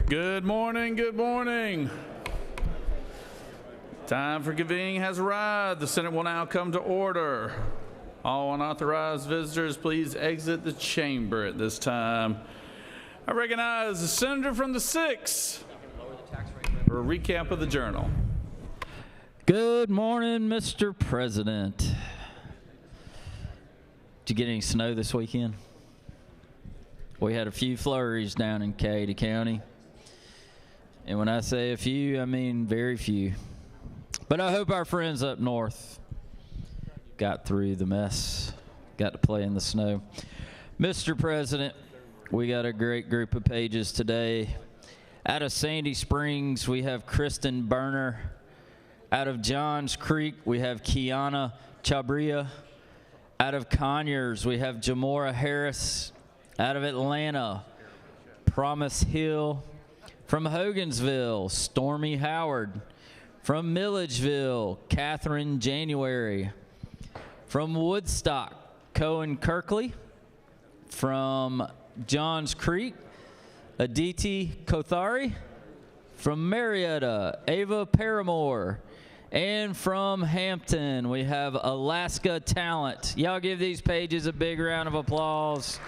Good morning, good morning. Time for convening has arrived. The Senate will now come to order. All unauthorized visitors, please exit the chamber at this time. I recognize the senator from the 6th for a recap of the journal. Good morning, Mr. President. Did you get any snow this weekend? We had a few flurries down in Katy County. And when I say a few, I mean very few. But I hope our friends up north got through the mess, got to play in the snow. Mr. President, we got a great group of pages today. Out of Sandy Springs, we have Kristen Berner. Out of Johns Creek, we have Kiana Chabria. Out of Conyers, we have Jamora Harris. Out of Atlanta, Promise Hill. From Hogansville, Stormy Howard. From Milledgeville, Catherine January. From Woodstock, Cohen Kirkley. From Johns Creek, Aditi Kothari. From Marietta, Ava Paramore. And from Hampton, we have Alaska Talent. Y'all give these pages a big round of applause.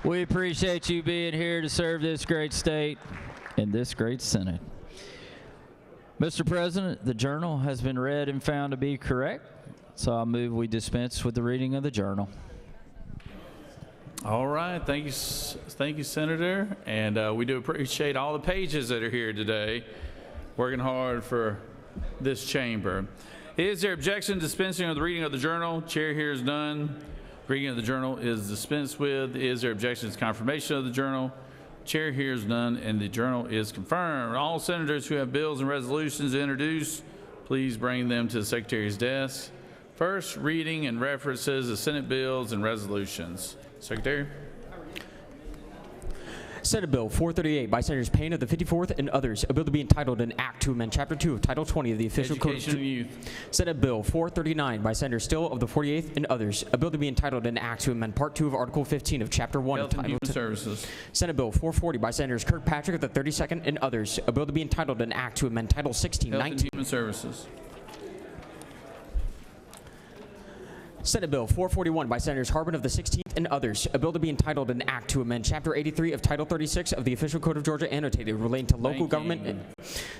We appreciate you being here to serve this great state and this great Senate. Mr. President, the journal has been read and found to be correct, so I'll move we dispense with the reading of the journal. All right, thank you, Senator, and we do appreciate all the pages that are here today, working hard for this chamber. Is there objection to dispensing of the reading of the journal? Chair hears none. Reading of the journal is dispensed with. Is there objection to confirmation of the journal? Chair hears none, and the journal is confirmed. All senators who have bills and resolutions to introduce, please bring them to the Secretary's desk. First reading and references of Senate bills and resolutions. Secretary. Senate Bill 438 by Senators Payne of the 54th and others, a bill to be entitled an Act to amend Chapter 2 of Title 20 of the Official Code of Youth. Senate Bill 439 by Senator Still of the 48th and others, a bill to be entitled an Act to amend Part 2 of Article 15 of Chapter 1 of Title 2. Services. Senate Bill 440 by Senators Kirkpatrick of the 32nd and others, a bill to be entitled an Act to amend Title 16, Health 19. and Human Services. Senate Bill 441 by Senators Harbin of the 16th and others, a bill to be entitled an Act to amend Chapter 83 of Title 36 of the Official Code of Georgia annotated relating to local government.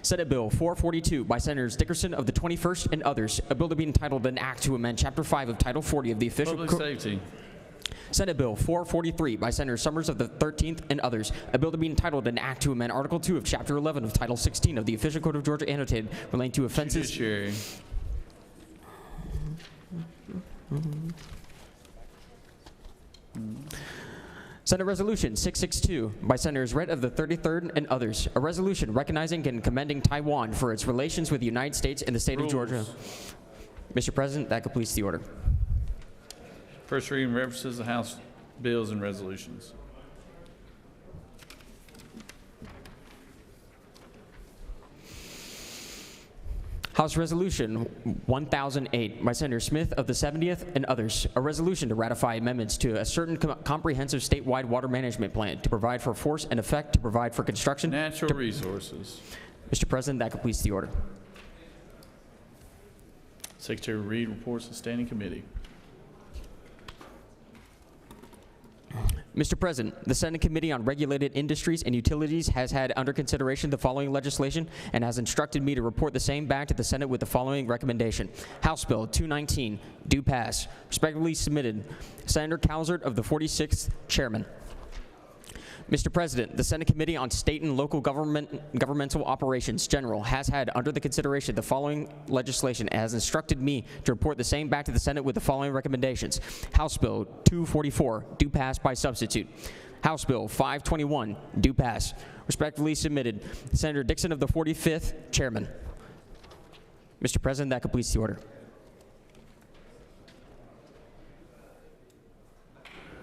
Senate Bill 442 by Senators Dickerson of the 21st and others, a bill to be entitled an Act to amend Chapter 5 of Title 40 of the Official Code. Public Safety. Senate Bill 443 by Senator Summers of the 13th and others, a bill to be entitled an Act to amend Article 2 of Chapter 11 of Title 16 of the Official Code of Georgia annotated relating to offenses. Judiciary. Senate Resolution 662 by Senators Redd of the 33rd and others, a resolution recognizing and commending Taiwan for its relations with the United States and the state of Georgia. Mr. President, that completes the order. First reading references the House bills and resolutions. House Resolution 1008 by Senator Smith of the 70th and others, a resolution to ratify amendments to a certain comprehensive statewide water management plan to provide for force and effect to provide for construction. Natural resources. Mr. President, that completes the order. Secretary Reed reports to Standing Committee. Mr. President, the Senate Committee on Regulated Industries and Utilities has had under consideration the following legislation and has instructed me to report the same back to the Senate with the following recommendation. House Bill 219, due pass. Respectively submitted, Senator Calzert of the 46th, Chairman. Mr. President, the Senate Committee on State and Local Governmental Operations General has had under the consideration the following legislation and has instructed me to report the same back to the Senate with the following recommendations. House Bill 244, due pass by substitute. House Bill 521, due pass. Respectively submitted, Senator Dixon of the 45th, Chairman. Mr. President, that completes the order.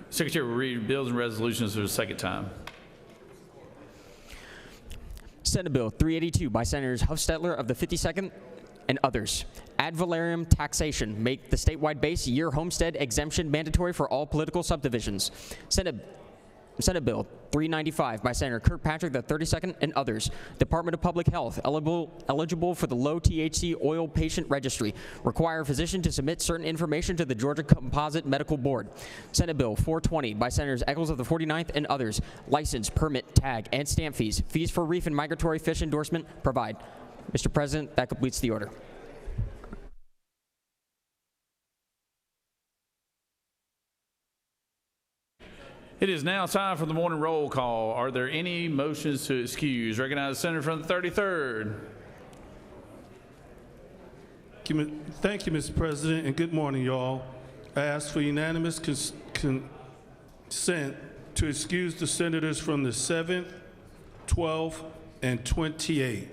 Secretary will read bills and resolutions for the second time. Senate Bill 382 by Senators Huffstetler of the 52nd and others. Ad valorem taxation, make the statewide base year homestead exemption mandatory for all political subdivisions. Senate Senate Bill 395 by Senator Kirkpatrick, the 32nd, and others. Department of Public Health, eligible for the low THC oil patient registry. Require a physician to submit certain information to the Georgia Composite Medical Board. Senate Bill 420 by Senators Eccles of the 49th and others. License, permit, tag, and stamp fees. Fees for reef and migratory fish endorsement provide. Mr. President, that completes the order. It is now time for the morning roll call. Are there any motions to excuse? Recognize the senator from the 33rd. Thank you, Mr. President, and good morning, y'all. I ask for unanimous consent to excuse the senators from the 7th, 12th, and 28th.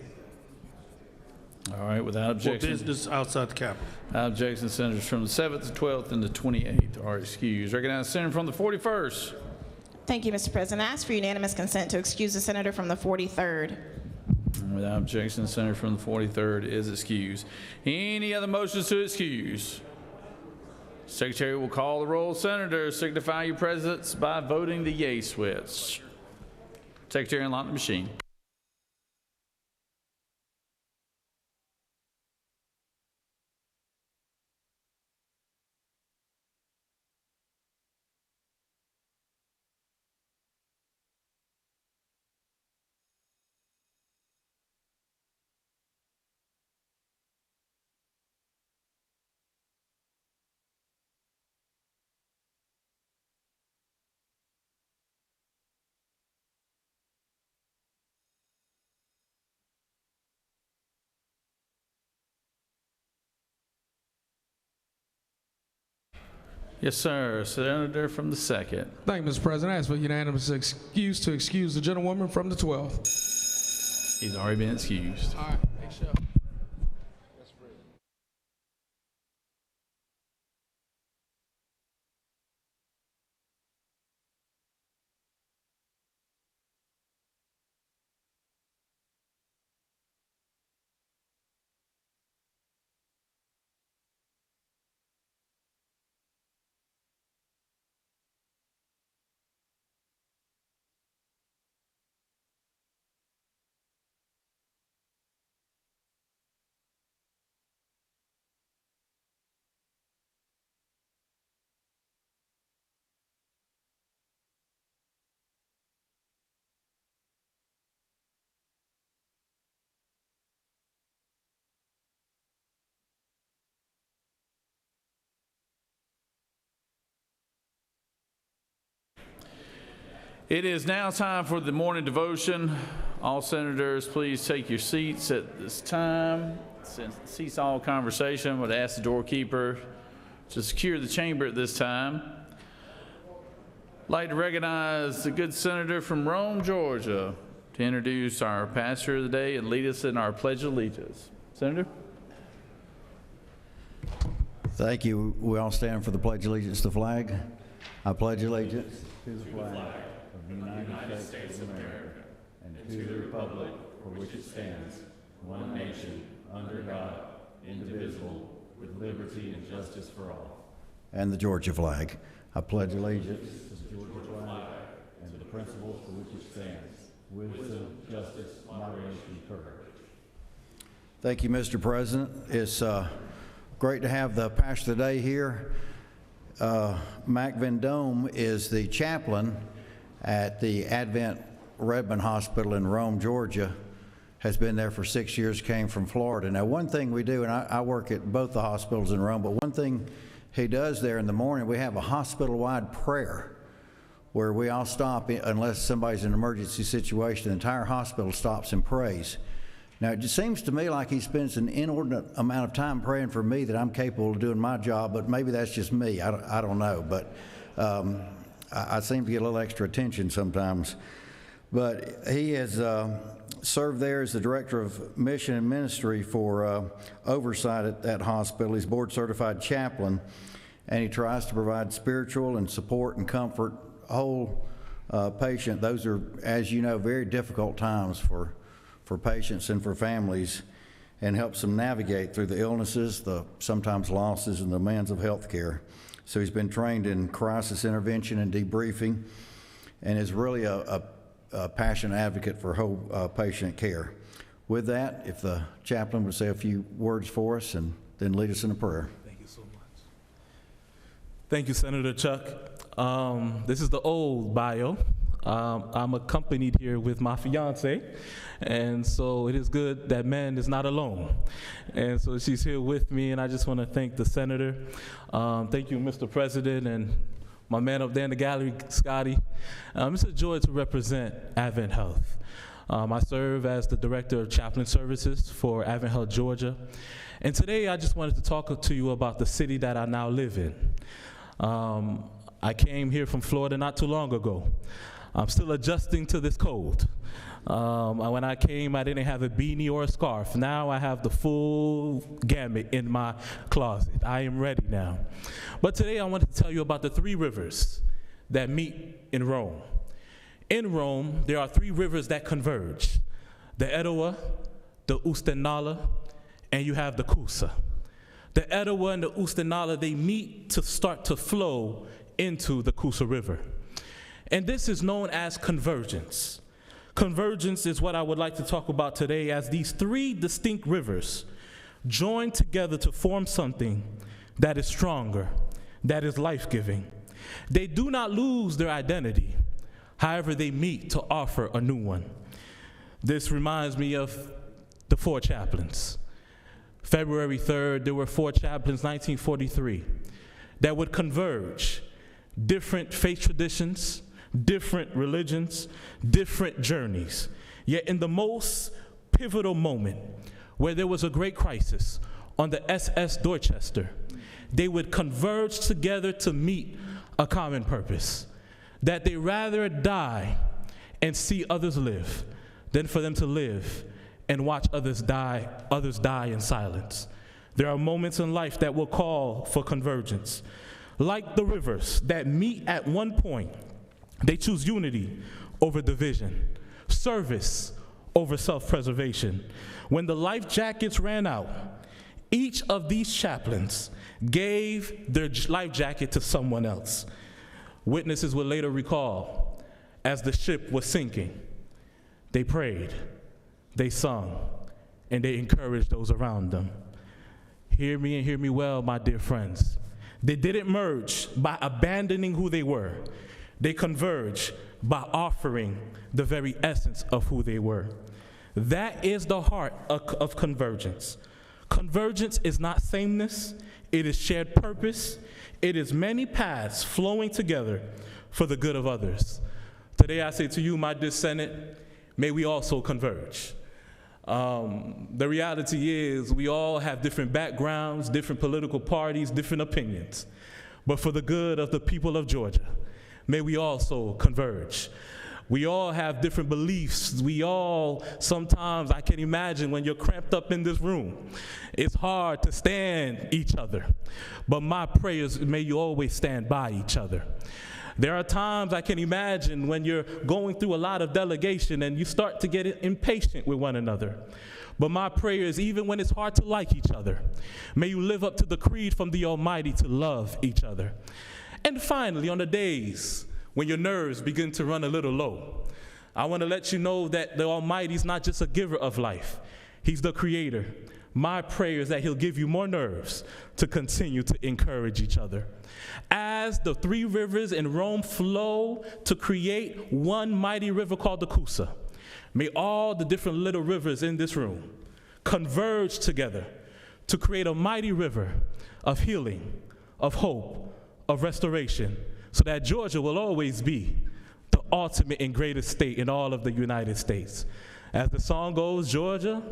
All right, without For objection. business outside the Capitol. Without objection, senators from the 7th, the 12th, and the 28th are excused. Recognize the senator from the 41st. Thank you, Mr. President. I ask for unanimous consent to excuse the senator from the 43rd. Without objection, the senator from the 43rd is excused. Any other motions to excuse? Secretary will call the roll. Senators, signify your presence by voting the yea switch. Secretary, unlock the machine. Yes, sir. Senator from the 2nd. Thank you, Mr. President. I ask for unanimous excuse to excuse the gentlewoman from the 12th. He's already been excused. All right, thanks, Shep. It is now time for the morning devotion. All senators, please take your seats at this time. Cease all conversation. I would ask the doorkeeper to secure the chamber at this time. I'd like to recognize the good senator from Rome, Georgia, to introduce our pastor of the day and lead us in our Pledge of Allegiance. Senator? Thank you. We all stand for the Pledge of Allegiance to the flag. I pledge allegiance to the flag of the United States of America and to the republic for which it stands, one nation, under God, indivisible, with liberty and justice for all. And the Georgia flag. I pledge allegiance to the Georgia flag and to the principles for which it stands, wisdom, justice, moderation, and courage. Thank you, Mr. President. It's great to have the pastor of the day here. Mac Vendome is the chaplain at the Advent Redmond Hospital in Rome, Georgia. Has been there for 6 years, came from Florida. Now, one thing we do, and I work at both the hospitals in Rome, but one thing he does there in the morning, we have a hospital-wide prayer where we all stop, unless somebody's in an emergency situation, the entire hospital stops and prays. Now, it just seems to me like he spends an inordinate amount of time praying for me that I'm capable of doing my job, but maybe that's just me. I don't know, but I seem to get a little extra attention sometimes. But he has served there as the director of mission and ministry for oversight at that hospital. He's board-certified chaplain, and he tries to provide spiritual and support and comfort whole patient. Those are, as you know, very difficult times for patients and for families, and helps them navigate through the illnesses, the sometimes losses, and the demands of health care. So he's been trained in crisis intervention and debriefing. and is really a passionate advocate for whole patient care. With that, if the chaplain would say a few words for us and then lead us in a prayer. Thank you so much. Thank you, Senator Chuck. This is the old bio. I'm accompanied here with my fiance, and so it is good that man is not alone. And so she's here with me, and I just want to thank the senator. Thank you, Mr. President, and my man up there in the gallery, Scotty. It's a joy to represent Advent Health. I serve as the Director of Chaplain Services for Advent Health, Georgia. And today I just wanted to talk to you about the city that I now live in. I came here from Florida not too long ago. I'm still adjusting to this cold. When I came, I didn't have a beanie or a scarf. Now I have the full gamut in my closet. I am ready now. But today I wanted to tell you about the three rivers that meet in Rome. In Rome, there are three rivers that converge: the Etowah, the Ustenala, and you have the Coosa. The Etowah and the Ustenala, they meet to start to flow into the Coosa River. And this is known as convergence. Convergence is what I would like to talk about today, as these three distinct rivers join together to form something that is stronger, that is life-giving. They do not lose their identity. However, they meet to offer a new one. This reminds me of the four chaplains. February 3rd, there were four chaplains, 1943, that would converge. Different faith traditions, different religions, different journeys. Yet in the most pivotal moment, where there was a great crisis on the SS Dorchester, they would converge together to meet a common purpose, that they rather die and see others live than for them to live and watch others die in silence. There are moments in life that will call for convergence. Like the rivers that meet at one point, they choose unity over division, service over self-preservation. When the life jackets ran out, each of these chaplains gave their life jacket to someone else. Witnesses would later recall, as the ship was sinking, they prayed, they sung, and they encouraged those around them. Hear me and hear me well, my dear friends. They didn't merge by abandoning who they were. They converged by offering the very essence of who they were. That is the heart of convergence. Convergence is not sameness, it is shared purpose. It is many paths flowing together for the good of others. Today I say to you, my dear Senate, may we also converge. The reality is we all have different backgrounds, different political parties, different opinions. But for the good of the people of Georgia, may we also converge. We all have different beliefs. We all, sometimes I can imagine when you're cramped up in this room, it's hard to stand each other. But my prayers, may you always stand by each other. There are times I can imagine when you're going through a lot of delegation and you start to get impatient with one another. But my prayer is, even when it's hard to like each other, may you live up to the creed from the Almighty to love each other. And finally, on the days when your nerves begin to run a little low, I want to let you know that the Almighty is not just a giver of life. He's the creator. My prayer is that he'll give you more nerves to continue to encourage each other. As the three rivers in Rome flow to create one mighty river called the Coosa, may all the different little rivers in this room converge together to create a mighty river of healing, of hope, of restoration, so that Georgia will always be the ultimate and greatest state in all of the United States. As the song goes, Georgia,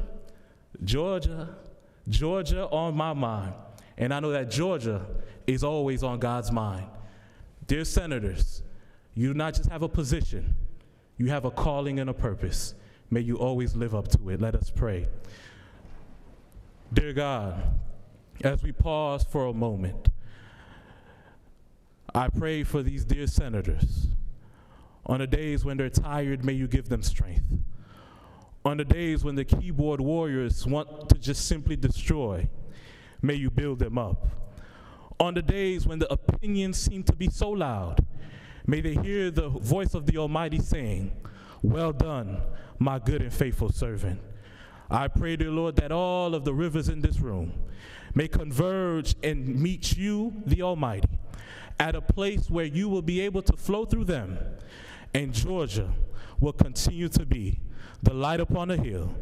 Georgia, Georgia on my mind. And I know that Georgia is always on God's mind. Dear senators, you do not just have a position, you have a calling and a purpose. May you always live up to it. Let us pray. Dear God, as we pause for a moment, I pray for these dear senators. On the days when they're tired, may you give them strength. On the days when the keyboard warriors want to just simply destroy, may you build them up. On the days when the opinions seem to be so loud, May they hear the voice of the Almighty saying, "Well done, my good and faithful servant." I pray, dear Lord, that all of the rivers in this room may converge and meet you, the Almighty, at a place where you will be able to flow through them, and Georgia will continue to be the light upon a hill,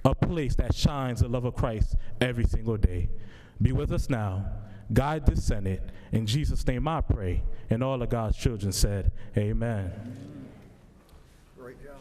a place that shines the love of Christ every single day. Be with us now. Guide this Senate. In Jesus' name I pray. And all of God's children said, amen. Great job.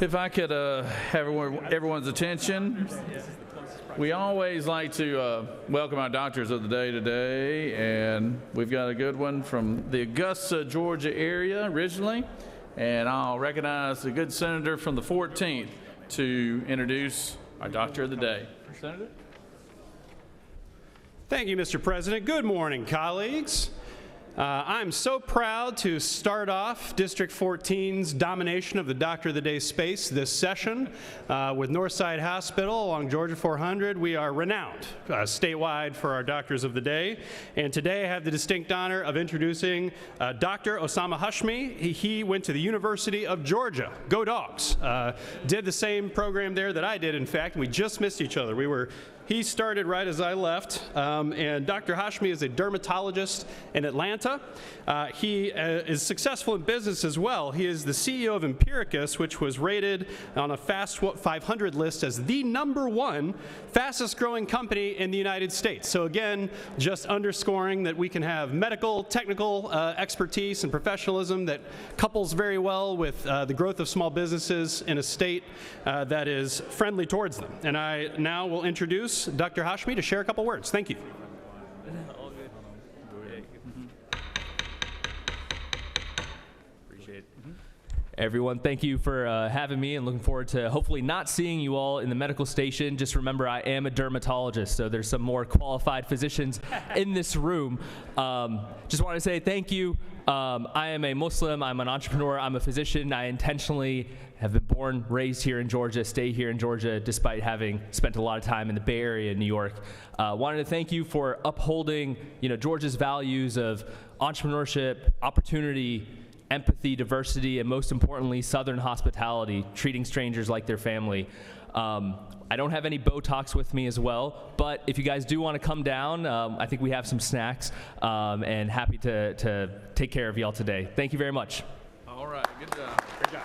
If I could have everyone's attention, we always like to welcome our doctors of the day today, and we've got a good one from the Augusta, Georgia area originally, and I'll recognize the good senator from the 14th to introduce our doctor of the day. Senator? Thank you, Mr. President. Good morning, colleagues. I'm so proud to start off District 14's domination of the Doctor of the Day space this session with Northside Hospital along Georgia 400. We are renowned statewide for our Doctors of the Day. And today I have the distinct honor of introducing Dr. Osama Hashmi. He went to the University of Georgia. Go Dogs. Did the same program there that I did, in fact. We just missed each other. He started right as I left, and Dr. Hashmi is a dermatologist in Atlanta. He is successful in business as well. He is the CEO of Empiricus, which was rated on a Fast 500 list as the #1 fastest growing company in the United States. So again, just underscoring that we can have medical, technical expertise and professionalism that couples very well with the growth of small businesses in a state that is friendly towards them. And I now will introduce Dr. Hashmi to share a couple words. Thank you. Everyone, thank you for having me, and looking forward to hopefully not seeing you all in the medical station. Just remember, I am a dermatologist, so there's some more qualified physicians in this room. Just want to say thank you. I am a Muslim, I'm an entrepreneur, I'm a physician. I intentionally have been born, raised here in Georgia, stay here in Georgia, despite having spent a lot of time in the Bay Area in New York. Wanted to thank you for upholding, Georgia's values of entrepreneurship, opportunity, empathy, diversity, and most importantly, Southern hospitality, treating strangers like their family. I don't have any Botox with me as well, but if you guys do want to come down, I think we have some snacks, and happy to take care of y'all today. Thank you very much. All right, good job. Good job.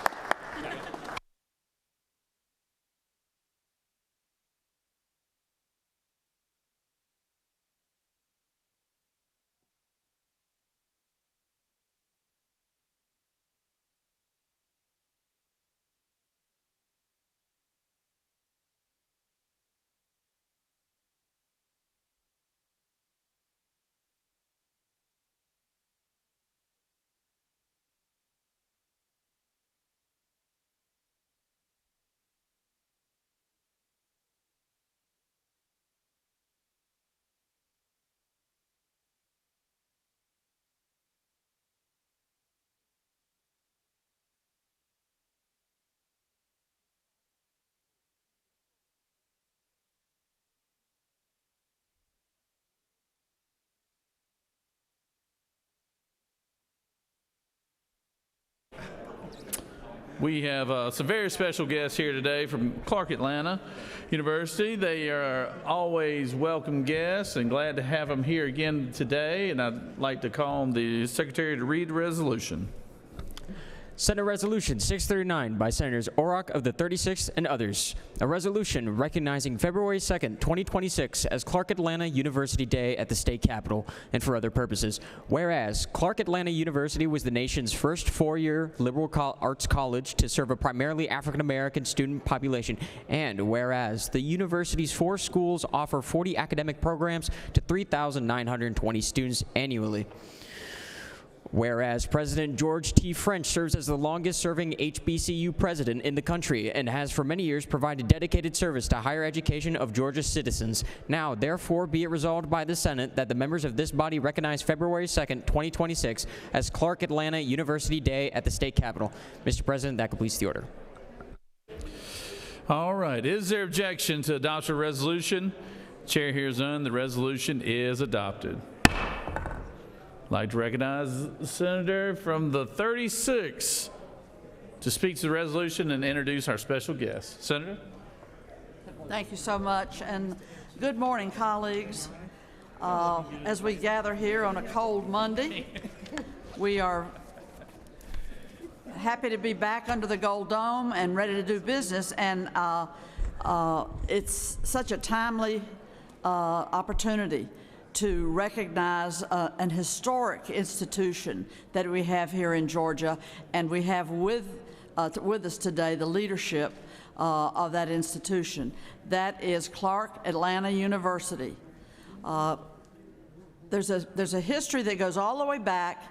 We have some very special guests here today from Clark Atlanta University. They are always welcome guests, and glad to have them here again today. And I'd like to call on the Secretary to read the resolution. Senate Resolution 639 by Senators Orrock of the 36th and others. A resolution recognizing February 2nd, 2026 as Clark Atlanta University Day at the state capitol and for other purposes. Whereas Clark Atlanta University was the nation's first four-year liberal arts college to serve a primarily African-American student population. And whereas the university's 4 schools offer 40 academic programs to 3,920 students annually. Whereas President George T. French serves as the longest-serving HBCU president in the country and has for many years provided dedicated service to higher education of Georgia's citizens. Now, therefore, be it resolved by the Senate that the members of this body recognize February 2nd, 2026 as Clark Atlanta University Day at the state capitol. Mr. President, that completes the order. All right. Is there objection to adopt a resolution? Chair hears none. The resolution is adopted. I'd like to recognize the senator from the 36th to speak to the resolution and introduce our special guest. Senator? Thank you so much, and good morning, colleagues. As we gather here on a cold Monday, we are happy to be back under the Gold Dome and ready to do business, and it's such a timely opportunity to recognize an historic institution that we have here in Georgia, and we have with with us today the leadership of that institution. That is Clark Atlanta University. There's a history that goes all the way back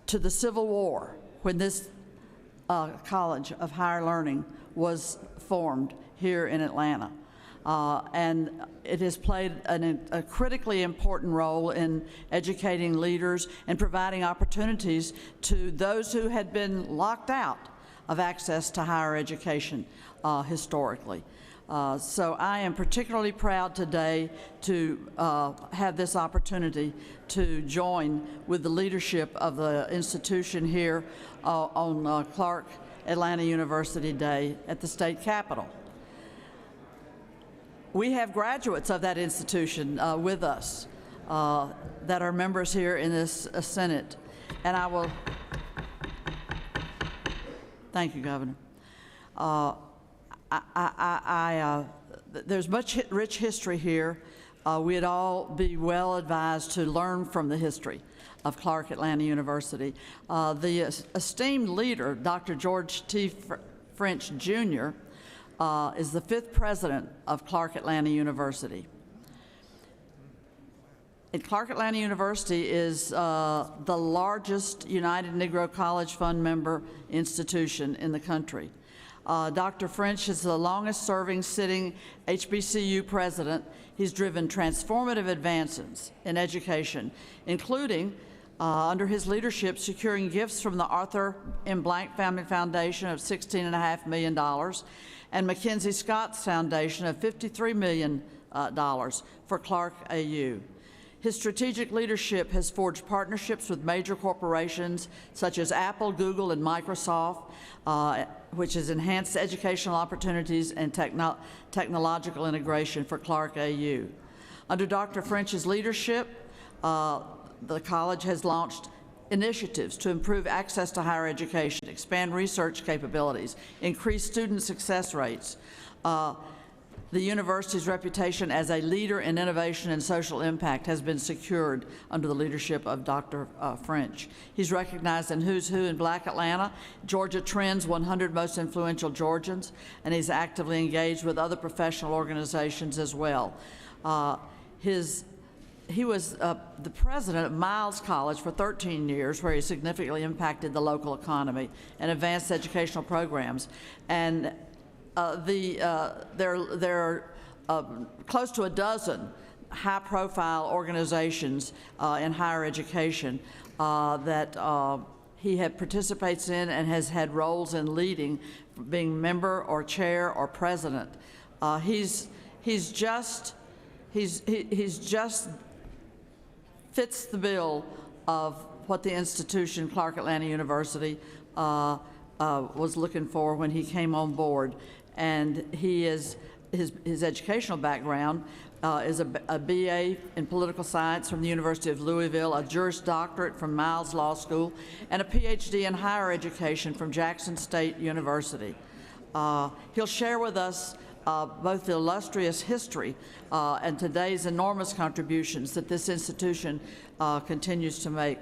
to the Civil War when this College of Higher Learning was formed here in Atlanta. And it has played a critically important role in educating leaders and providing opportunities to those who had been locked out of access to higher education historically. So I am particularly proud today to have this opportunity to join with the leadership of the institution here on Clark Atlanta University Day at the state capitol. We have graduates of that institution with us that are members here in this Senate, and I will thank you, Governor. There's much rich history here. We'd all be well advised to learn from the history of Clark Atlanta University. The esteemed leader, Dr. George T. French, Jr., is the 5th president of Clark Atlanta University. And Clark Atlanta University is the largest United Negro College Fund member institution in the country. Dr. French is the longest serving sitting HBCU president. He's driven transformative advances in education, including under his leadership securing gifts from the Arthur M. Blank Family Foundation of $16.5 million and Mackenzie Scott's Foundation of $53 million for Clark AU. His strategic leadership has forged partnerships with major corporations such as Apple, Google, and Microsoft, which has enhanced educational opportunities and technological integration for Clark AU. Under Dr. French's leadership, the college has launched initiatives to improve access to higher education, expand research capabilities, increase student success rates. The university's reputation as a leader in innovation and social impact has been secured under the leadership of Dr. French. He's recognized in Who's Who in Black Atlanta, Georgia Trend's 100 Most Influential Georgians, and he's actively engaged with other professional organizations as well. He was the president of Miles College for 13 years, where he significantly impacted the local economy and advanced educational programs. And there are close to a dozen high-profile organizations in higher education that he participates in and has had roles in leading, being member or chair or president. He's just fits the bill of what the institution, Clark Atlanta University, was looking for when he came on board. And he is, his educational background is a BA in political science from the University of Louisville, a Juris Doctorate from Miles Law School, and a PhD in higher education from Jackson State University. He'll share with us both the illustrious history and today's enormous contributions that this institution continues to make.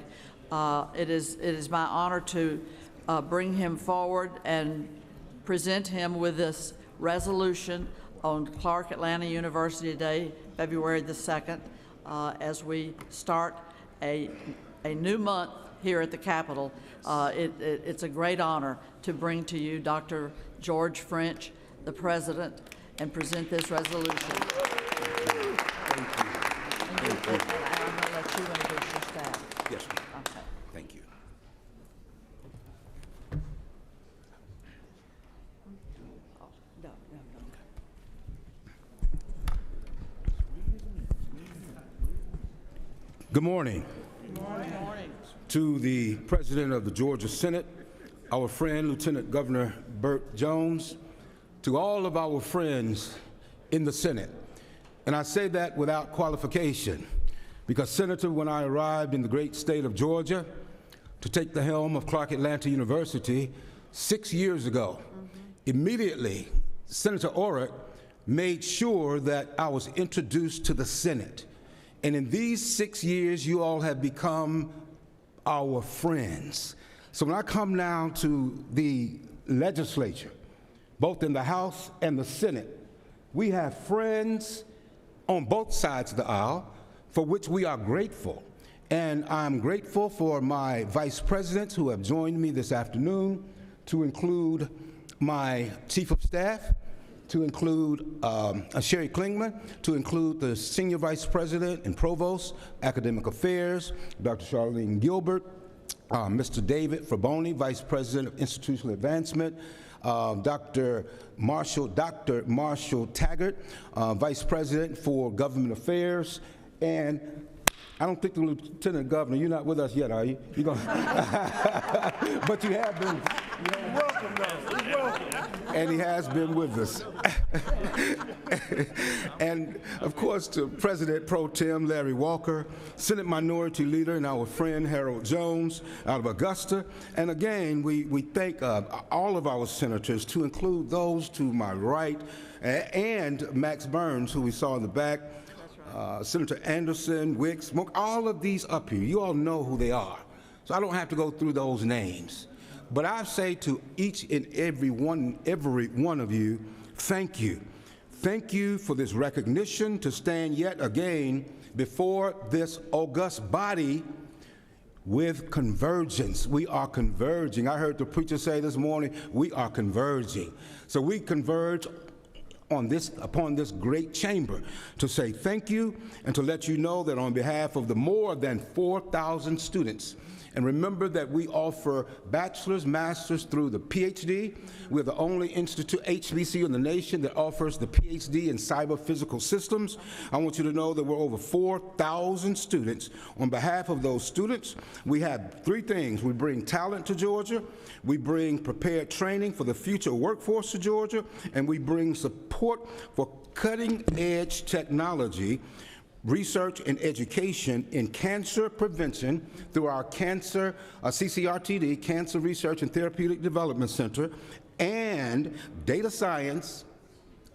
It is my honor to bring him forward and present him with this resolution on Clark Atlanta University Day, February the 2nd, as we start a new month here at the Capitol. It's a great honor to bring to you Dr. George French, the President, and present this resolution. Thank you. I'm going to let you introduce your staff. Yes, ma'am. Okay. Thank you. No. Good morning. Good morning. To the President of the Georgia Senate, our friend Lieutenant Governor Burt Jones, to all of our friends in the Senate. And I say that without qualification, because Senator, when I arrived in the great state of Georgia to take the helm of Clark Atlanta University 6 years ago, immediately Senator Orrick made sure that I was introduced to the Senate. And in these 6 years, you all have become our friends. So when I come now to the legislature, both in the House and the Senate, we have friends on both sides of the aisle for which we are grateful. And I'm grateful for my vice presidents who have joined me this afternoon, to include my chief of staff, to include Sherry Klingman, to include the senior vice president and provost, academic affairs, Dr. Charlene Gilbert, Mr. David Fraboni, vice president of institutional advancement, Dr. Marshall Taggart, vice president for government affairs, and I don't think the lieutenant governor, you're not with us yet, are you? You're gonna but you have been. Welcome, though. Welcome. And he has been with us. And of course, to President Pro Tem Larry Walker, Senate Minority Leader, and our friend Harold Jones out of Augusta. And again, we thank all of our senators, to include those to my right, and Max Burns, who we saw in the back. Senator Anderson, Wicks, all of these up here, you all know who they are. So I don't have to go through those names. But I say to each and every one of you, thank you. Thank you for this recognition to stand yet again before this august body with convergence. We are converging. I heard the preacher say this morning, we are converging. So we converge upon this great chamber to say thank you and to let you know that on behalf of the more than 4,000 students, and remember that we offer bachelor's, master's through the PhD. We're the only institute, HBCU in the nation, that offers the PhD in cyber physical systems. I want you to know that we're over 4,000 students. On behalf of those students, we have three things. We bring talent to Georgia, we bring prepared training for the future workforce to Georgia, and we bring support for cutting-edge technology, research and education in cancer prevention through our CCRTD, Cancer Research and Therapeutic Development Center, and data science,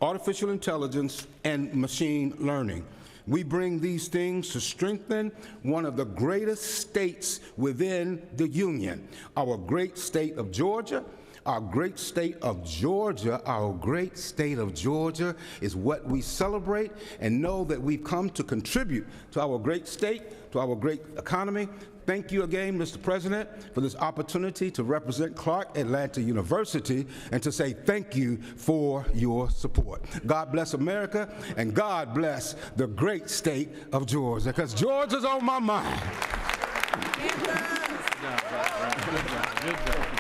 artificial intelligence, and machine learning. We bring these things to strengthen one of the greatest states within the Union, our great state of Georgia. Our great state of Georgia, is what we celebrate, and know that we've come to contribute to our great state, to our great economy. Thank you again, Mr. President, for this opportunity to represent Clark Atlanta University and to say thank you for your support. God bless America, and God bless the great state of Georgia, because Georgia's on my mind. Good job. Good job.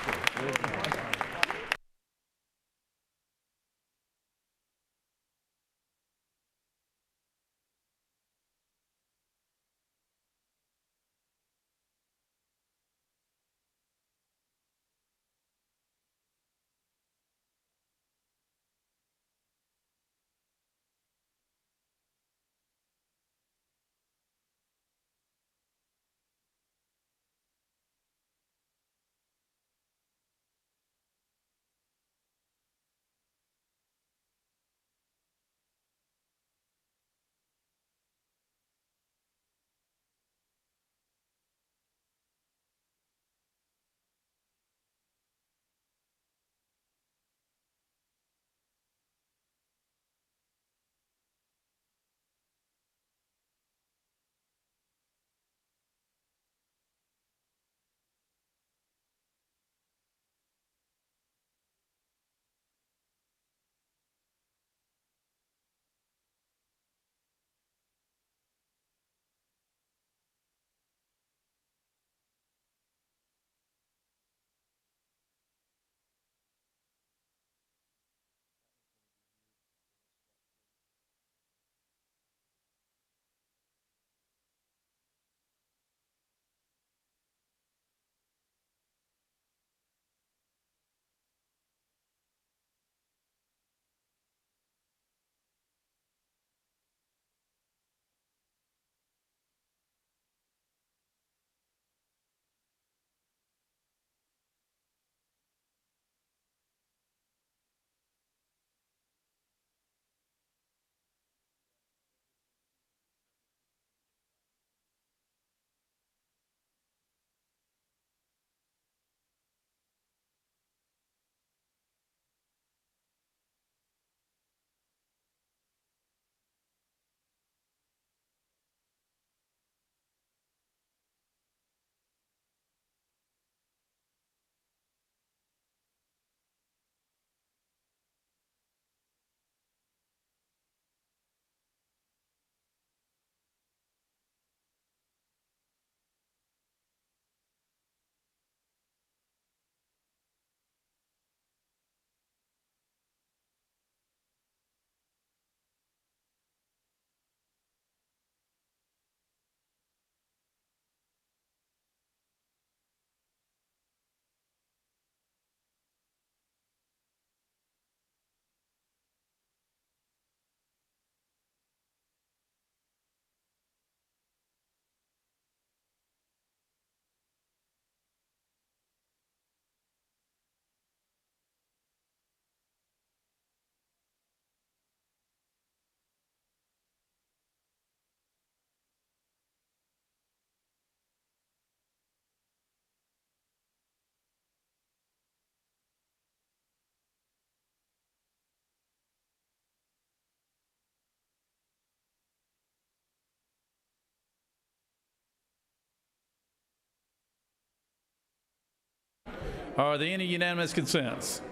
Are there any unanimous consents?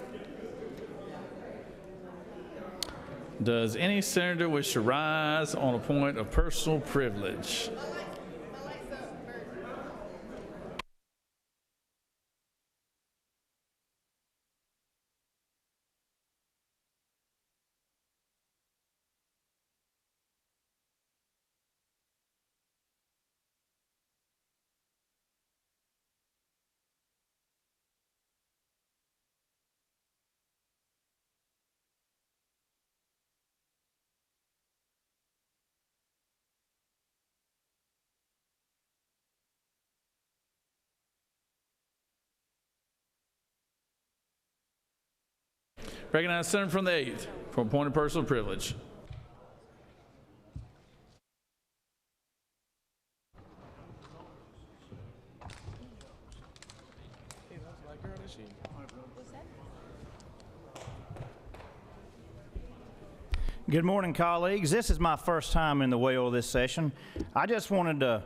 Does any senator wish to rise on a point of personal privilege? Recognize the senator from the 8th for a point of personal privilege. Good morning, colleagues. This is my first time in the well this session. I just wanted to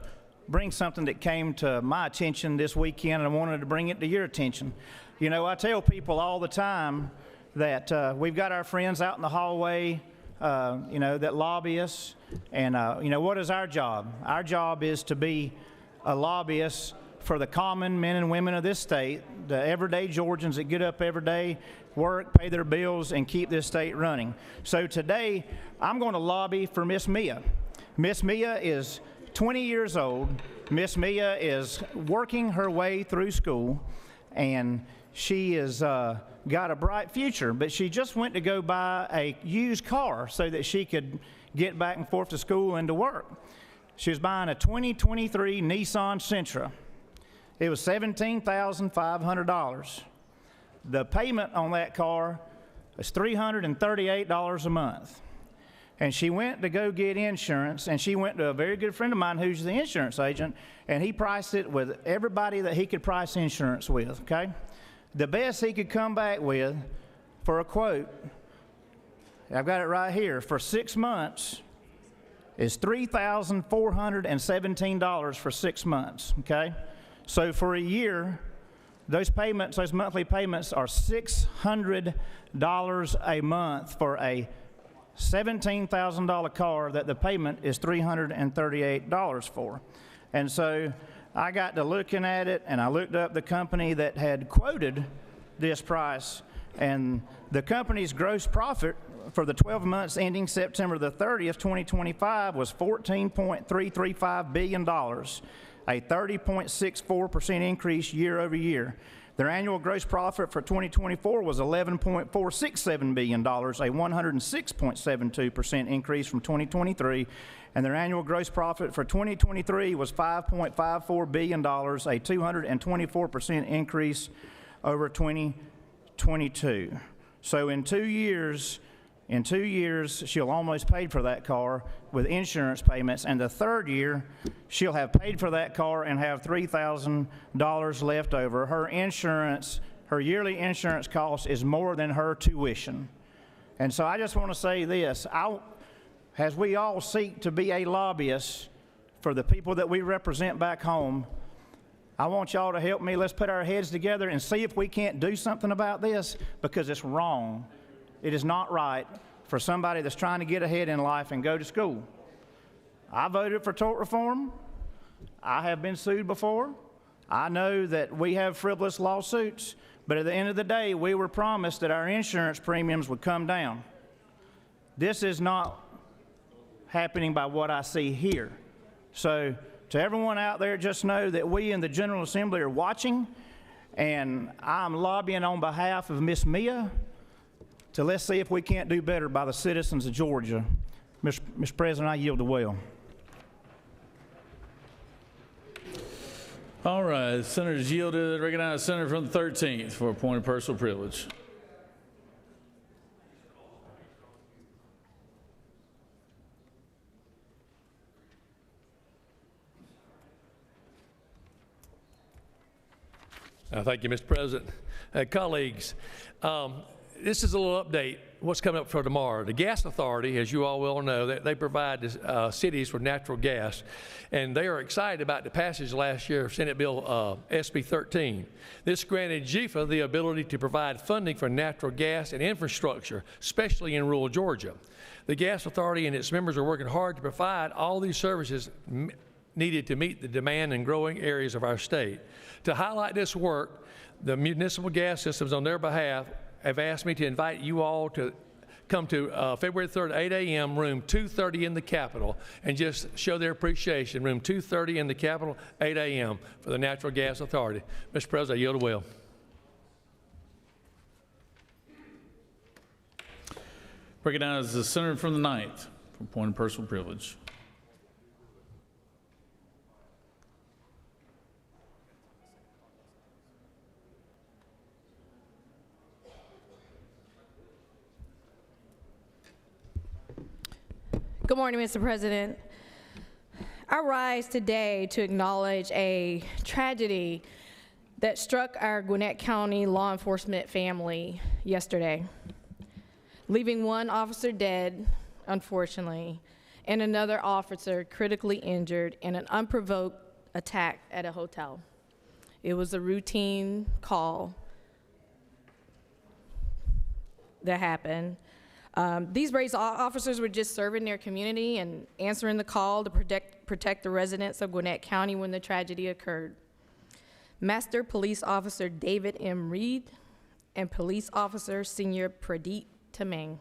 bring something that came to my attention this weekend, and I wanted to bring it to your attention. You know, I tell people all the time that we've got our friends out in the hallway, you know, that lobby us. And, you know, what is our job? Our job is to be a lobbyist for the common men and women of this state, the everyday Georgians that get up every day, work, pay their bills, and keep this state running. So today, I'm going to lobby for Miss Mia. Miss Mia is 20 years old. Miss Mia is working her way through school, and she has got a bright future, but she just went to go buy a used car so that she could get back and forth to school and to work. She was buying a 2023 Nissan Sentra. It was $17,500. The payment on that car was $338 a month. And she went to go get insurance, and she went to a very good friend of mine who's the insurance agent, and he priced it with everybody that he could price insurance with, okay? The best he could come back with for a quote, I've got it right here, for 6 months is $3,417 for 6 months, okay? So for a year, those payments, those monthly payments are $600 a month for a $17,000 car that the payment is $338 for. And so I got to looking at it, and I looked up the company that had quoted this price, and the company's gross profit for the 12 months ending September the 30th, 2025 was $14.335 billion, a 30.64% increase year over year. Their annual gross profit for 2024 was $11.467 billion, a 106.72% increase from 2023, and their annual gross profit for 2023 was $5.54 billion, a 224% increase over 2022. So in 2 years, she'll almost paid for that car with insurance payments, and the third year, she'll have paid for that car and have $3,000 left over. Her insurance, her yearly insurance cost is more than her tuition. And so I just want to say this, as we all seek to be a lobbyist for the people that we represent back home, I want y'all to help me. Let's put our heads together and see if we can't do something about this, because it's wrong. It is not right for somebody that's trying to get ahead in life and go to school. I voted for tort reform. I have been sued before. I know that we have frivolous lawsuits, but at the end of the day, we were promised that our insurance premiums would come down. This is not happening by what I see here. So to everyone out there, just know that we in the General Assembly are watching, and I'm lobbying on behalf of Miss Mia. So let's see if we can't do better by the citizens of Georgia. Mr. President, I yield the well. All right, senators yielded. Recognize the senator from the 13th for a point of personal privilege. Thank you, Mr. President. Colleagues, this is a little update, what's coming up for tomorrow. The Gas Authority, as you all well know, they provide cities with natural gas, and they are excited about the passage last year of Senate Bill SB 13. This granted GFA the ability to provide funding for natural gas and infrastructure, especially in rural Georgia. The Gas Authority and its members are working hard to provide all these services needed to meet the demand in growing areas of our state. To highlight this work, the municipal gas systems on their behalf have asked me to invite you all to come to February 3rd, 8 a.m., room 230 in the Capitol, and just show their appreciation. Room 230 in the Capitol, 8 a.m. for the Natural Gas Authority. Mr. President, I yield the will. Recognized the senator from the 9th for point of personal privilege. Good morning, Mr. President. I rise today to acknowledge a tragedy that struck our Gwinnett County law enforcement family yesterday, leaving one officer dead, unfortunately, and another officer critically injured in an unprovoked attack at a hotel. It was a routine call that happened. These brave officers were just serving their community and answering the call to protect the residents of Gwinnett County when the tragedy occurred. Master Police Officer David M. Reed and Police Officer Senior Pradeep Tamang.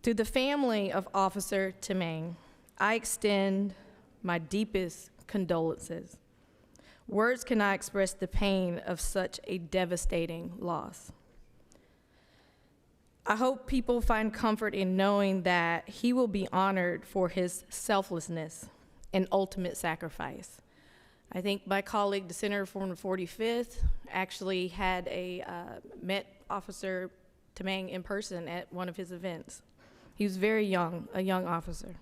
To the family of Officer Tamang, I extend my deepest condolences. Words cannot express the pain of such a devastating loss. I hope people find comfort in knowing that he will be honored for his selflessness and ultimate sacrifice. I think my colleague, the senator from the 45th, actually had met Officer Tamang in person at one of his events. He was very young, a young officer.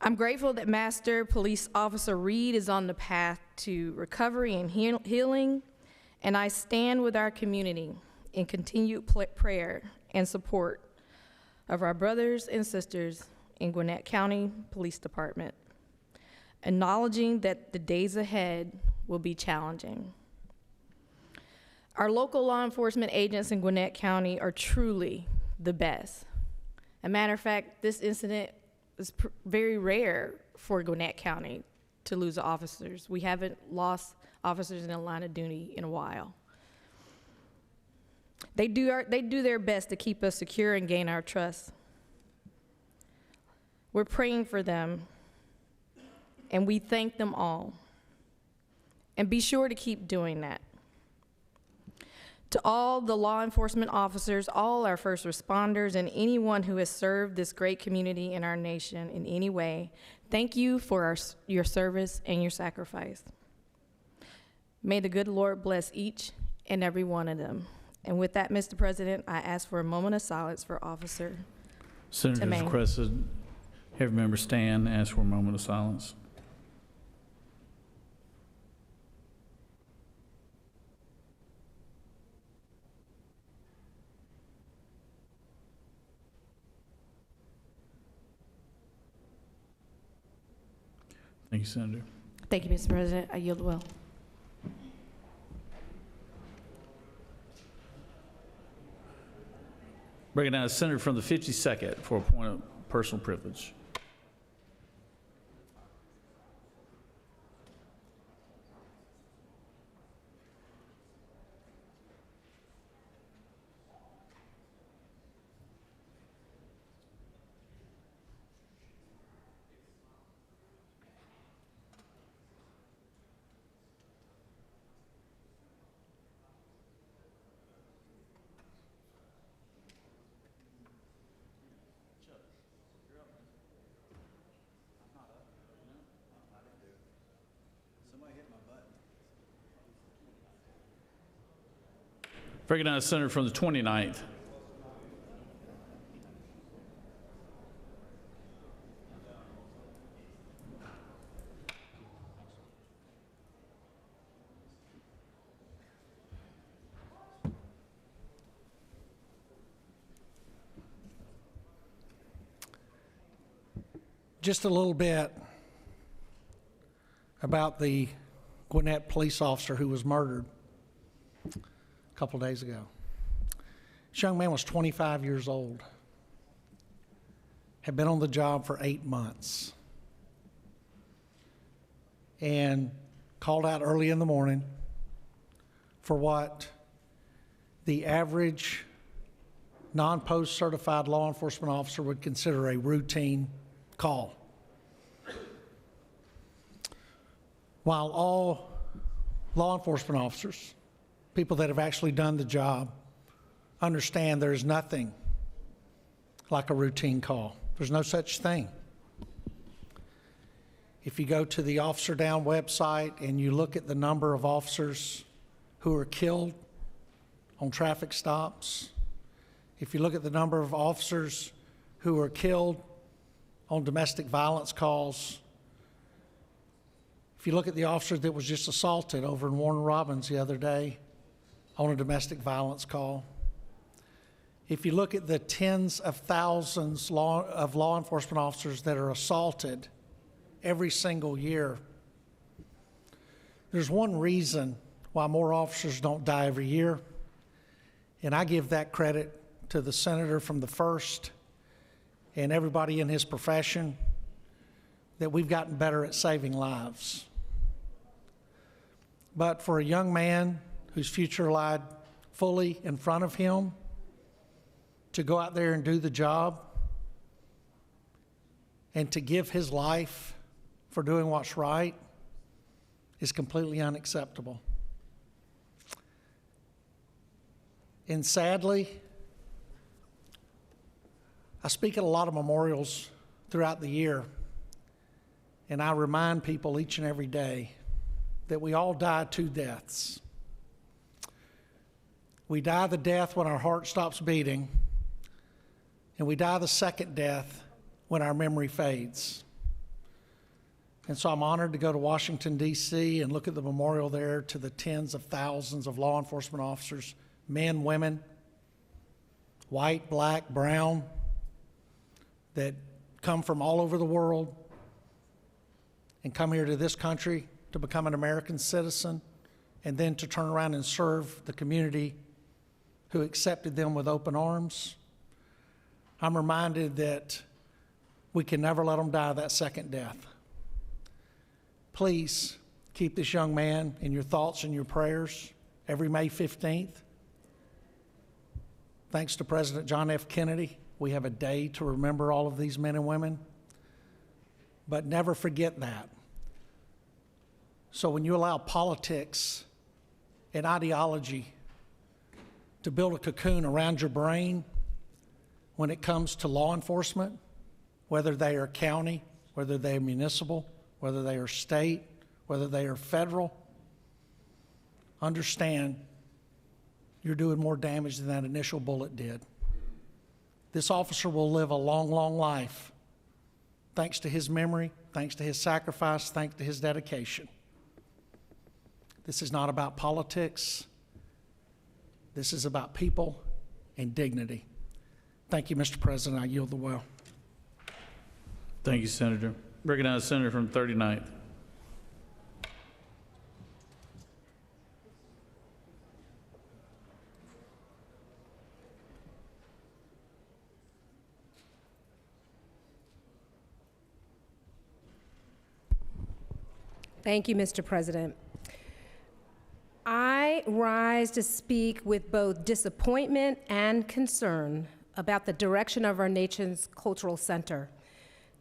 I'm grateful that Master Police Officer Reed is on the path to recovery and healing, and I stand with our community in continued prayer and support of our brothers and sisters in Gwinnett County Police Department, acknowledging that the days ahead will be challenging. Our local law enforcement agents in Gwinnett County are truly the best. As a matter of fact, this incident is very rare for Gwinnett County to lose officers. We haven't lost officers in the line of duty in a while. They do their best to keep us secure and gain our trust. We're praying for them, and we thank them all. And be sure to keep doing that. To all the law enforcement officers, all our first responders, and anyone who has served this great community in our nation in any way, thank you for your service and your sacrifice. May the good Lord bless each and every one of them. And with that, Mr. President, I ask for a moment of silence for Officer Senators Tamang. requested every member stand and ask for a moment of silence. Thank you, Senator. Thank you, Mr. President. I yield the will. Recognize the senator from the 52nd for a point of personal privilege. Recognize the senator from the 29th. just a little bit about the Gwinnett police officer who was murdered a couple days ago. This young man was 25 years old, had been on the job for 8 months, and called out early in the morning for what the average non-post certified law enforcement officer would consider a routine call. While all law enforcement officers, people that have actually done the job, understand there's nothing like a routine call. There's no such thing. If you go to the Officer Down website and you look at the number of officers who are killed on traffic stops, if you look at the number of officers who are killed on domestic violence calls, if you look at the officer that was just assaulted over in Warner Robins the other day on a domestic violence call, if you look at the tens of thousands of law enforcement officers that are assaulted every single year, there's one reason why more officers don't die every year, and I give that credit to the senator from the 1st and everybody in his profession, that we've gotten better at saving lives. But for a young man whose future lied fully in front of him to go out there and do the job and to give his life for doing what's right is completely unacceptable. And sadly, I speak at a lot of memorials throughout the year, and I remind people each and every day that we all die 2 deaths. We die the death when our heart stops beating, and we die the second death when our memory fades. And so I'm honored to go to Washington, D.C. and look at the memorial there to the tens of thousands of law enforcement officers, men, women, white, black, brown, that come from all over the world and come here to this country to become an American citizen and then to turn around and serve the community who accepted them with open arms. I'm reminded that we can never let them die that second death. Please keep this young man in your thoughts and your prayers every May 15th. Thanks to President John F. Kennedy, we have a day to remember all of these men and women, but never forget that. So when you allow politics and ideology to build a cocoon around your brain when it comes to law enforcement, whether they are county, whether they are municipal, whether they are state, whether they are federal, understand you're doing more damage than that initial bullet did. This officer will live a long, long life thanks to his memory, thanks to his sacrifice, thanks to his dedication. This is not about politics. This is about people and dignity. Thank you, Mr. President. I yield the well. Thank you, Senator. Recognize the senator from 39th. Thank you, Mr. President. I rise to speak with both disappointment and concern about the direction of our nation's cultural center,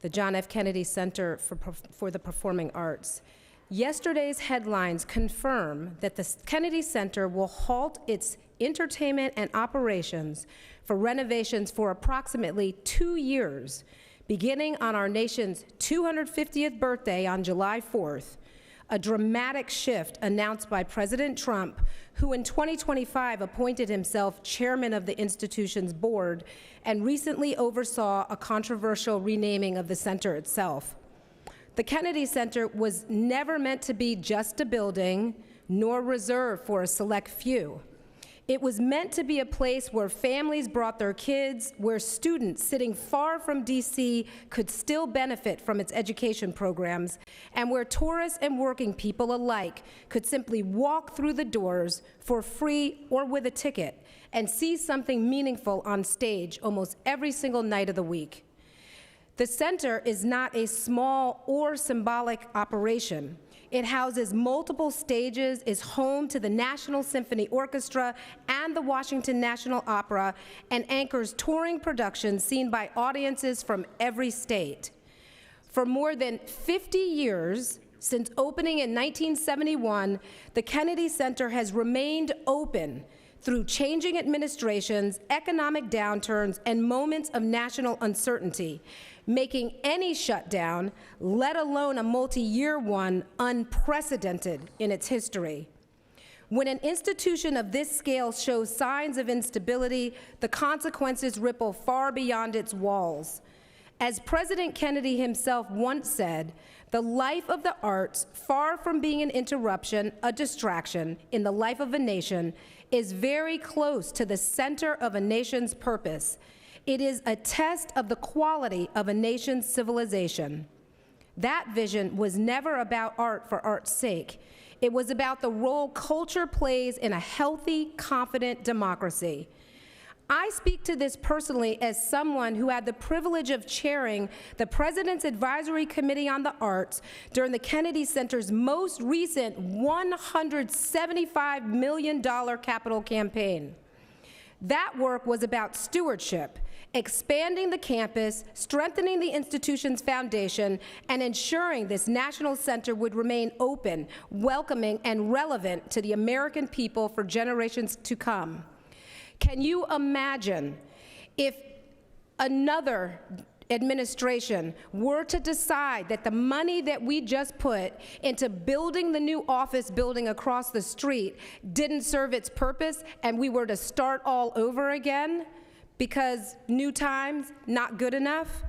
the John F. Kennedy Center for the Performing Arts. Yesterday's headlines confirm that the Kennedy Center will halt its entertainment and operations for renovations for approximately 2 years, beginning on our nation's 250th birthday on July 4th, a dramatic shift announced by President Trump, who in 2025 appointed himself chairman of the institution's board and recently oversaw a controversial renaming of the center itself. The Kennedy Center was never meant to be just a building, nor reserved for a select few. It was meant to be a place where families brought their kids, where students sitting far from DC could still benefit from its education programs, and where tourists and working people alike could simply walk through the doors for free or with a ticket and see something meaningful on stage almost every single night of the week. The center is not a small or symbolic operation. It houses multiple stages, is home to the National Symphony Orchestra and the Washington National Opera, and anchors touring productions seen by audiences from every state. For more than 50 years, since opening in 1971, the Kennedy Center has remained open through changing administrations, economic downturns, and moments of national uncertainty, making any shutdown, let alone a multi-year one, unprecedented in its history. When an institution of this scale shows signs of instability, the consequences ripple far beyond its walls. As President Kennedy himself once said, the life of the arts, far from being an interruption, a distraction in the life of a nation, is very close to the center of a nation's purpose. It is a test of the quality of a nation's civilization. That vision was never about art for art's sake. It was about the role culture plays in a healthy, confident democracy. I speak to this personally as someone who had the privilege of chairing the President's Advisory Committee on the Arts during the Kennedy Center's most recent $175 million capital campaign. That work was about stewardship, expanding the campus, strengthening the institution's foundation, and ensuring this national center would remain open, welcoming, and relevant to the American people for generations to come. Can you imagine if another administration were to decide that the money that we just put into building the new office building across the street didn't serve its purpose and we were to start all over again because new times, not good enough?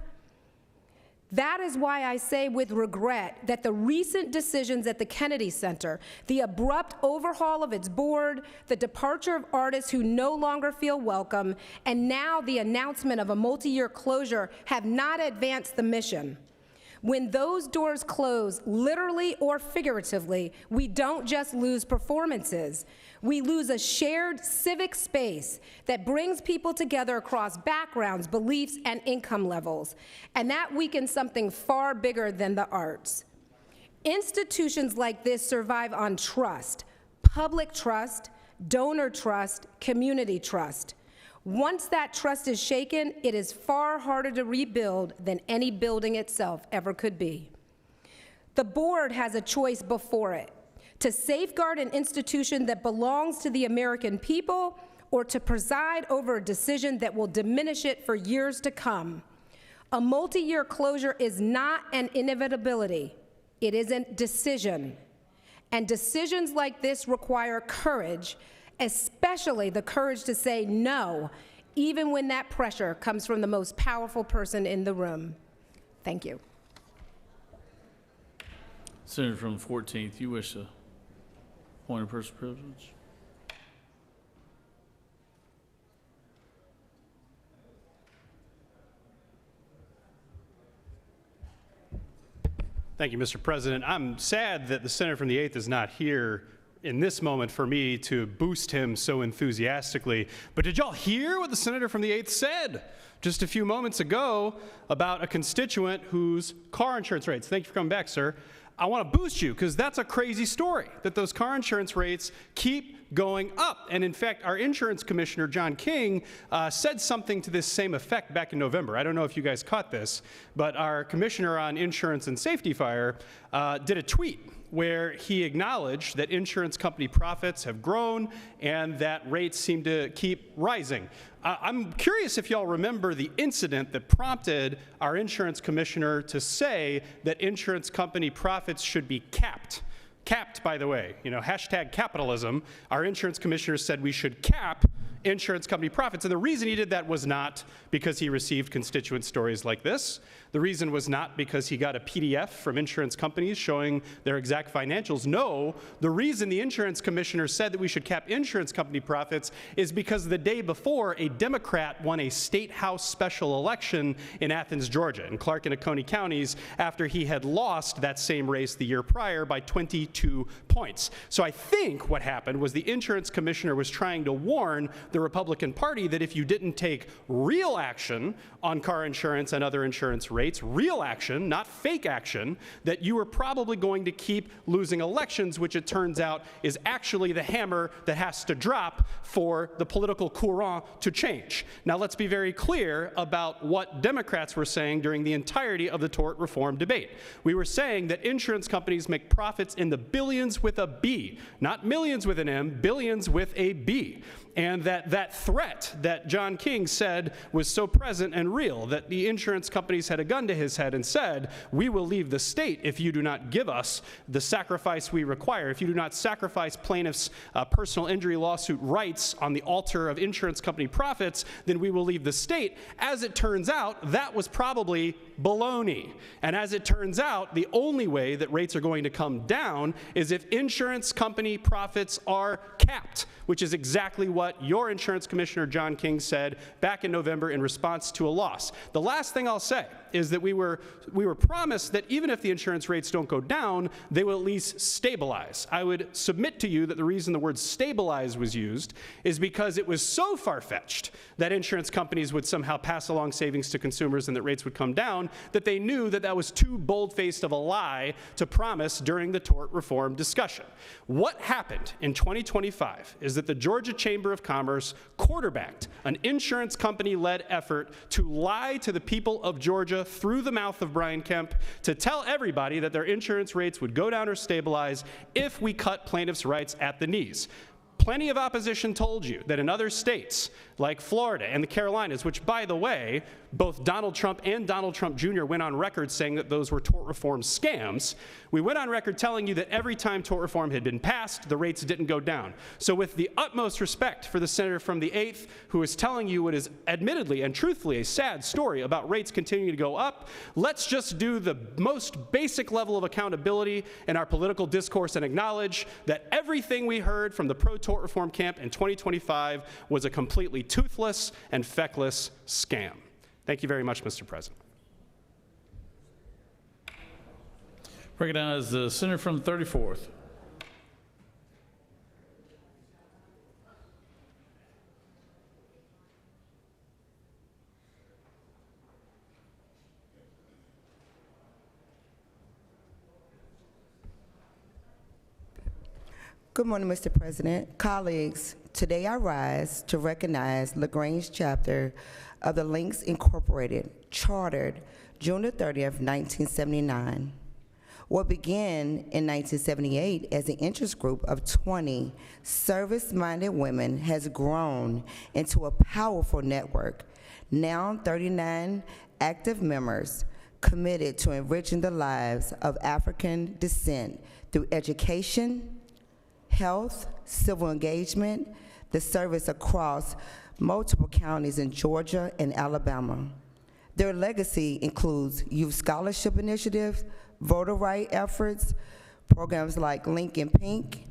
That is why I say with regret that the recent decisions at the Kennedy Center, the abrupt overhaul of its board, the departure of artists who no longer feel welcome, and now the announcement of a multi-year closure have not advanced the mission. When those doors close, literally or figuratively, we don't just lose performances. We lose a shared civic space that brings people together across backgrounds, beliefs, and income levels. And that weakens something far bigger than the arts. Institutions like this survive on trust, public trust, donor trust, community trust. Once that trust is shaken, it is far harder to rebuild than any building itself ever could be. The board has a choice before it: to safeguard an institution that belongs to the American people, or to preside over a decision that will diminish it for years to come. A multi-year closure is not an inevitability. It is a decision. And decisions like this require courage, especially the courage to say no, even when that pressure comes from the most powerful person in the room. Thank you. Senator from the 14th, you wish to point of personal privilege? Thank you, Mr. President. I'm sad that the senator from the 8th is not here in this moment for me to boost him so enthusiastically. But did y'all hear what the senator from the 8th said just a few moments ago about a constituent whose car insurance rates, thank you for coming back, sir, I want to boost you because that's a crazy story, that those car insurance rates keep going up. And in fact, our insurance commissioner, John King, said something to this same effect back in November. I don't know if you guys caught this, but our commissioner on insurance and safety fire did a tweet where he acknowledged that insurance company profits have grown and that rates seem to keep rising. I'm curious if y'all remember the incident that prompted our insurance commissioner to say that insurance company profits should be capped. Capped, by the way, hashtag capitalism. Our insurance commissioner said we should cap insurance company profits. And the reason he did that was not because he received constituent stories like this. The reason was not because he got a PDF from insurance companies showing their exact financials. No, the reason the insurance commissioner said that we should cap insurance company profits is because the day before, a Democrat won a state house special election in Athens, Georgia, in Clark and Oconee counties, after he had lost that same race the year prior by 22 points. So I think what happened was the insurance commissioner was trying to warn the Republican Party that if you didn't take real action on car insurance and other insurance rates, real action, not fake action, that you were probably going to keep losing elections, which it turns out is actually the hammer that has to drop for the political courant to change. Now let's be very clear about what Democrats were saying during the entirety of the tort reform debate. We were saying that insurance companies make profits in the billions with a B, not millions with an M, billions with a B. And that threat that John King said was so present and real, that the insurance companies had a gun to his head and said, we will leave the state if you do not give us the sacrifice we require, if you do not sacrifice plaintiffs' personal injury lawsuit rights on the altar of insurance company profits, then we will leave the state. As it turns out, that was probably baloney. And as it turns out, the only way that rates are going to come down is if insurance company profits are capped, which is exactly what your insurance commissioner, John King, said back in November in response to a loss. The last thing I'll say is that we were promised that even if the insurance rates don't go down, they will at least stabilize. I would submit to you that the reason the word stabilize was used is because it was so far-fetched that insurance companies would somehow pass along savings to consumers and that rates would come down, that they knew that that was too bold-faced of a lie to promise during the tort reform discussion. What happened in 2025 is that the Georgia Chamber of Commerce quarterbacked an insurance company-led effort to lie to the people of Georgia through the mouth of Brian Kemp to tell everybody that their insurance rates would go down or stabilize if we cut plaintiffs' rights at the knees. Plenty of opposition told you that in other states like Florida and the Carolinas, which, by the way, both Donald Trump and Donald Trump Jr. went on record saying that those were tort reform scams, we went on record telling you that every time tort reform had been passed, the rates didn't go down. So with the utmost respect for the senator from the 8th who is telling you what is admittedly and truthfully a sad story about rates continuing to go up, let's just do the most basic level of accountability in our political discourse and acknowledge that everything we heard from the pro-tort reform camp in 2025 was a completely toothless and feckless scam. Thank you very much, Mr. President. Recognize the senator from the 34th. Good morning, Mr. President. Colleagues, today I rise to recognize LaGrange chapter of the Links Incorporated, chartered June 30th, 1979. What began in 1978 as an interest group of 20 service-minded women has grown into a powerful network, now 39 active members committed to enriching the lives of African descent through education, health, civil engagement, the service across multiple counties in Georgia and Alabama. Their legacy includes youth scholarship initiatives, voter right efforts, programs like Lincoln Pink,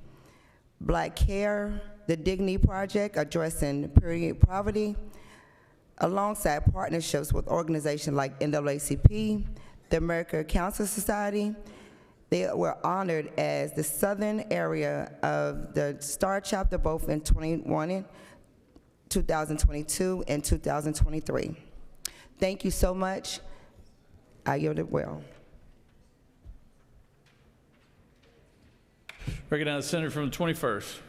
Black Care, the Dignity Project addressing period poverty, alongside partnerships with organizations like NAACP, the American Cancer Society. They were honored as the southern area of the STAR chapter both in 2022 and 2023. Thank you so much. I yield it well. Recognize the senator from the 21st.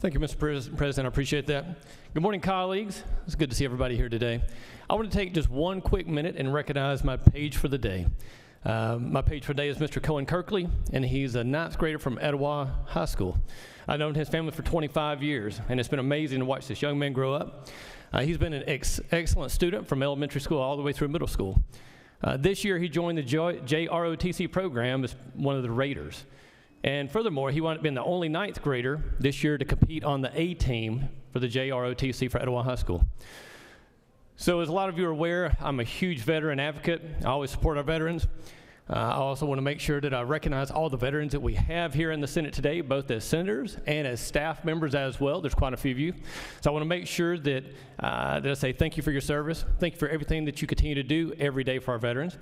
Thank you, Mr. President. I appreciate that. Good morning, colleagues. It's good to see everybody here today. I want to take just one quick minute and recognize my page for the day. My page for the day is Mr. Cohen Kirkley, and he's a 9th grader from Etowah High School. I've known his family for 25 years, and it's been amazing to watch this young man grow up. He's been an excellent student from elementary school all the way through middle school. This year, he joined the JROTC program as one of the Raiders. And furthermore, he wound up being the only 9th grader this year to compete on the A team for the JROTC for Etowah High School. So as a lot of you are aware, I'm a huge veteran advocate. I always support our veterans. I also want to make sure that I recognize all the veterans that we have here in the Senate today, both as senators and as staff members as well. There's quite a few of you. So I want to make sure that, that I say thank you for your service. Thank you for everything that you continue to do every day for our veterans.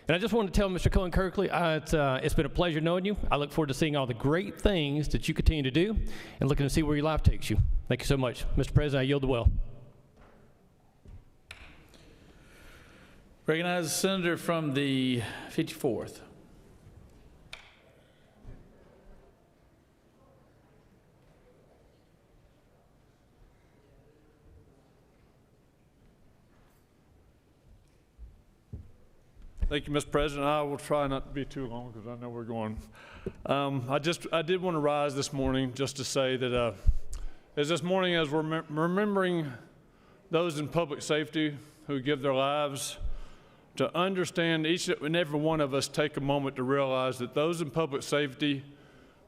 And I just want to tell Mr. Cohen Kirkley, it's been a pleasure knowing you. I look forward to seeing all the great things that you continue to do and looking to see where your life takes you. Thank you so much. Mr. President, I yield the well. Recognize the senator from the 54th. Thank you, Mr. President. I will try not to be too long because I know we're going. I did want to rise this morning just to say that as this morning, as we're remembering those in public safety who give their lives, to understand each and every one of us take a moment to realize that those in public safety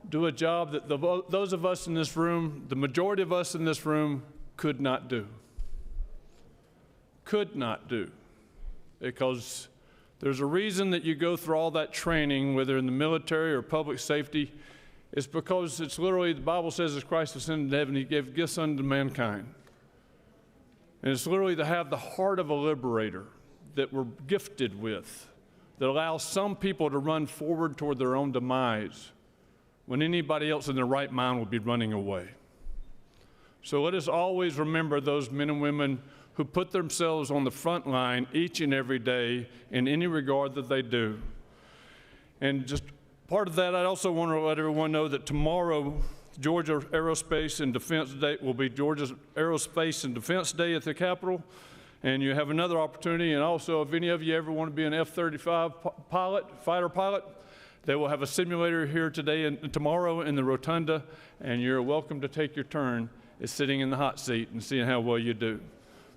do a job that those of us in this room, the majority of us in this room, could not do. Could not do. Because there's a reason that you go through all that training, whether in the military or public safety. It's because it's literally, the Bible says, as Christ ascended to heaven, he gave gifts unto mankind. And it's literally to have the heart of a liberator that we're gifted with, that allows some people to run forward toward their own demise when anybody else in their right mind would be running away. So let us always remember those men and women who put themselves on the front line each and every day in any regard that they do. And just part of that, I also want to let everyone know that tomorrow, Georgia Aerospace and Defense Day will be Georgia's Aerospace and Defense Day at the Capitol. And you have another opportunity, and also if any of you ever want to be an F-35 pilot, fighter pilot, they will have a simulator here today and tomorrow in the rotunda, and you're welcome to take your turn at sitting in the hot seat and seeing how well you do.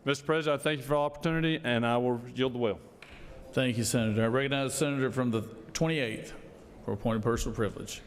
Mr. President, I thank you for the opportunity, and I will yield the will. Thank you, Senator. I recognize the senator from the 28th for appointed personal privilege.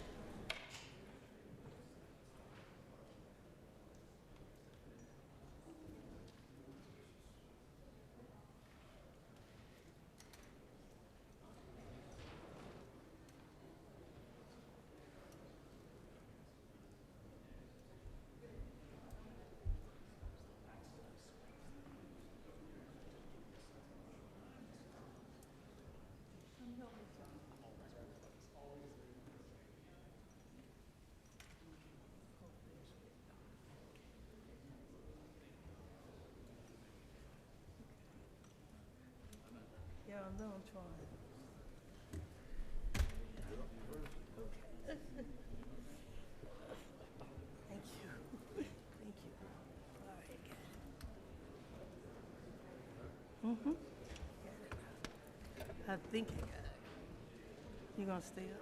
I think I got it. You gonna stay up?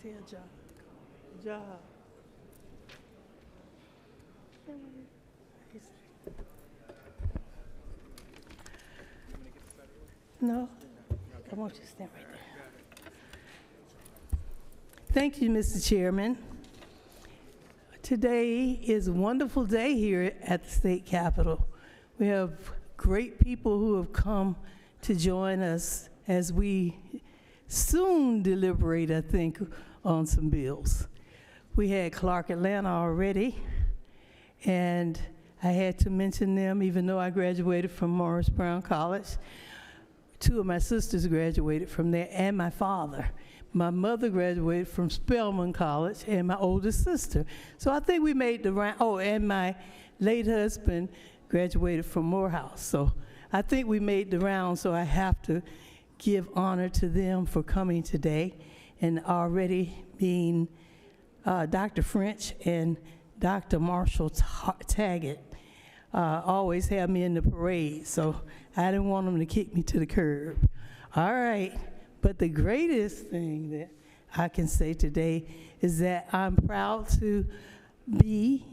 Tell John. No, I want you to stand right there. Thank you, Mr. Chairman. Today is a wonderful day here at the state capitol. We have great people who have come to join us as we soon deliberate, I think, on some bills. We had Clark Atlanta already, and I had to mention them even though I graduated from Morris Brown College. Two of my sisters graduated from there, and my father. My mother graduated from Spelman College, and my oldest sister. So I think we made the round. Oh, and my late husband graduated from Morehouse. So I think we made the round, so I have to give honor to them for coming today and already being Dr. French and Dr. Marshall Taggart always have me in the parade, so I didn't want them to kick me to the curb. All right, but the greatest thing that I can say today is that I'm proud to be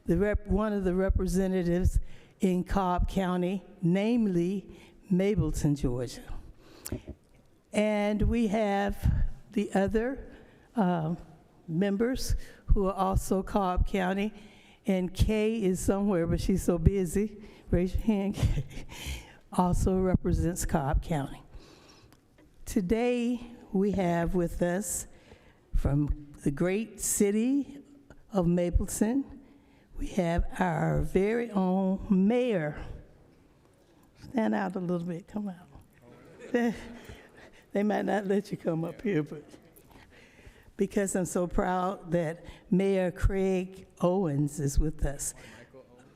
one of the representatives in Cobb County, namely Mableton, Georgia. And we have the other members who are also Cobb County, and Kay is somewhere, but she's so busy. Raise your hand. Kay also represents Cobb County. Today, we have with us from the great city of Mapleton, we have our very own mayor. Stand out a little bit, come out. They might not let you come up here, but because I'm so proud that Mayor Craig Owens is with us.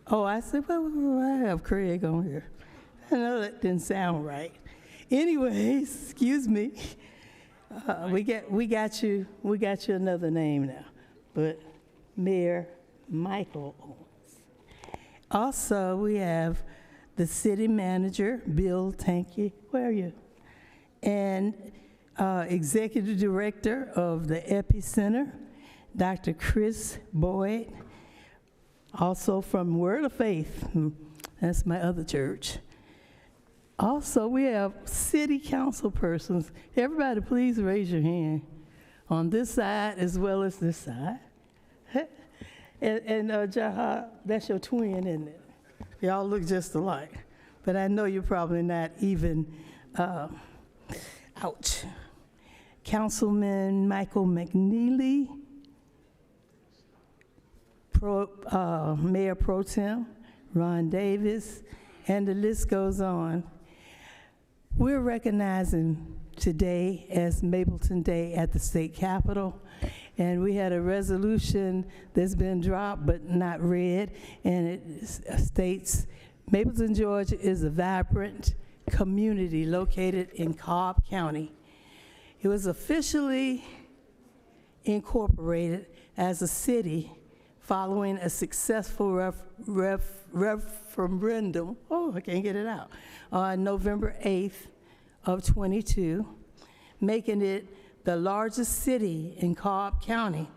Oh, I said, well, I have Craig on here. I know that didn't sound right. Anyways, excuse me. We got you another name now, but Mayor Michael Owens. Also, we have the city manager, Bill Tanky. Where are you? And executive director of the Epicenter, Dr. Chris Boyd. Also from Word of Faith, that's my other church. Also, we have city council persons. Everybody, please raise your hand on this side as well as this side. And Jaha, that's your twin, isn't it? Y'all look just alike. But I know you're probably not even, ouch. Councilman Michael McNeely, Mayor Pro Tem, Ron Davis, and the list goes on. We're recognizing today as Mapleton Day at the state capitol, and we had a resolution that's been dropped but not read, and it states, Mapleton, Georgia is a vibrant community located in Cobb County. It was officially incorporated as a city following a successful referendum, I can't get it out, on November 8th of 22, making it the largest city in Cobb County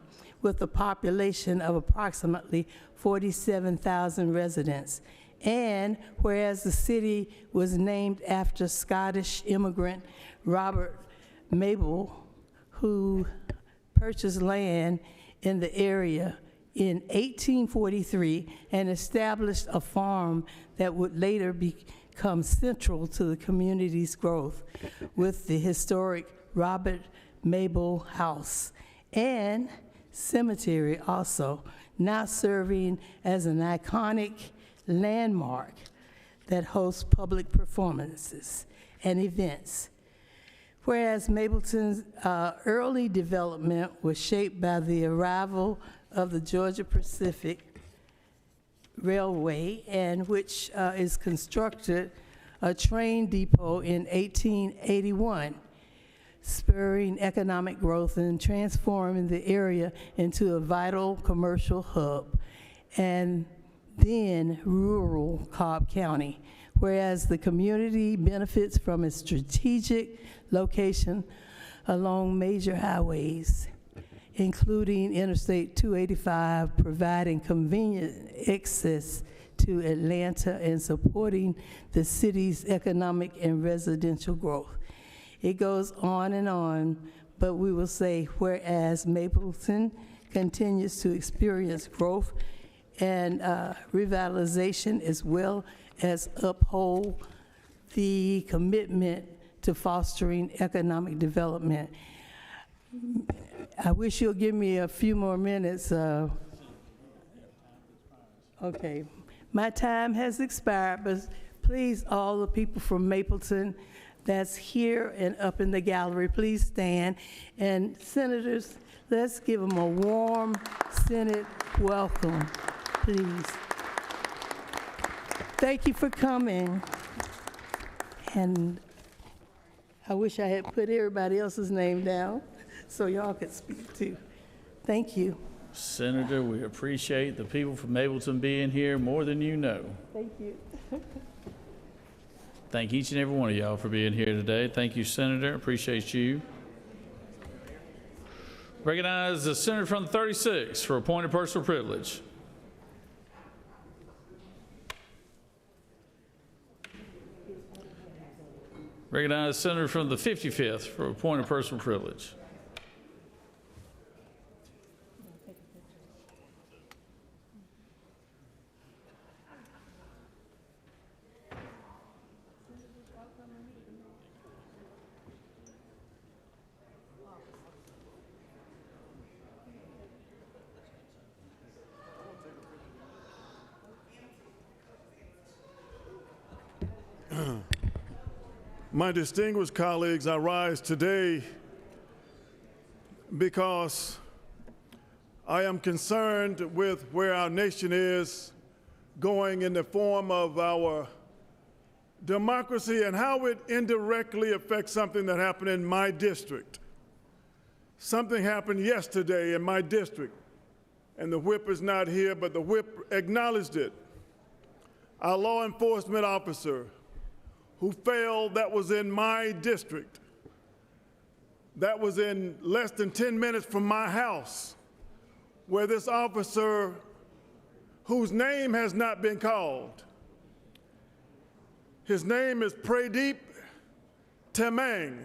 with a population of approximately 47,000 residents. And whereas the city was named after Scottish immigrant Robert Mabel, who purchased land in the area in 1843 and established a farm that would later become central to the community's growth with the historic Robert Mabel House and cemetery also, now serving as an iconic landmark that hosts public performances and events. Whereas Mapleton's early development was shaped by the arrival of the Georgia Pacific Railway, and which is constructed a train depot in 1881, spurring economic growth and transforming the area into a vital commercial hub, and then rural Cobb County, whereas the community benefits from its strategic location along major highways, including Interstate 285, providing convenient access to Atlanta and supporting the city's economic and residential growth. It goes on, but we will say, whereas Mapleton continues to experience growth and revitalization, as well as uphold the commitment to fostering economic development. I wish you'll give me a few more minutes. Okay, my time has expired, but please, all the people from Mapleton that's here and up in the gallery, please stand. And senators, let's give them a warm Senate welcome, please. Thank you for coming. And I wish I had put everybody else's name down so y'all could speak too. Thank you. Senator, we appreciate the people from Mapleton being here more than you know. Thank you. Thank each and every one of y'all for being here today. Thank you, Senator. Appreciate you. Recognize the senator from the 36 for appointed personal privilege. Recognize Senator from the 55th for a point of personal privilege. My distinguished colleagues, I rise today because I am concerned with where our nation is going in the form of our democracy and how it indirectly affects something that happened in my district. Something happened yesterday in my district, and the whip is not here, but the whip acknowledged it. Our law enforcement officer who failed, that was in my district. That was in less than 10 minutes from my house, where this officer, whose name has not been called, his name is Pradeep Temang.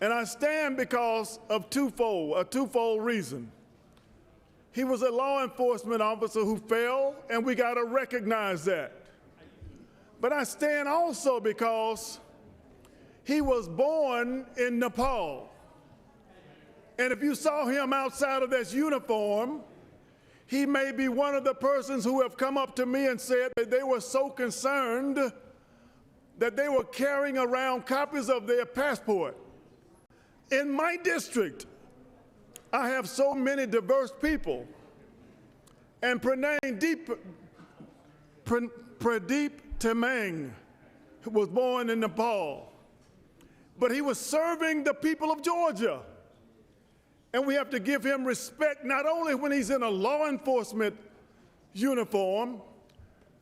And I stand because of a twofold reason. He was a law enforcement officer who failed, and we got to recognize that. But I stand also because he was born in Nepal. And if you saw him outside of this uniform, he may be one of the persons who have come up to me and said that they were so concerned that they were carrying around copies of their passport. In my district, I have so many diverse people. And Pradeep Temang was born in Nepal, but he was serving the people of Georgia. And we have to give him respect not only when he's in a law enforcement uniform,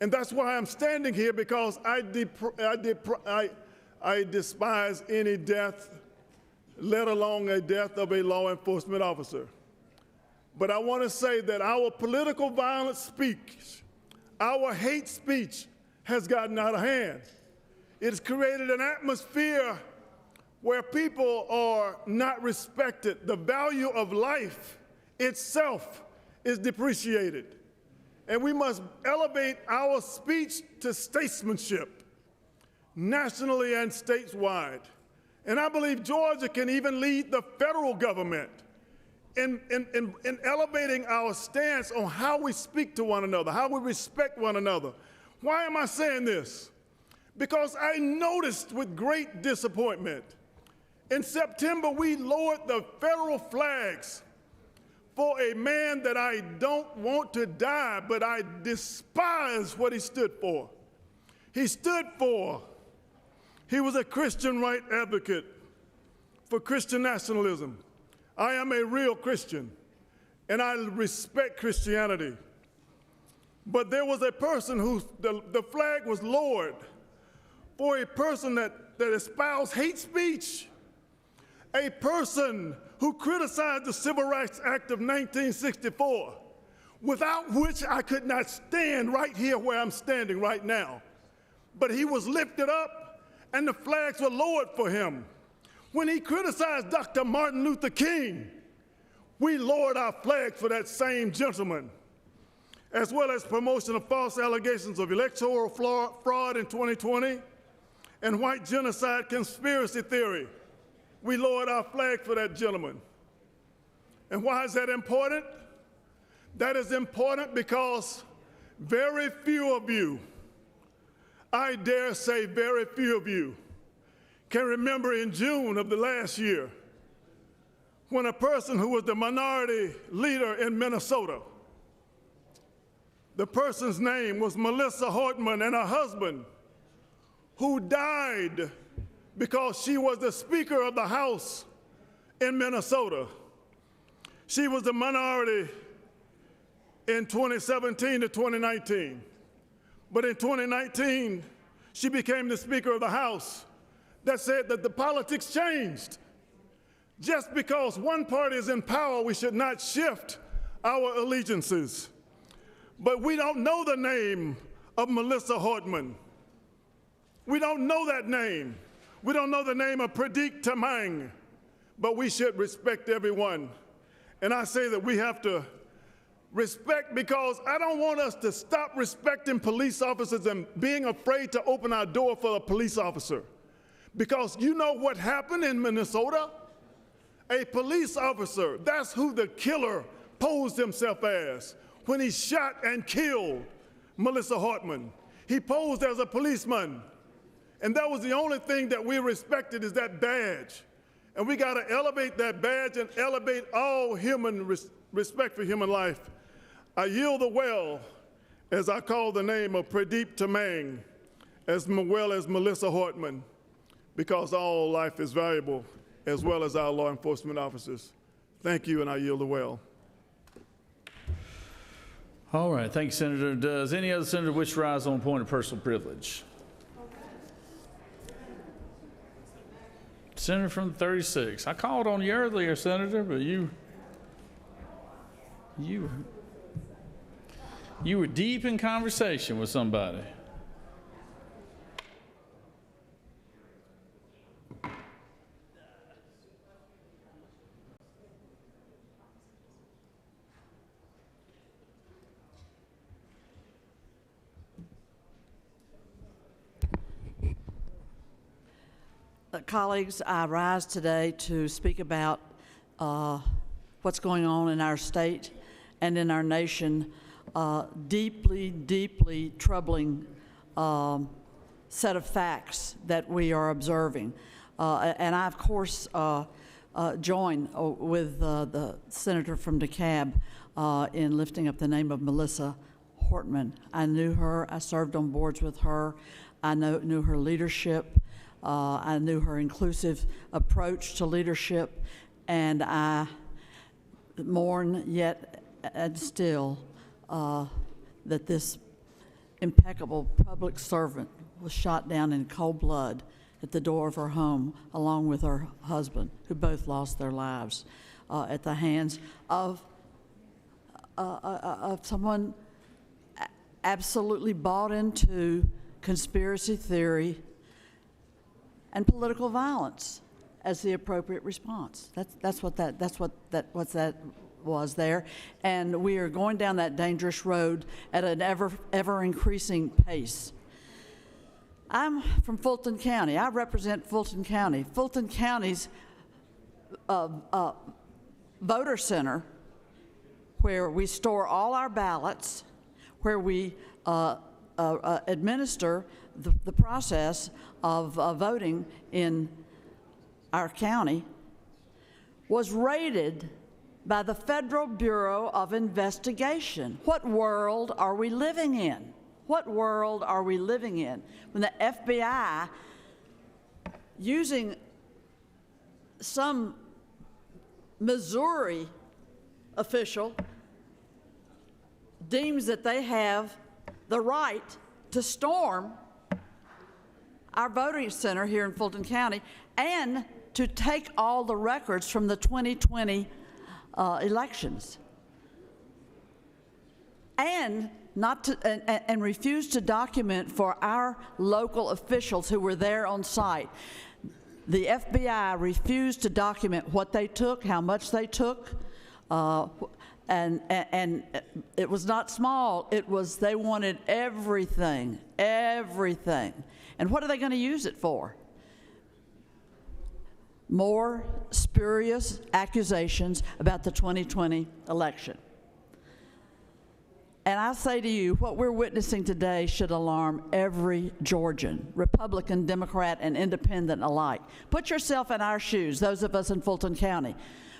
and that's why I'm standing here, because I despise any death, let alone a death of a law enforcement officer. But I want to say that our political violence speech, our hate speech has gotten out of hand. It has created an atmosphere where people are not respected. The value of life itself is depreciated. And we must elevate our speech to statesmanship, nationally and statewide. And I believe Georgia can even lead the federal government in elevating our stance on how we speak to one another, how we respect one another. Why am I saying this? Because I noticed with great disappointment, in September we lowered the federal flags for a man that I don't want to die, but I despise what he stood for. He was a Christian right advocate for Christian nationalism. I am a real Christian, and I respect Christianity. But there was a person who the flag was lowered for a person that espoused hate speech, a person who criticized the Civil Rights Act of 1964, without which I could not stand right here where I'm standing right now. But he was lifted up, and the flags were lowered for him. When he criticized Dr. Martin Luther King, we lowered our flag for that same gentleman, as well as promotion of false allegations of electoral fraud in 2020 and white genocide conspiracy theory. We lowered our flag for that gentleman. And why is that important? That is important because very few of you, I dare say very few of you, can remember in June of the last year when a person who was the minority leader in Minnesota, the person's name was Melissa Hortman, and her husband, who died because she was the Speaker of the House in Minnesota. She was the minority in 2017 to 2019. But in 2019, she became the Speaker of the House. That said that the politics changed. Just because one party is in power, we should not shift our allegiances. But we don't know the name of Melissa Hortman. We don't know that name. We don't know the name of Pradeep Tamang, but we should respect everyone. And I say that we have to respect, because I don't want us to stop respecting police officers and being afraid to open our door for a police officer. Because you know what happened in Minnesota? A police officer, that's who the killer posed himself as when he shot and killed Melissa Hartman. He posed as a policeman. And that was the only thing that we respected, is that badge. And we got to elevate that badge and elevate all human respect for human life. I yield the well as I call the name of Pradeep Tamang, as well as Melissa Hartman, because all life is valuable, as well as our law enforcement officers. Thank you, and I yield the well. All right, thank you, Senator. Does any other senator wish to rise on a point of personal privilege? Senator from 36. I called on you earlier, Senator, but you were deep in conversation with somebody. Colleagues, I rise today to speak about what's going on in our state and in our nation. Deeply, deeply troubling set of facts that we are observing. And I, of course, join with the senator from DeKalb in lifting up the name of Melissa Hartman. I knew her. I served on boards with her. I knew her leadership. I knew her inclusive approach to leadership, and I mourn yet and still that this impeccable public servant was shot down in cold blood at the door of her home, along with her husband, who both lost their lives at the hands of someone absolutely bought into conspiracy theory and political violence as the appropriate response. That's what that was there, and we are going down that dangerous road at an ever increasing pace. I'm from Fulton County. I represent Fulton County. Fulton County's voter center, where we store all our ballots, where we administer the process of voting in our county, was raided by the Federal Bureau of Investigation. What world are we living in? What world are we living in when the FBI, using some Missouri official, deems that they have the right to storm our voting center here in Fulton County and to take all the records from the 2020 elections, and and refuse to document for our local officials who were there on site. The FBI refused to document what they took, how much they took, and it was not small. It was, they wanted everything, everything. And what are they going to use it for? More spurious accusations about the 2020 election. And I say to you, what we're witnessing today should alarm every Georgian, Republican, Democrat, and Independent alike. Put yourself in our shoes, those of us in Fulton County.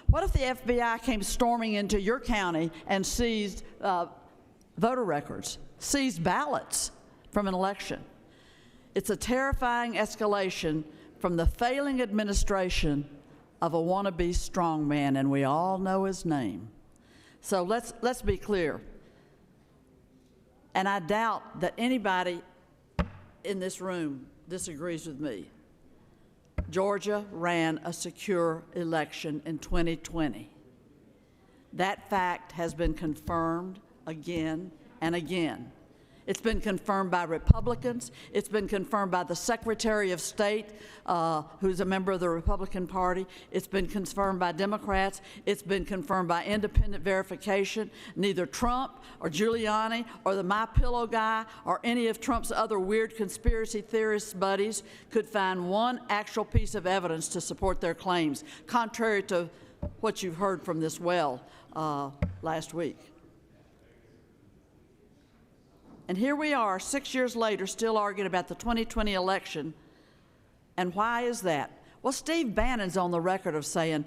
What if the FBI came storming into your county and seized voter records, seized ballots from an election? It's a terrifying escalation from the failing administration of a wannabe strongman, and we all know his name. So let's be clear. And I doubt that anybody in this room disagrees with me. Georgia ran a secure election in 2020. That fact has been confirmed again and again. It's been confirmed by Republicans. It's been confirmed by the Secretary of State, who's a member of the Republican Party. It's been confirmed by Democrats. It's been confirmed by independent verification. Neither Trump or Giuliani or the MyPillow guy or any of Trump's other weird conspiracy theorist buddies could find one actual piece of evidence to support their claims, contrary to what you've heard from this well last week. And here we are, 6 years later, still arguing about the 2020 election. And why is that? Well, Steve Bannon's on the record of saying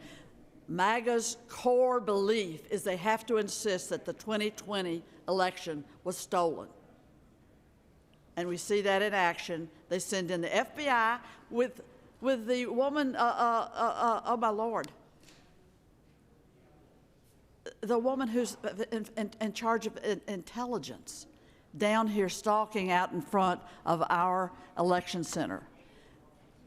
MAGA's core belief is they have to insist that the 2020 election was stolen. And we see that in action. They send in the FBI with the woman, oh my Lord, the woman who's in charge of intelligence down here stalking out in front of our election center.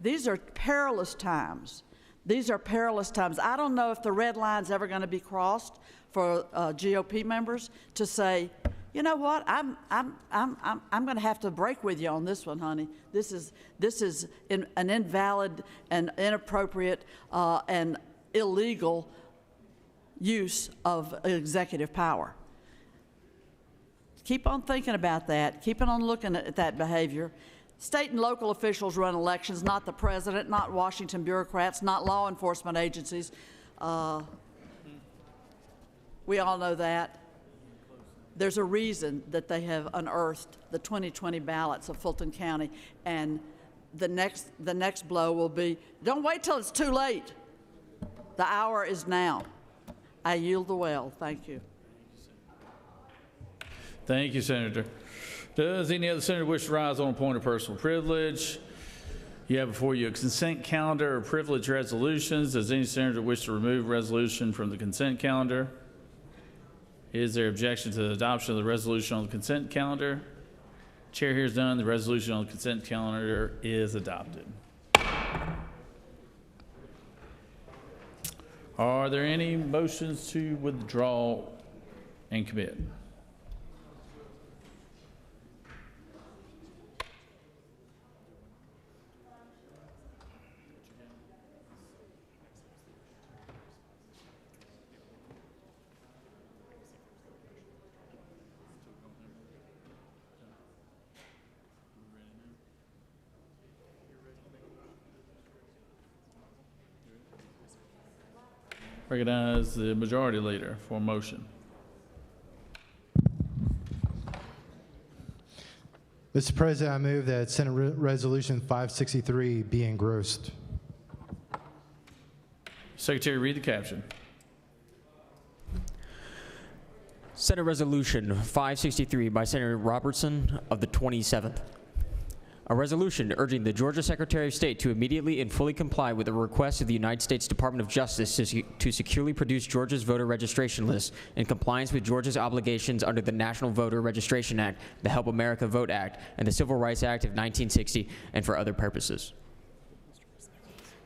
These are perilous times. These are perilous times. I don't know if the red line's ever going to be crossed for GOP members to say, you know what, I'm going to have to break with you on this one, honey. This is an invalid and inappropriate and illegal use of executive power. Keep on thinking about that. Keep on looking at that behavior. State and local officials run elections, not the president, not Washington bureaucrats, not law enforcement agencies. We all know that. There's a reason that they have unearthed the 2020 ballots of Fulton County, and the next blow will be, don't wait till it's too late. The hour is now. I yield the well. Thank you. Thank you, Senator. Does any other senator wish to rise on a point of personal privilege? You have before you a consent calendar of privilege resolutions. Does any senator wish to remove resolution from the consent calendar? Is there objection to the adoption of the resolution on the consent calendar? Chair hears none. The resolution on the consent calendar is adopted. Are there any motions to withdraw and commit? Recognize the majority leader for a motion. Mr. President, I move that Senate Resolution 563 be engrossed. Secretary, read the caption. Senate Resolution 563 by Senator Robertson of the 27th. A resolution urging the Georgia Secretary of State to immediately and fully comply with the request of the United States Department of Justice to securely produce Georgia's voter registration list in compliance with Georgia's obligations under the National Voter Registration Act, the Help America Vote Act, and the Civil Rights Act of 1960, and for other purposes.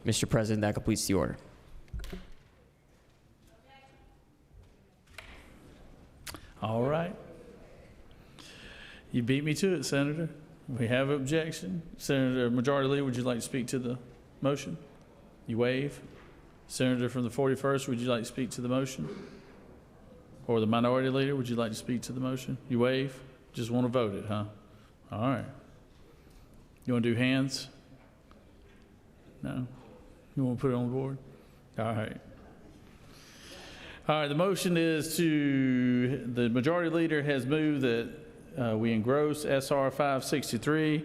Mr. President, that completes the order. All right. You beat me to it, Senator. We have an objection. Senator Majority Leader, would you like to speak to the motion? You waive. Senator from the 41st, would you like to speak to the motion? Or the Minority Leader, would you like to speak to the motion? You waive. Just want to vote it, huh? All right. You want to do hands? No? You want to put it on the board? All right. All right, the motion is the Majority Leader has moved that we engross SR 563.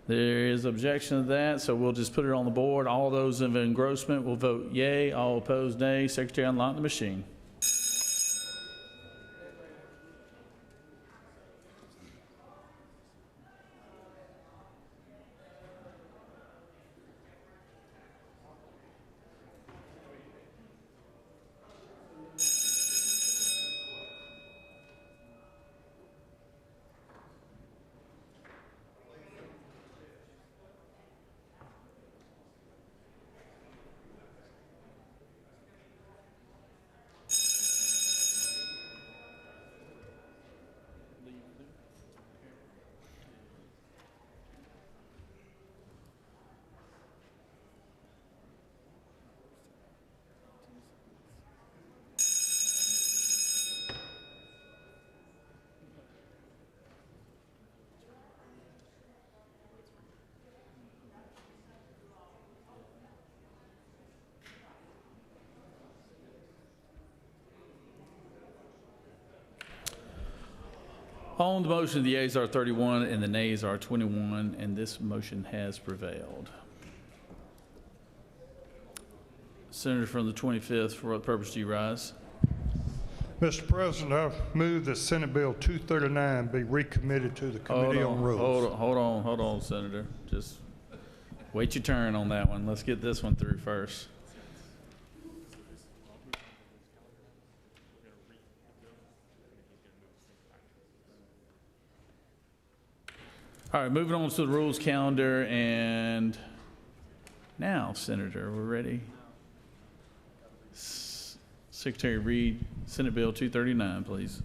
There is objection to that, so we'll just put it on the board. All those in engrossment will vote yay. All opposed, nay. Secretary, unlock the machine. On the motion, the yeas are 31 and the nays are 21, and this motion has prevailed. Senator from the 25th, for what purpose do you rise? Mr. President, I move that Senate Bill 239 be recommitted to the Committee on Rules. Hold on, Senator. Just wait your turn on that one. Let's get this one through first. All right, moving on to the rules calendar, and now, Senator, we're ready. Secretary read Senate Bill 239, please.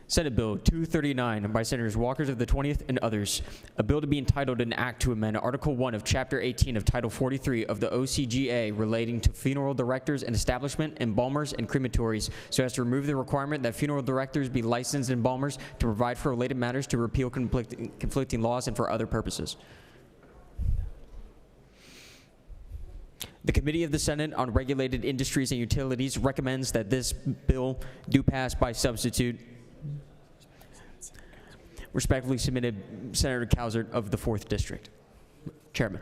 Senate Bill 239 by Senators Walkers of the 20th and others. A bill to be entitled an act to amend Article 1 of Chapter 18 of Title 43 of the OCGA relating to funeral directors and establishment, embalmers, and crematories so as to remove the requirement that funeral directors be licensed embalmers, to provide for related matters, to repeal conflicting laws, and for other purposes. The Committee of the Senate on Regulated Industries and Utilities recommends that this bill do pass by substitute. Respectfully submitted, Senator Cowsert of the 4th District. Chairman.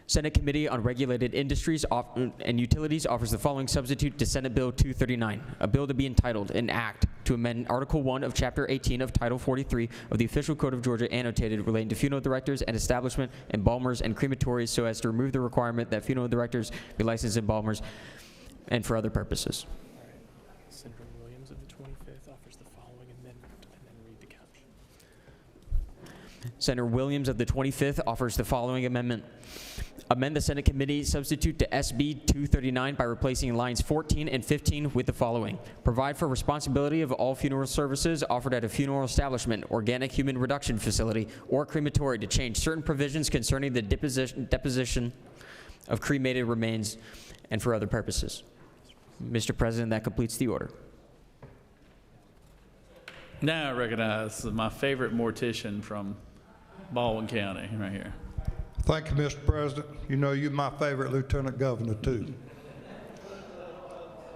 Senate Committee on Regulated Industries and Utilities offers the following substitute to Senate Bill 239, a bill to be entitled an act to amend Article 1 of Chapter 18 of Title 43 of the Official Code of Georgia annotated relating to funeral directors and establishment, embalmers, and crematories so as to remove the requirement that funeral directors be licensed embalmers and for other purposes. Senator Williams of the 25th offers the following amendment, and then read the caption. Senator Williams of the 25th offers the following amendment. Amend the Senate Committee substitute to SB 239 by replacing lines 14 and 15 with the following. Provide for responsibility of all funeral services offered at a funeral establishment, organic human reduction facility, or crematory to change certain provisions concerning the deposition of cremated remains and for other purposes. Mr. President, that completes the order. Now I recognize my favorite mortician from Baldwin County right here. Thank you, Mr. President. You know you're my favorite Lieutenant Governor, too.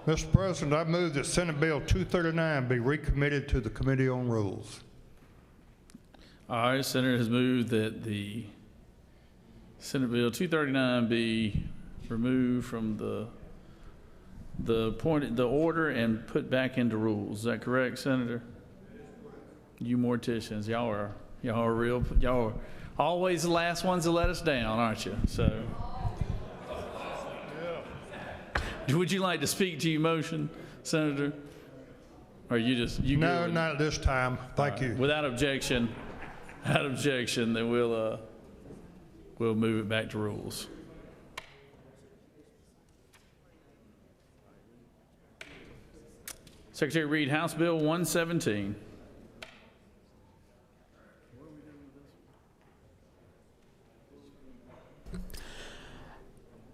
Mr. President, I move that Senate Bill 239 be recommitted to the Committee on Rules. All right, Senator has moved that the Senate Bill 239 be removed from the order and put back into rules. Is that correct, Senator? You morticians, y'all are always the last ones to let us down, aren't you? So, would you like to speak to your motion, Senator? Or No, not at this time. Thank you. Without objection, then we'll move it back to rules. Secretary read House Bill 117.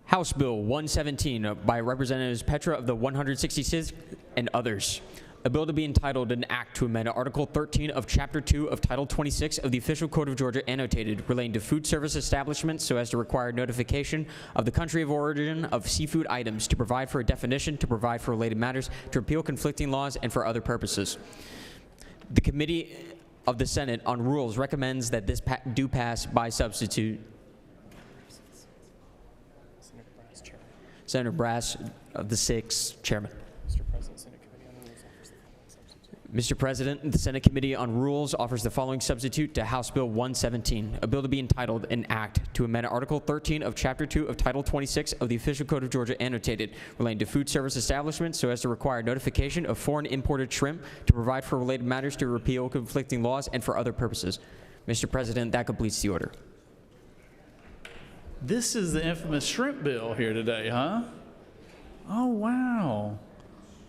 House Bill 117 by Representatives Petra of the 166th and others. A bill to be entitled an act to amend Article 13 of Chapter 2 of Title 26 of the Official Code of Georgia annotated relating to food service establishments so as to require notification of the country of origin of seafood items, to provide for a definition, to provide for related matters, to repeal conflicting laws, and for other purposes. The Committee of the Senate on Rules recommends that this do pass by substitute. Senator Brass of the 6th, Chairman. Mr. President, the Senate Committee on Rules offers the following substitute to House Bill 117, a bill to be entitled an act to amend Article 13 of Chapter 2 of Title 26 of the Official Code of Georgia annotated relating to food service establishments so as to require notification of foreign imported shrimp, to provide for related matters, to repeal conflicting laws, and for other purposes. Mr. President, that completes the order. This is the infamous shrimp bill here today, huh? Oh, wow.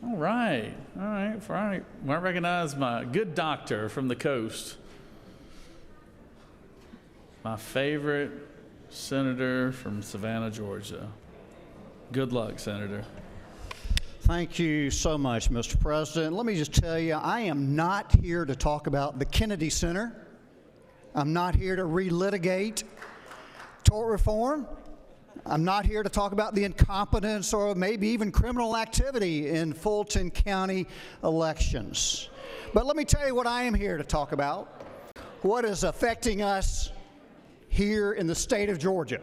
All right. Well, I recognize my good doctor from the coast. My favorite senator from Savannah, Georgia. Good luck, Senator. Thank you so much, Mr. President. Let me just tell you, I am not here to talk about the Kennedy Center. I'm not here to relitigate tort reform. I'm not here to talk about the incompetence or maybe even criminal activity in Fulton County elections. But let me tell you what I am here to talk about, what is affecting us here in the state of Georgia.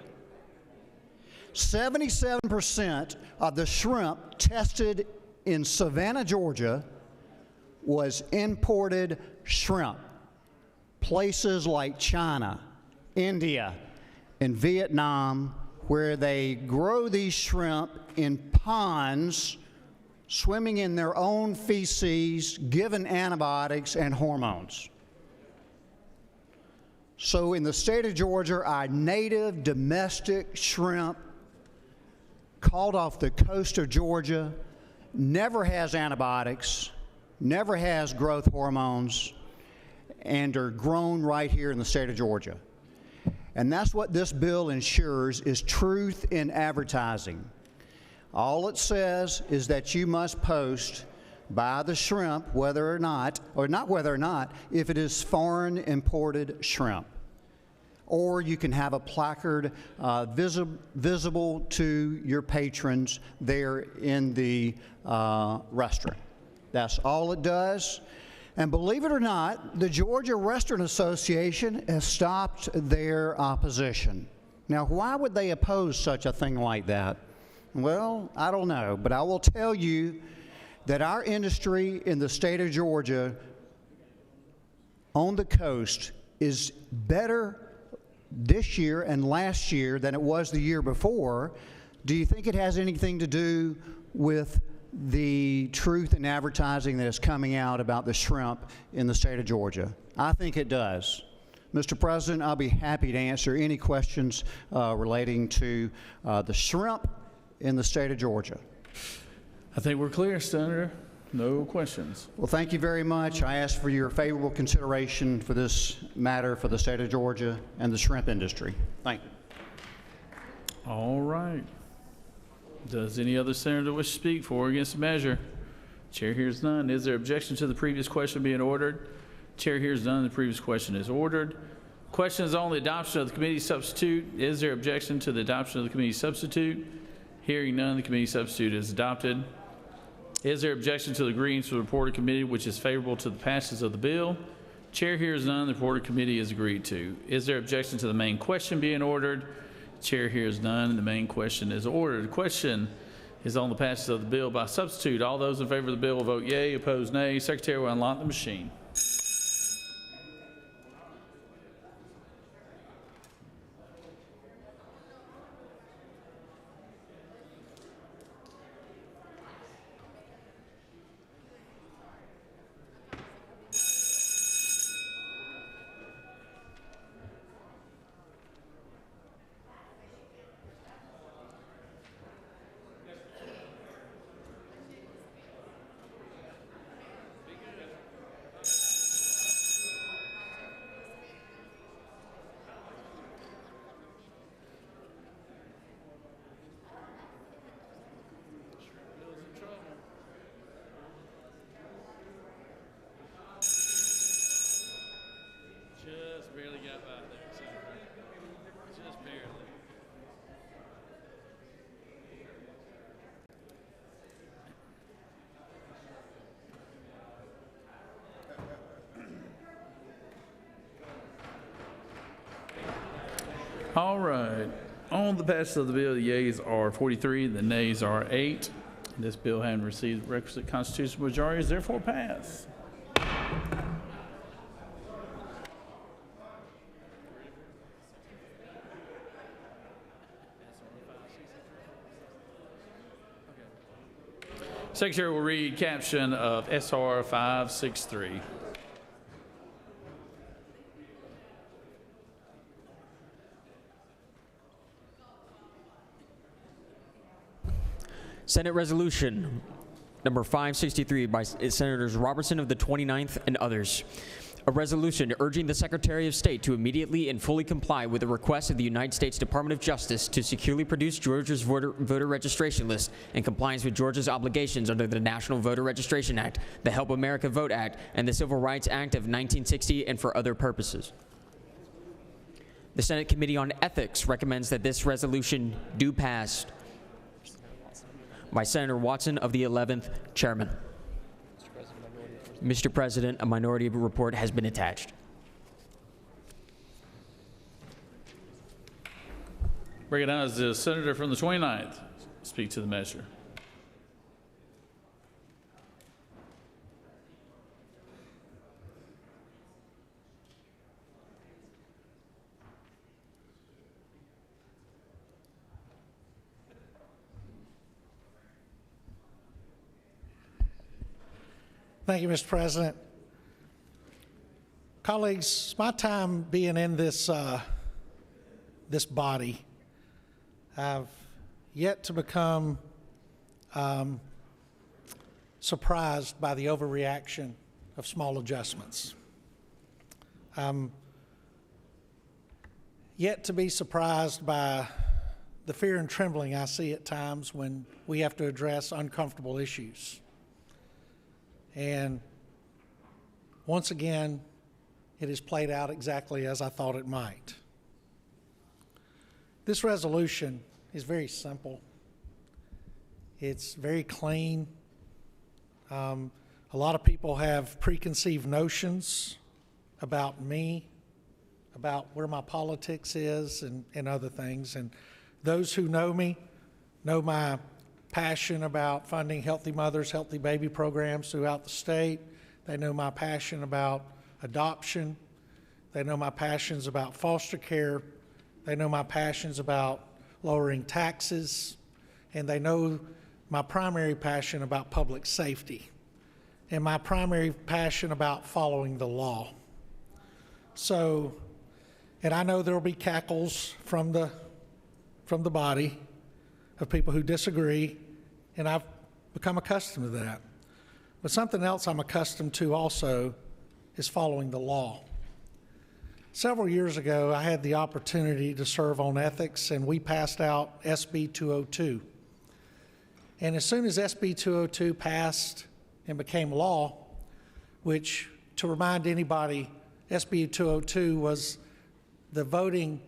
77% of the shrimp tested in Savannah, Georgia was imported shrimp. Places like China, India, and Vietnam, where they grow these shrimp in ponds, swimming in their own feces, given antibiotics and hormones. So in the state of Georgia, our native domestic shrimp caught off the coast of Georgia never has antibiotics, never has growth hormones, and are grown right here in the state of Georgia. And that's what this bill ensures, is truth in advertising. All it says is that you must post buy the shrimp whether or not, if it is foreign imported shrimp. Or you can have a placard visible to your patrons there in the restaurant. That's all it does. And believe it or not, the Georgia Restaurant Association has stopped their opposition. Now, why would they oppose such a thing like that? Well, I don't know, but I will tell you that our industry in the state of Georgia on the coast is better this year and last year than it was the year before. Do you think it has anything to do with the truth in advertising that is coming out about the shrimp in the state of Georgia? I think it does. Mr. President, I'll be happy to answer any questions relating to the shrimp in the state of Georgia. I think we're clear, Senator. No questions. Well, thank you very much. I ask for your favorable consideration for this matter for the state of Georgia and the shrimp industry. Thank you. All right. Does any other senator wish to speak for or against the measure? Chair hears none. Is there objection to the previous question being ordered? Chair hears none. The previous question is ordered. Question is on the adoption of the committee substitute. Is there objection to the adoption of the committee substitute? Hearing none, the committee substitute is adopted. Is there objection to the agreeing to the report of committee which is favorable to the passage of the bill? Chair hears none. The report of committee is agreed to. Is there objection to the main question being ordered? Chair hears none. The main question is ordered. The question is on the passage of the bill by substitute. All those in favor of the bill will vote yea. Opposed, nay. Secretary will unlock the machine. Just barely got by there, Senator. Just barely. All right. On the passage of the bill, the yeas are 43, the nays are 8. This bill, having received the requisite constitutional majority, is therefore passed. Secretary will read caption of SR 563. Senate Resolution number 563 by Senators Robertson of the 29th and others. A resolution urging the Secretary of State to immediately and fully comply with the request of the United States Department of Justice to securely produce Georgia's voter registration list in compliance with Georgia's obligations under the National Voter Registration Act, the Help America Vote Act, and the Civil Rights Act of 1960, and for other purposes. The Senate Committee on Ethics recommends that this resolution do pass. By Senator Watson of the 11th, Chairman. Mr. President, a minority report has been attached. Recognize the senator from the 29th. Speak to the measure. Thank you, Mr. President. Colleagues, my time being in this body, I've yet to become surprised by the overreaction of small adjustments. I'm yet to be surprised by the fear and trembling I see at times when we have to address uncomfortable issues. And once again, it has played out exactly as I thought it might. This resolution is very simple. It's very clean. A lot of people have preconceived notions about me, about where my politics is and other things. And those who know me know my passion about funding healthy mothers, healthy baby programs throughout the state. They know my passion about adoption. They know my passions about foster care. They know my passions about lowering taxes. And they know my primary passion about public safety and my primary passion about following the law. So, and I know there will be cackles from the body of people who disagree, and I've become accustomed to that. But something else I'm accustomed to also is following the law. Several years ago, I had the opportunity to serve on ethics, and we passed out SB 202. And as soon as SB 202 passed and became law, which, to remind anybody, SB 202 was the voting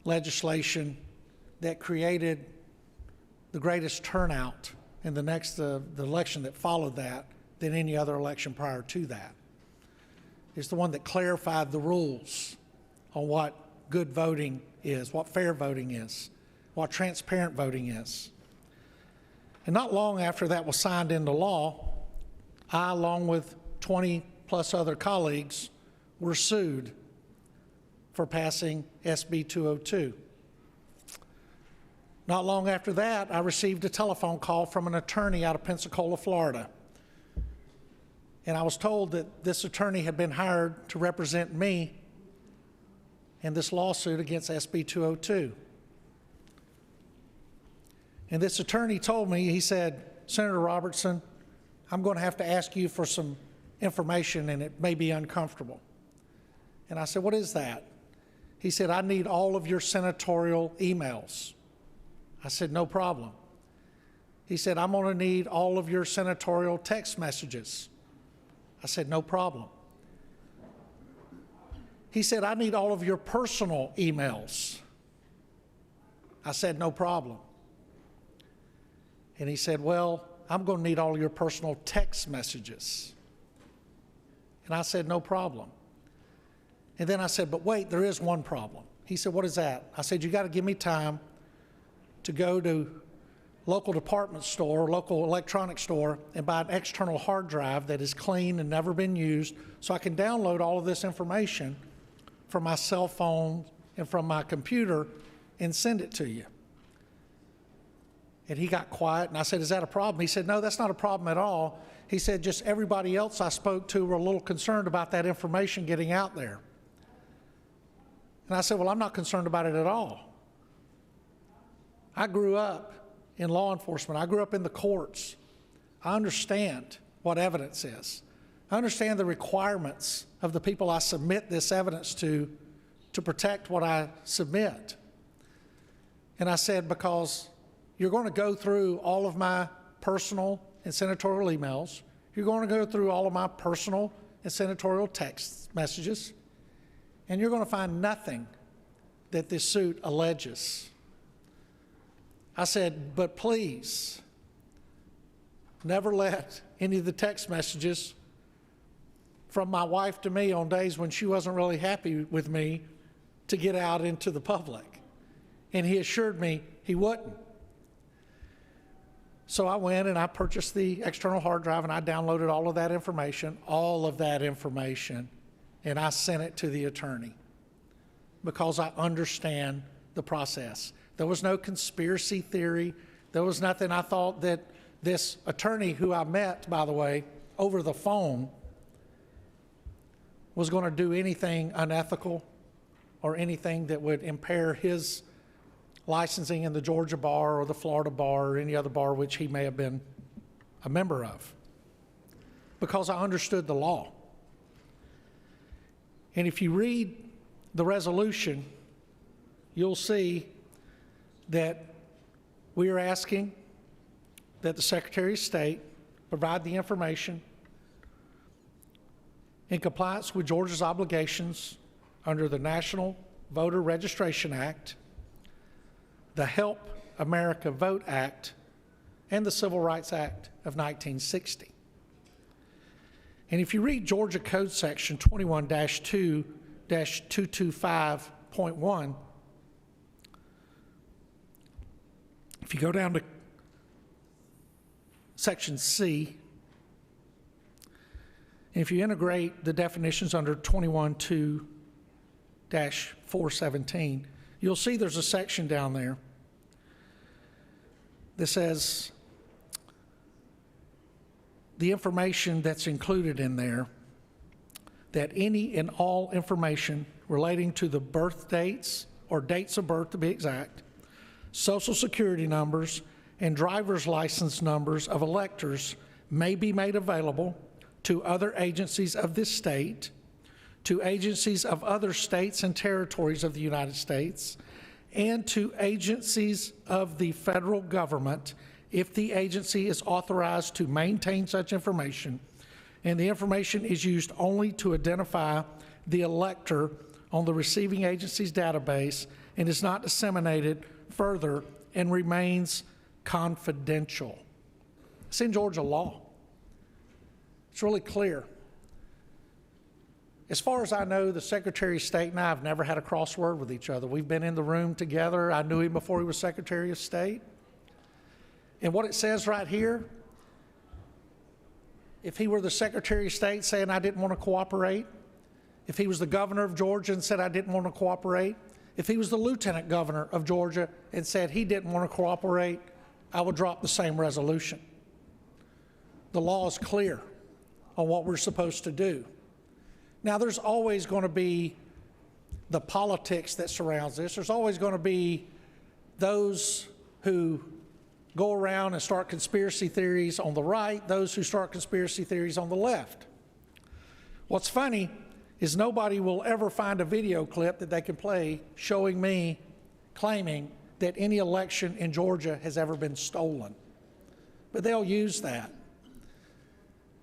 legislation that created the greatest turnout in the election that followed that than any other election prior to that. It's the one that clarified the rules on what good voting is, what fair voting is, what transparent voting is. And not long after that was signed into law, I, along with 20 plus other colleagues, were sued for passing SB 202. Not long after that, I received a telephone call from an attorney out of Pensacola, Florida. And I was told that this attorney had been hired to represent me in this lawsuit against SB 202. And this attorney told me, he said, "Senator Robertson, I'm going to have to ask you for some information, and it may be uncomfortable." And I said, "What is that?" He said, "I need all of your senatorial emails." I said, "No problem." He said, "I'm going to need all of your senatorial text messages." I said, "No problem." He said, "I need all of your personal emails." I said, "No problem." And he said, "Well, I'm going to need all of your personal text messages." And I said, "No problem." And then I said, "But wait, there is one problem." He said, "What is that?" I said, "You got to give me time to go to local department store, local electronic store, and buy an external hard drive that is clean and never been used so I can download all of this information from my cell phone and from my computer and send it to you." And he got quiet, and I said, "Is that a problem?" He said, "No, that's not a problem at all." He said, "Just everybody else I spoke to were a little concerned about that information getting out there." And I said, "Well, I'm not concerned about it at all. I grew up in law enforcement. I grew up in the courts. I understand what evidence is. I understand the requirements of the people I submit this evidence to protect what I submit." And I said, "Because you're going to go through all of my personal and senatorial emails. You're going to go through all of my personal and senatorial text messages, and you're going to find nothing that this suit alleges. I said, but please, never let any of the text messages from my wife to me on days when she wasn't really happy with me to get out into the public. And he assured me he wouldn't. So I went and I purchased the external hard drive and I downloaded all of that information, and I sent it to the attorney because I understand the process. There was no conspiracy theory. There was nothing. I thought that this attorney, who I met, by the way, over the phone, was going to do anything unethical or anything that would impair his licensing in the Georgia bar or the Florida bar or any other bar which he may have been a member of, because I understood the law. And if you read the resolution, you'll see that we are asking that the Secretary of State provide the information in compliance with Georgia's obligations under the National Voter Registration Act, the Help America Vote Act, and the Civil Rights Act of 1960. And if you read Georgia Code Section 21-2-225.1, if you go down to Section C, and if you integrate the definitions under 21-2-417, you'll see there's a section down there that says the information that's included in there, that any and all information relating to the birth dates or dates of birth to be exact, social security numbers, and driver's license numbers of electors may be made available to other agencies of this state, to agencies of other states and territories of the United States, and to agencies of the federal government if the agency is authorized to maintain such information, and the information is used only to identify the elector on the receiving agency's database and is not disseminated further and remains confidential. It's in Georgia law. It's really clear. As far as I know, the Secretary of State and I have never had a crossword with each other. We've been in the room together. I knew him before he was Secretary of State. And what it says right here, if he were the Secretary of State saying I didn't want to cooperate, if he was the governor of Georgia and said I didn't want to cooperate, if he was the lieutenant governor of Georgia and said he didn't want to cooperate, I would drop the same resolution. The law is clear on what we're supposed to do. Now, there's always going to be the politics that surrounds this. There's always going to be those who go around and start conspiracy theories on the right, those who start conspiracy theories on the left. What's funny is nobody will ever find a video clip that they can play showing me claiming that any election in Georgia has ever been stolen. But they'll use that.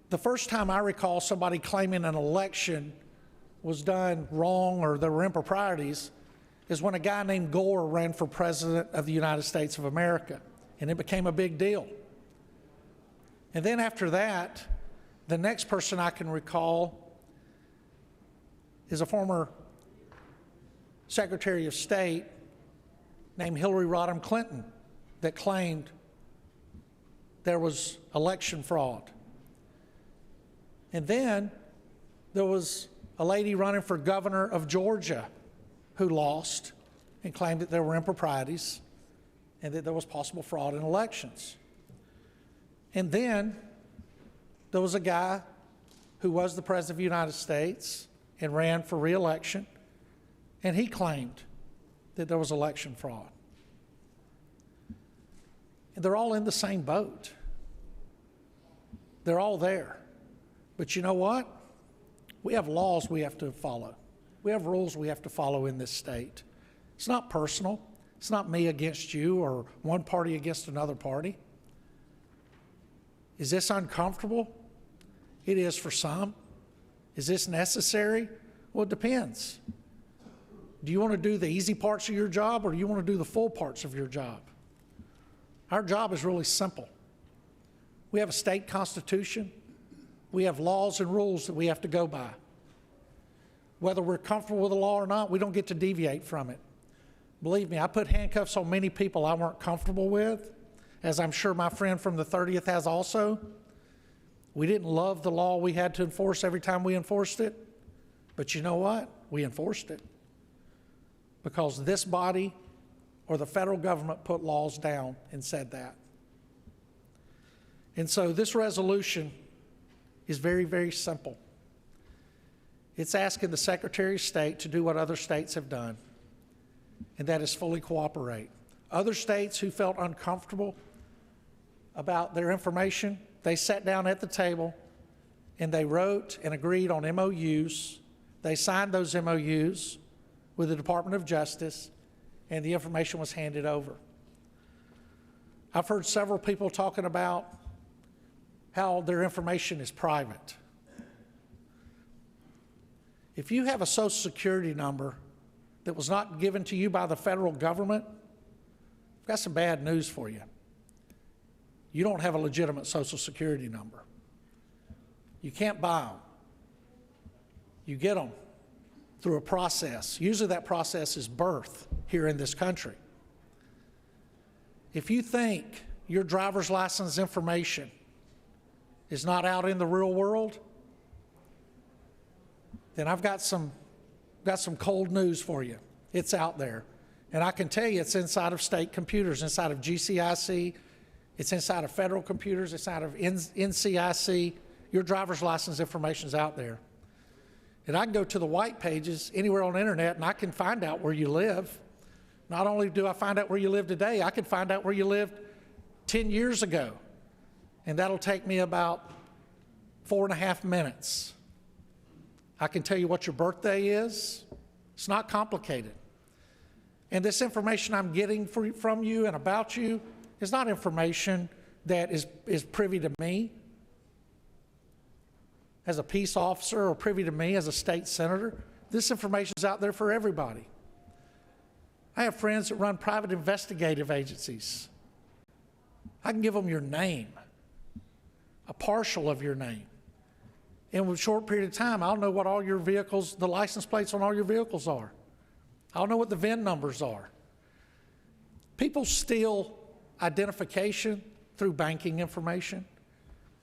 The first time I recall somebody claiming an election was done wrong or there were improprieties is when a guy named Gore ran for president of the United States of America, and it became a big deal. And then after that, the next person I can recall is a former Secretary of State named Hillary Rodham Clinton that claimed there was election fraud. And then there was a lady running for governor of Georgia who lost and claimed that there were improprieties and that there was possible fraud in elections. And then there was a guy who was the president of the United States and ran for re-election, and he claimed that there was election fraud. And they're all in the same boat. They're all there. But you know what? We have laws we have to follow. We have rules we have to follow in this state. It's not personal. It's not me against you or one party against another party. Is this uncomfortable? It is for some. Is this necessary? Well, it depends. Do you want to do the easy parts of your job, or do you want to do the full parts of your job? Our job is really simple. We have a state constitution. We have laws and rules that we have to go by. Whether we're comfortable with the law or not, we don't get to deviate from it. Believe me, I put handcuffs on many people I weren't comfortable with, as I'm sure my friend from the 30th has also. We didn't love the law we had to enforce every time we enforced it, but you know what? We enforced it. Because this body or the federal government put laws down and said that. And so this resolution is very, very simple. It's asking the Secretary of State to do what other states have done, and that is fully cooperate. Other states who felt uncomfortable about their information, they sat down at the table and they wrote and agreed on MOUs. They signed those MOUs with the Department of Justice, and the information was handed over. I've heard several people talking about how their information is private. If you have a Social Security number that was not given to you by the federal government, I've got some bad news for you. You don't have a legitimate Social Security number. You can't buy them. You get them through a process. Usually that process is birth here in this country. If you think your driver's license information is not out in the real world, then I've got some cold news for you. It's out there. And I can tell you it's inside of state computers, inside of GCIC, it's inside of federal computers, it's inside of NCIC. Your driver's license information is out there. And I can go to the white pages anywhere on the internet and I can find out where you live. Not only do I find out where you live today, I can find out where you lived 10 years ago. And that'll take me about 4.5 minutes. I can tell you what your birthday is. It's not complicated. And this information I'm getting from you and about you is not information that is privy to me as a peace officer or privy to me as a state senator. This information is out there for everybody. I have friends that run private investigative agencies. I can give them your name, a partial of your name. In a short period of time, I'll know what all your vehicles, the license plates on all your vehicles are. I'll know what the VIN numbers are. People steal identification through banking information.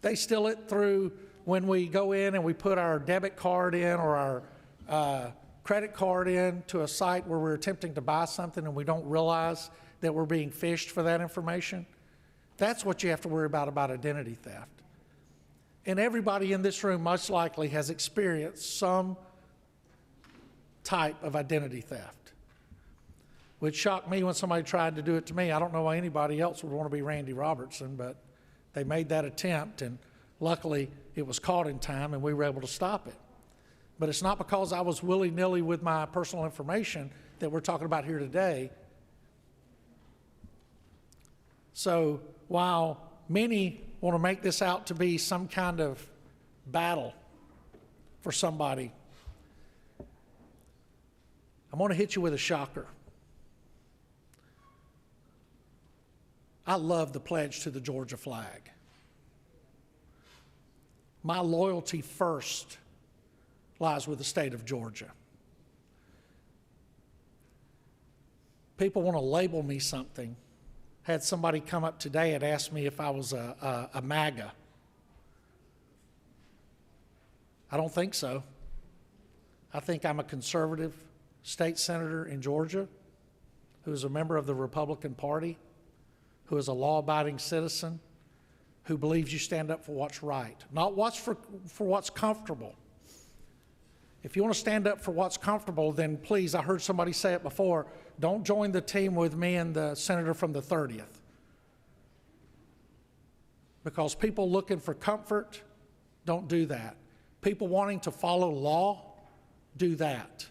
They steal it through when we go in and we put our debit card in or our credit card in to a site where we're attempting to buy something and we don't realize that we're being phished for that information. That's what you have to worry about identity theft. And everybody in this room most likely has experienced some type of identity theft, which shocked me when somebody tried to do it to me. I don't know why anybody else would want to be Randy Robertson, but they made that attempt, and luckily it was caught in time and we were able to stop it. But it's not because I was willy-nilly with my personal information that we're talking about here today. So while many want to make this out to be some kind of battle for somebody, I'm going to hit you with a shocker. I love the pledge to the Georgia flag. My loyalty first lies with the state of Georgia. People want to label me something. Had somebody come up today and ask me if I was a MAGA. I don't think so. I think I'm a conservative state senator in Georgia who is a member of the Republican Party, who is a law-abiding citizen, who believes you stand up for what's right, not for what's comfortable. If you want to stand up for what's comfortable, then please, I heard somebody say it before, don't join the team with me and the senator from the 30th. Because people looking for comfort, don't do that. People wanting to follow law, do that.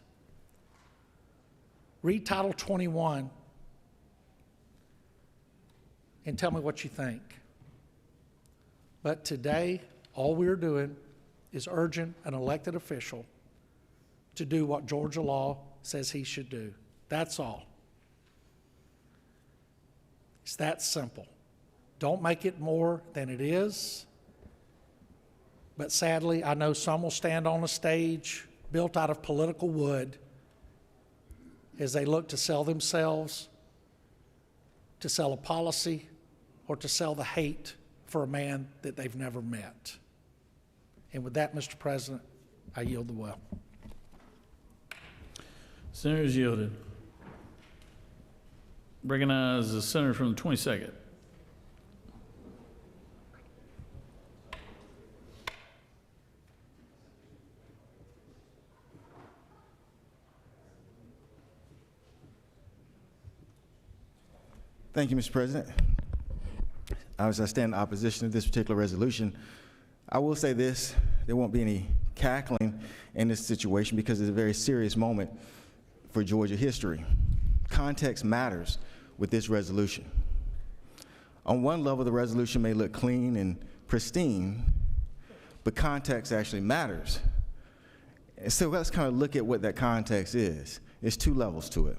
Read Title 21 and tell me what you think. But today, all we're doing is urging an elected official to do what Georgia law says he should do. That's all. It's that simple. Don't make it more than it is. But sadly, I know some will stand on a stage built out of political wood as they look to sell themselves, to sell a policy, or to sell the hate for a man that they've never met. And with that, Mr. President, I yield the well. Senator's yielded. Recognize the senator from the 22nd. Thank you, Mr. President. As I stand in opposition to this particular resolution, I will say this: there won't be any cackling in this situation because it's a very serious moment for Georgia history. Context matters with this resolution. On one level, the resolution may look clean and pristine, but context actually matters. And so let's kind of look at what that context is. There's two levels to it.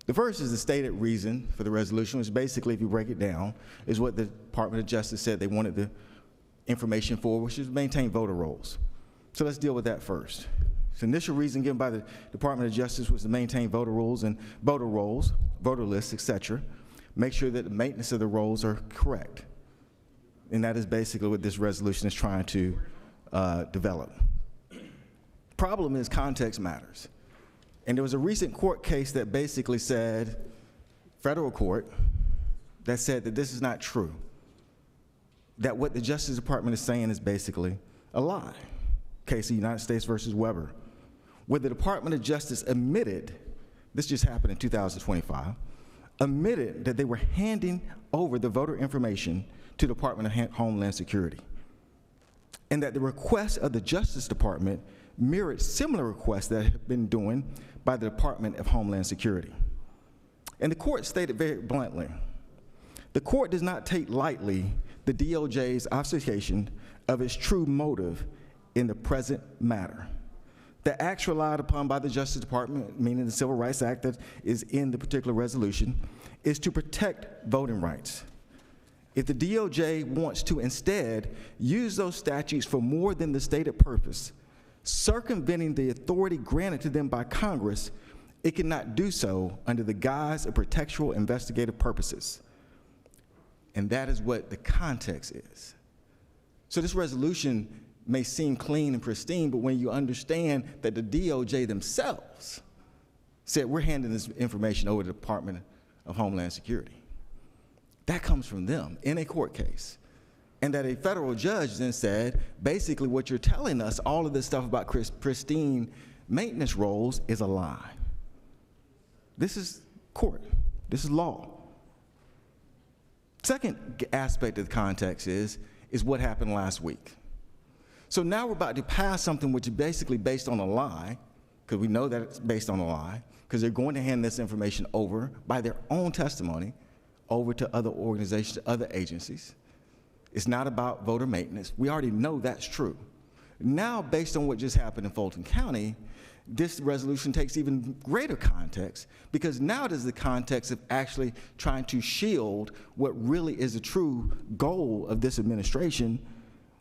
The first is the stated reason for the resolution, which basically, if you break it down, is what the Department of Justice said they wanted the information for, which is maintain voter rolls. So let's deal with that first. The initial reason given by the Department of Justice was to maintain voter rolls, voter lists, etc. Make sure that the maintenance of the rolls are correct. And that is basically what this resolution is trying to develop. Problem is context matters. And there was a recent court case that basically said, federal court, that said that this is not true. That what the Justice Department is saying is basically a lie. Case of United States versus Weber, where the Department of Justice admitted, this just happened in 2025, admitted that they were handing over the voter information to the Department of Homeland Security. And that the request of the Justice Department mirrored similar requests that have been doing by the Department of Homeland Security. And the court stated very bluntly, the court does not take lightly the DOJ's obfuscation of its true motive in the present matter. The acts relied upon by the Justice Department, meaning the Civil Rights Act that is in the particular resolution, is to protect voting rights. If the DOJ wants to instead use those statutes for more than the stated purpose, circumventing the authority granted to them by Congress, it cannot do so under the guise of pretextual investigative purposes. And that is what the context is. So this resolution may seem clean and pristine, but when you understand that the DOJ themselves said, we're handing this information over to the Department of Homeland Security, that comes from them in a court case. And that a federal judge then said, basically what you're telling us, all of this stuff about pristine maintenance rolls is a lie. This is court, this is law. Second aspect of the context is what happened last week. So now we're about to pass something which is basically based on a lie, because we know that it's based on a lie, because they're going to hand this information over by their own testimony over to other organizations, other agencies. It's not about voter maintenance. We already know that's true. Now, based on what just happened in Fulton County, this resolution takes even greater context, because now it is the context of actually trying to shield what really is the true goal of this administration,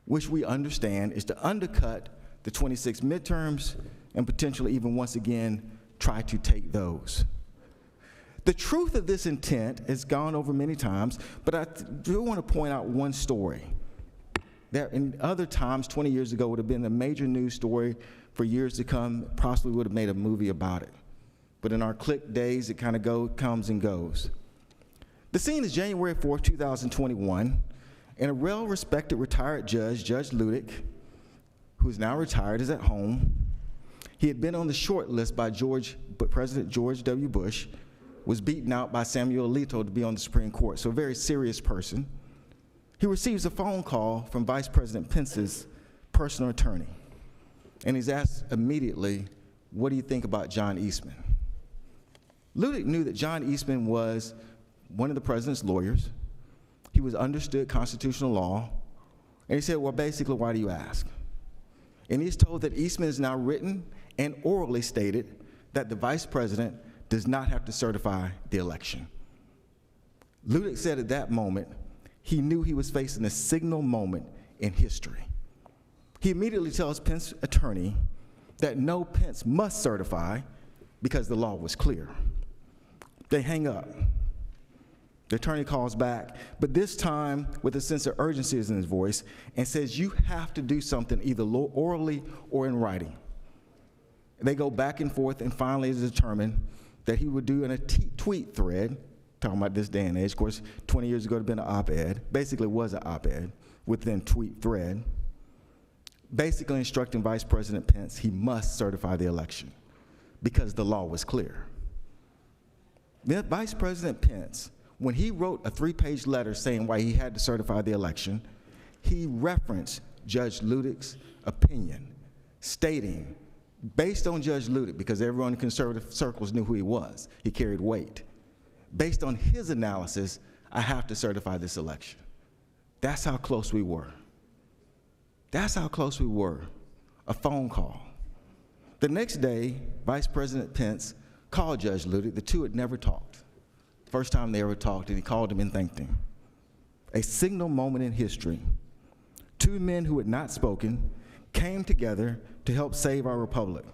which we understand is to undercut the 26 midterms and potentially even once again try to take those. The truth of this intent has gone over many times, but I do want to point out one story that in other times, 20 years ago, would have been a major news story for years to come, possibly would have made a movie about it. But in our click days, it kind of comes and goes. The scene is January 4th, 2021, and a well-respected retired judge, Judge Ludick, who is now retired, is at home. He had been on the short list by President George W. Bush, was beaten out by Samuel Alito to be on the Supreme Court, so a very serious person. He receives a phone call from Vice President Pence's personal attorney, and he's asked immediately, what do you think about John Eastman? Ludick knew that John Eastman was one of the president's lawyers. He was understood constitutional law, and he said, well, basically, why do you ask? And he's told that Eastman has now written and orally stated that the vice president does not have to certify the election. Ludick said at that moment, he knew he was facing a signal moment in history. He immediately tells Pence attorney that no, Pence must certify because the law was clear. They hang up. The attorney calls back, but this time with a sense of urgency in his voice, and says, you have to do something either orally or in writing. They go back and forth, and finally it's determined that he would do in a tweet thread, talking about this day and age. Of course, 20 years ago it had been an op-ed, basically was an op-ed within tweet thread, basically instructing Vice President Pence he must certify the election because the law was clear. Then Vice President Pence, when he wrote a 3-page letter saying why he had to certify the election, he referenced Judge Ludick's opinion, stating, based on Judge Ludick, because everyone in conservative circles knew who he was, he carried weight, based on his analysis, I have to certify this election. That's how close we were. That's how close we were. A phone call. The next day, Vice President Pence called Judge Ludick. The two had never talked. First time they ever talked, and he called him and thanked him. A signal moment in history. Two men who had not spoken came together to help save our republic.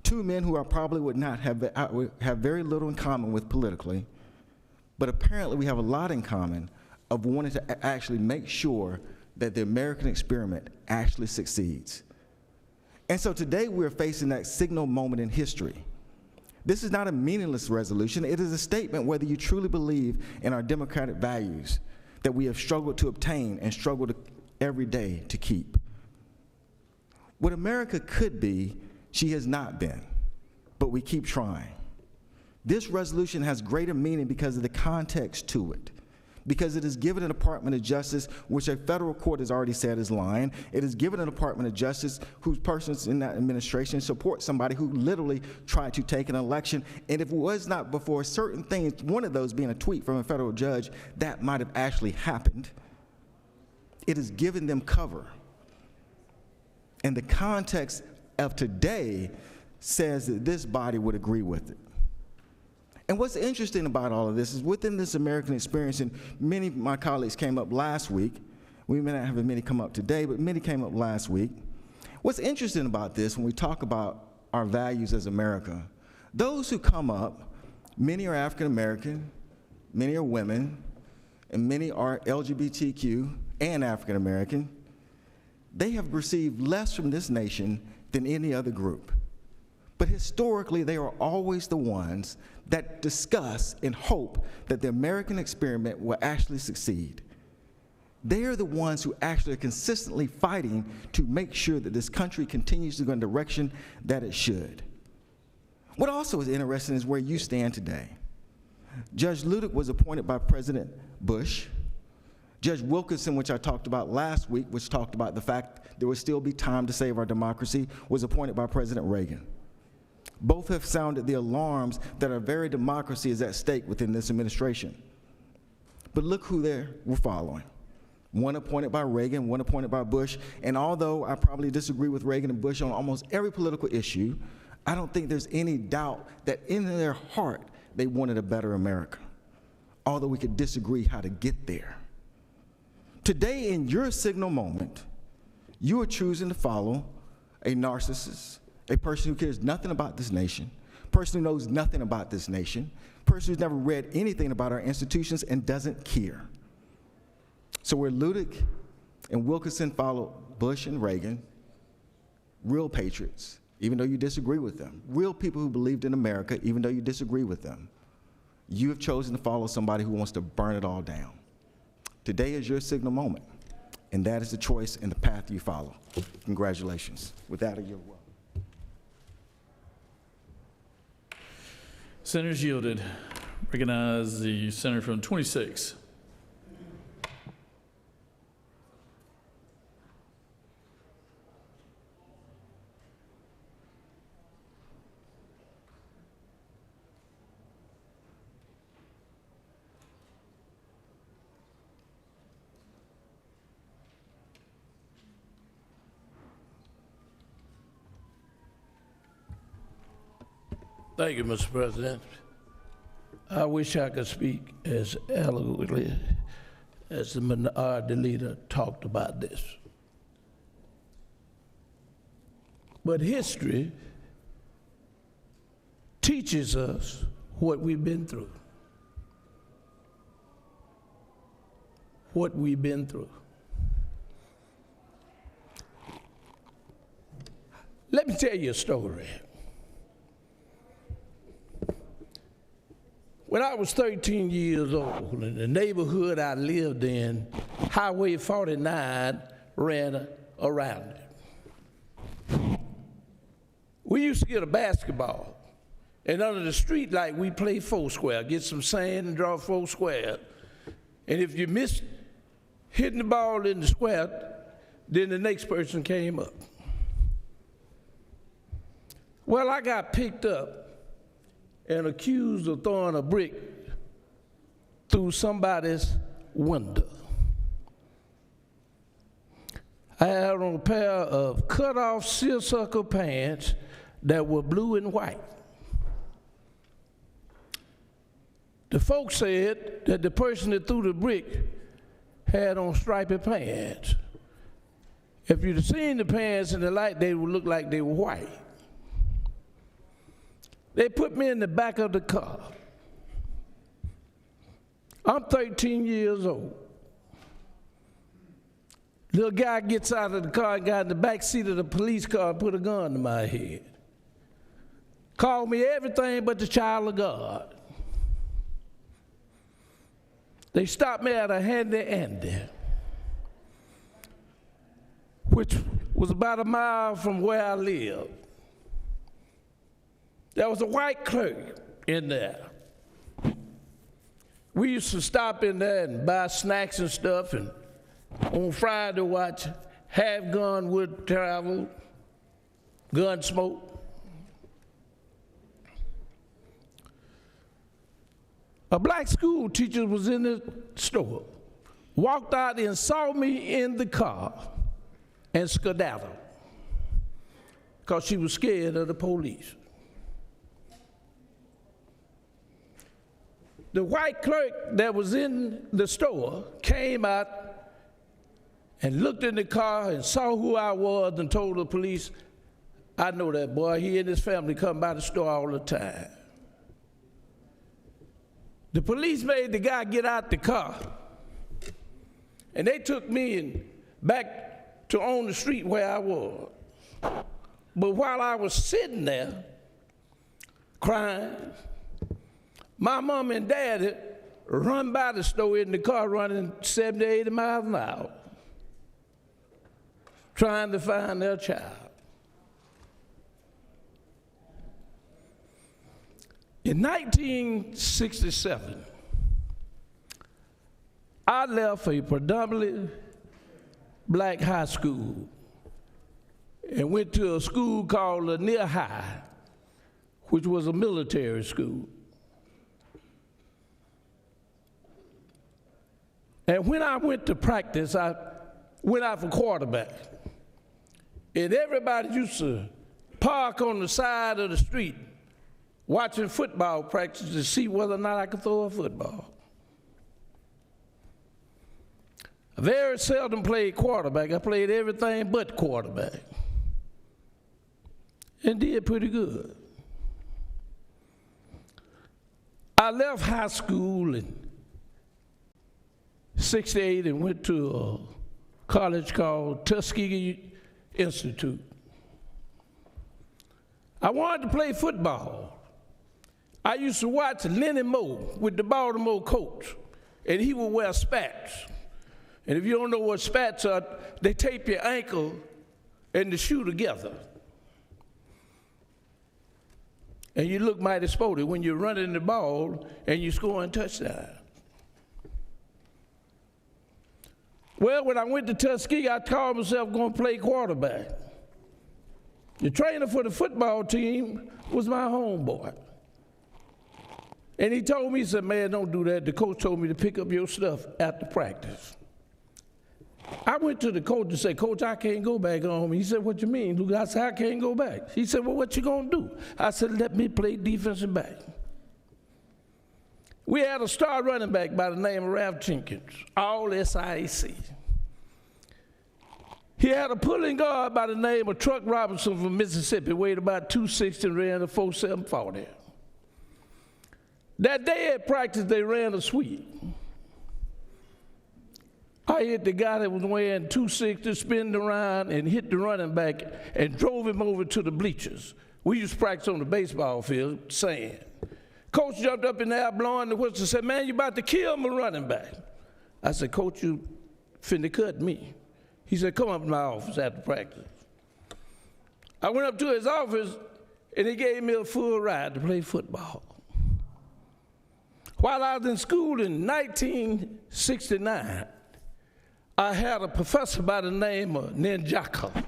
Two men who I probably would not have very little in common with politically, but apparently we have a lot in common of wanting to actually make sure that the American experiment actually succeeds. And so today we're facing that signal moment in history. This is not a meaningless resolution. It is a statement whether you truly believe in our democratic values that we have struggled to obtain and struggled every day to keep. What America could be, she has not been, but we keep trying. This resolution has greater meaning because of the context to it, because it is given a Department of Justice, which a federal court has already said is lying. It is given a Department of Justice whose persons in that administration support somebody who literally tried to take an election. And if it was not before certain things, one of those being a tweet from a federal judge, that might have actually happened. It has given them cover. And the context of today says that this body would agree with it. And what's interesting about all of this is within this American experience, and many of my colleagues came up last week. We may not have many come up today, but many came up last week. What's interesting about this when we talk about our values as America, those who come up, many are African American, many are women, and many are LGBTQ and African American. They have received less from this nation than any other group. But historically, they are always the ones that discuss and hope that the American experiment will actually succeed. They are the ones who actually are consistently fighting to make sure that this country continues to go in the direction that it should. What also is interesting is where you stand today. Judge Ludick was appointed by President Bush. Judge Wilkinson, which I talked about last week, which talked about the fact there would still be time to save our democracy, was appointed by President Reagan. Both have sounded the alarms that our very democracy is at stake within this administration. But look who we're following. One appointed by Reagan, one appointed by Bush, and although I probably disagree with Reagan and Bush on almost every political issue, I don't think there's any doubt that in their heart they wanted a better America, although we could disagree how to get there. Today, in your signal moment, you are choosing to follow a narcissist, a person who cares nothing about this nation, a person who knows nothing about this nation, a person who's never read anything about our institutions and doesn't care. So where Ludick and Wilkinson followed Bush and Reagan, real patriots, even though you disagree with them, real people who believed in America, even though you disagree with them, you have chosen to follow somebody who wants to burn it all down. Today is your signal moment, and that is the choice and the path you follow. Congratulations. With that, you're welcome. Senators yielded. Recognize the senator from 26. Thank you, Mr. President. I wish I could speak as eloquently as the minority leader talked about this. But history teaches us what we've been through. What we've been through. Let me tell you a story. When I was 13 years old, in the neighborhood I lived in, Highway 49 ran around it. We used to get a basketball, and under the street light, we play four square, get some sand and draw four square. And if you missed hitting the ball in the square, then the next person came up. Well, I got picked up and accused of throwing a brick through somebody's window. I had on a pair of cut-off seersucker pants that were blue and white. The folks said that the person that threw the brick had on striped pants. If you'd have seen the pants in the light, they would look like they were white. They put me in the back of the car. I'm 13 years old. Little guy gets out of the car and got in the back seat of the police car and put a gun to my head. Called me everything but the child of God. They stopped me at a Handy Andy, which was about a mile from where I lived. There was a white clerk in there. We used to stop in there and buy snacks and stuff, and on Friday watch Have Gun Would Travel, Gunsmoke. A black school teacher was in the store, walked out and saw me in the car and skedaddled because she was scared of the police. The white clerk that was in the store came out and looked in the car and saw who I was and told the police, I know that boy, he and his family come by the store all the time. The police made the guy get out the car, and they took me back to on the street where I was. But while I was sitting there crying, my mom and dad run by the store in the car running 70, 80 miles an hour, trying to find their child. In 1967, I left a predominantly black high school and went to a school called Lanier High, which was a military school. And when I went to practice, I went out for quarterback. And everybody used to park on the side of the street watching football practice to see whether or not I could throw a football. I very seldom played quarterback. I played everything but quarterback. And did pretty good. I left high school in '68 and went to a college called Tuskegee Institute. I wanted to play football. I used to watch Lenny Moore with the Baltimore Colts, and he would wear spats. And if you don't know what spats are, they tape your ankle and the shoe together. And you look mighty sporty when you're running the ball and you're scoring touchdowns. Well, when I went to Tuskegee, I called myself going to play quarterback. The trainer for the football team was my homeboy. And he told me, he said, man, don't do that. The coach told me to pick up your stuff after practice. I went to the coach and said, Coach, I can't go back home. He said, what you mean, Luke? I said, I can't go back. He said, well, what you gonna do? I said, let me play defensive back. We had a star running back by the name of Ralph Jenkins, all SIAC. He had a pulling guard by the name of Truck Robinson from Mississippi, weighed about 260 and ran a 4.7 40. That day at practice, they ran a sweep. I hit the guy that was weighing 260, spinned around, and hit the running back and drove him over to the bleachers. We used to practice on the baseball field, sand. Coach jumped up in the air, blowing the whistle, and said, man, you about to kill my running back. I said, Coach, you finna cut me. He said, come up to my office after practice. I went up to his office, and he gave me a full ride to play football. While I was in school in 1969, I had a professor by the name of Ninjaka.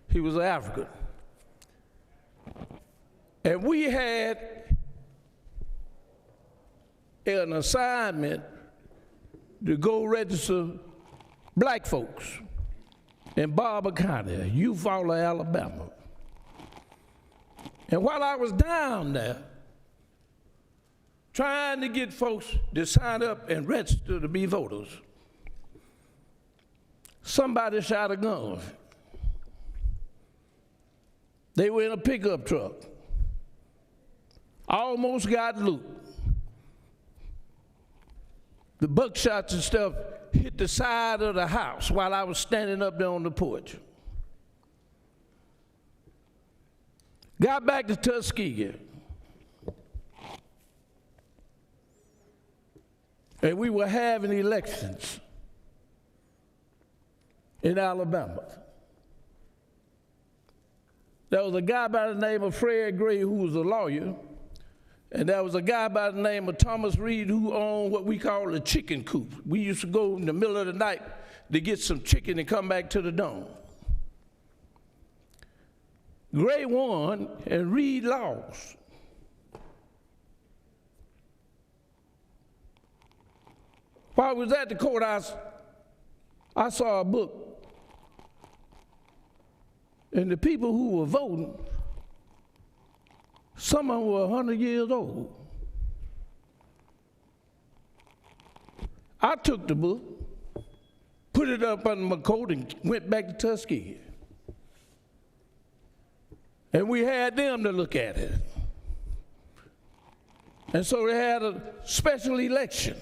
He was African. And we had an assignment to go register black folks in Barber County, Eufaula, Alabama. And while I was down there, trying to get folks to sign up and register to be voters, somebody shot a gun. They were in a pickup truck. Almost got loot. The buckshots and stuff hit the side of the house while I was standing up there on the porch. Got back to Tuskegee. And we were having elections in Alabama. There was a guy by the name of Fred Gray who was a lawyer, and there was a guy by the name of Thomas Reed who owned what we call a chicken coop. We used to go in the middle of the night to get some chicken and come back to the dome. Gray won and Reed lost. While I was at the courthouse, I saw a book. And the people who were voting, some of them were 100 years old. I took the book, put it up under my coat, and went back to Tuskegee. And we had them to look at it. And so they had a special election.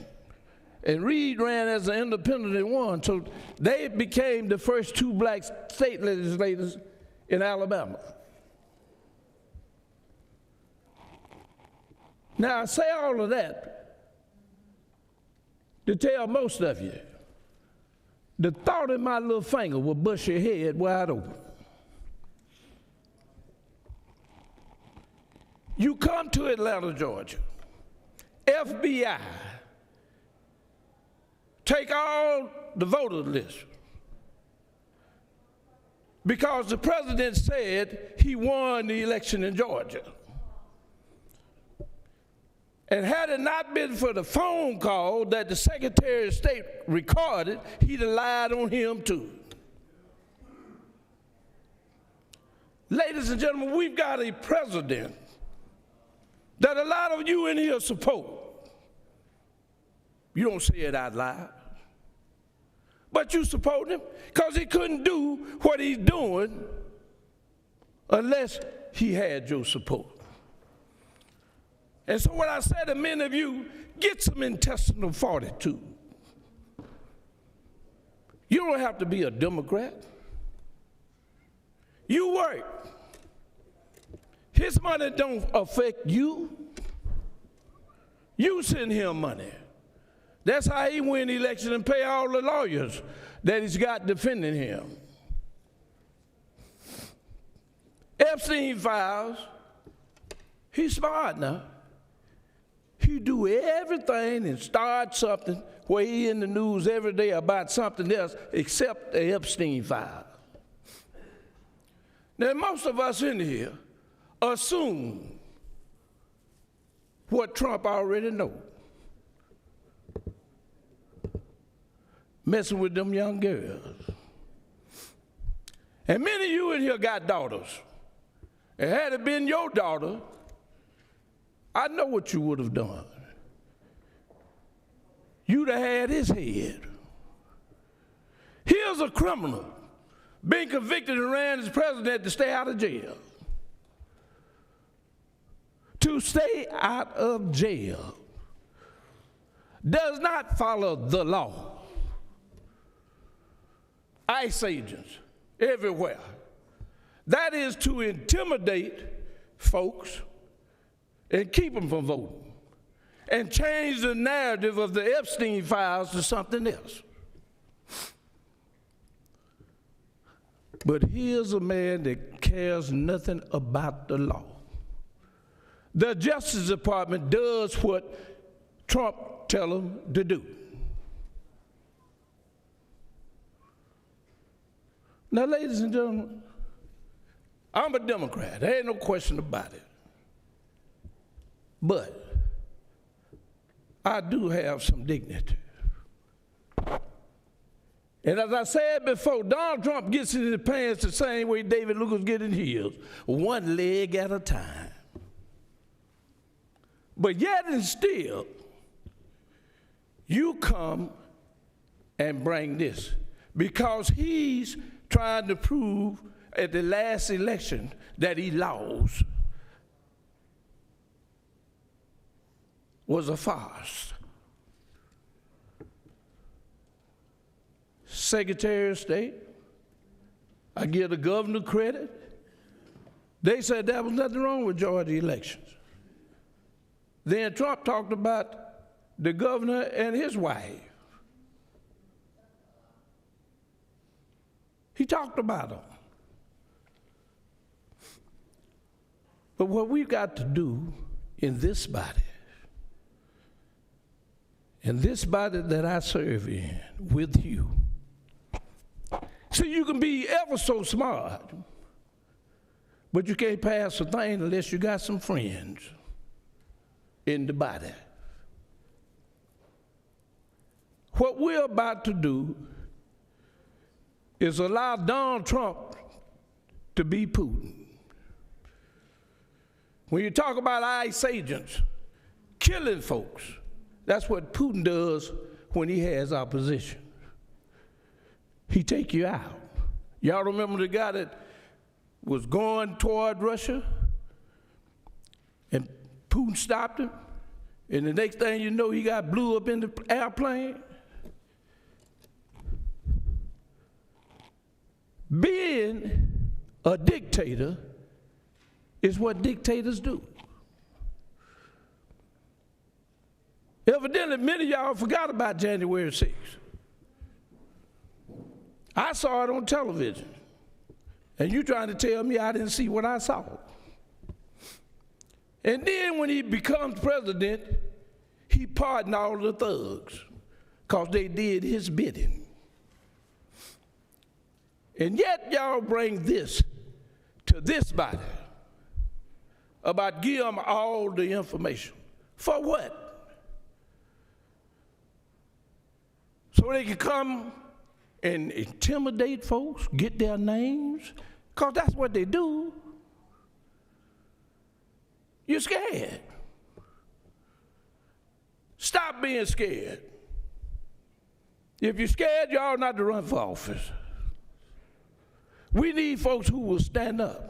And Reed ran as an independent and won. So they became the first two black state legislators in Alabama. Now, I say all of that to tell most of you, the thought in my little finger will bust your head wide open. You come to Atlanta, Georgia, FBI, take all the voter list, because the president said he won the election in Georgia. And had it not been for the phone call that the Secretary of State recorded, he'd have lied on him too. Ladies and gentlemen, we've got a president that a lot of you in here support. You don't say it out loud, but you support him because he couldn't do what he's doing unless he had your support. And so what I say to many of you, get some intestinal fortitude. You don't have to be a Democrat. You work. His money don't affect you. You send him money. That's how he win the election and pay all the lawyers that he's got defending him. Epstein files, he's smart now. He do everything and start something where he in the news every day about something else except the Epstein file. Now, most of us in here assume what Trump already knows. messing with them young girls. And many of you in here got daughters. And had it been your daughter, I know what you would have done. You'd have had his head. Here's a criminal being convicted and ran as president to stay out of jail. To stay out of jail does not follow the law. ICE agents everywhere. That is to intimidate folks and keep them from voting and change the narrative of the Epstein files to something else. But here's a man that cares nothing about the law. The Justice Department does what Trump tells them to do. Now, ladies and gentlemen, I'm a Democrat. There ain't no question about it. But I do have some dignity. And as I said before, Donald Trump gets in his pants the same way David Lucas gets in his, one leg at a time. But yet and still, you come and bring this because he's trying to prove at the last election that he lost was a farce. Secretary of State, I give the governor credit. They said there was nothing wrong with Georgia elections. Then Trump talked about the governor and his wife. He talked about them. But what we've got to do in this body that I serve in with you, see, you can be ever so smart, but you can't pass a thing unless you got some friends in the body. What we're about to do is allow Donald Trump to be Putin. When you talk about ICE agents killing folks, that's what Putin does when he has opposition. He take you out. Y'all remember the guy that was going toward Russia and Putin stopped him, and the next thing you know, he got blew up in the airplane? Being a dictator is what dictators do. Evidently, many of y'all forgot about January 6th. I saw it on television, and you trying to tell me I didn't see what I saw. And then when he becomes president, he pardoned all the thugs because they did his bidding. And yet y'all bring this to this body about give them all the information. For what? So they can come and intimidate folks, get their names, because that's what they do. You're scared. Stop being scared. If you're scared, you ought not to run for office. We need folks who will stand up.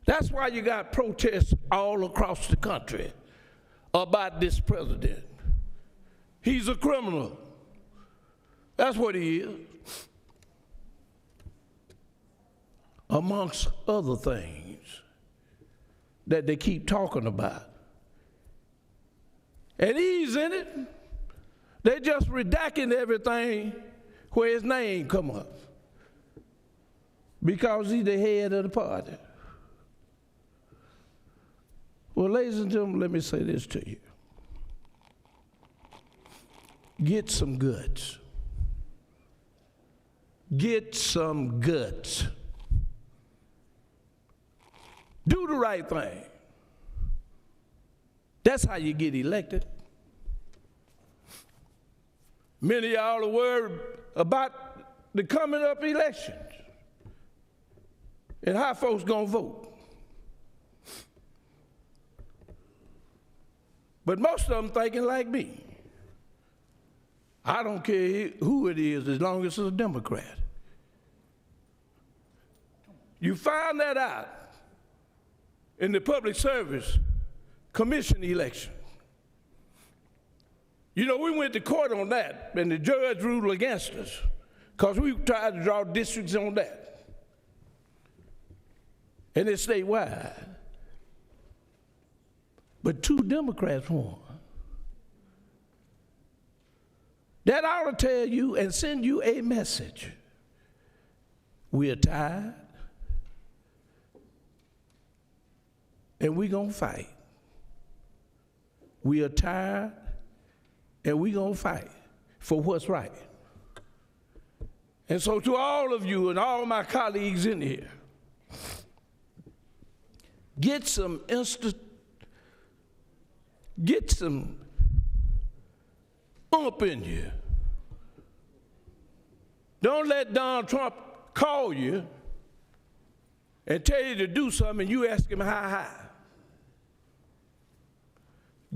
That's why you got protests all across the country about this president. He's a criminal. That's what he is. Amongst other things that they keep talking about. And he's in it. They just redacting everything where his name come up. Because he's the head of the party. Well, ladies and gentlemen, let me say this to you. Get some guts. Get some guts. Do the right thing. That's how you get elected. Many of y'all are worried about the coming up elections and how folks gonna vote. But most of them thinking like me. I don't care who it is as long as it's a Democrat. You found that out in the Public Service Commission election. You know, we went to court on that, and the judge ruled against us because we tried to draw districts on that. And it's statewide. But 2 Democrats won. That ought to tell you and send you a message. We are tired, and we're going to fight. We are tired, and we're going to fight for what's right. And so to all of you and all my colleagues in here, get some ump in you. Don't let Donald Trump call you and tell you to do something and you ask him how high.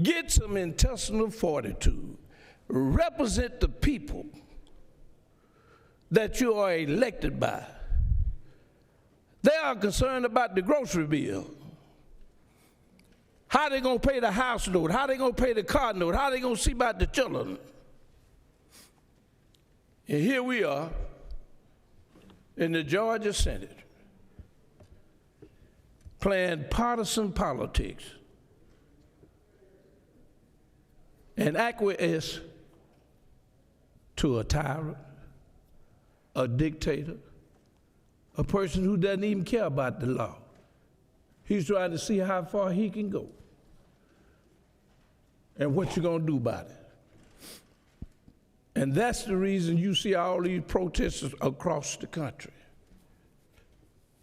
Get some intestinal fortitude. Represent the people that you are elected by. They are concerned about the grocery bill. How they gonna pay the house note? How they gonna pay the car note? How they gonna see about the children? And here we are in the Georgia Senate playing partisan politics and acquiesce to a tyrant, a dictator, a person who doesn't even care about the law. He's trying to see how far he can go and what you're going to do about it. And that's the reason you see all these protesters across the country.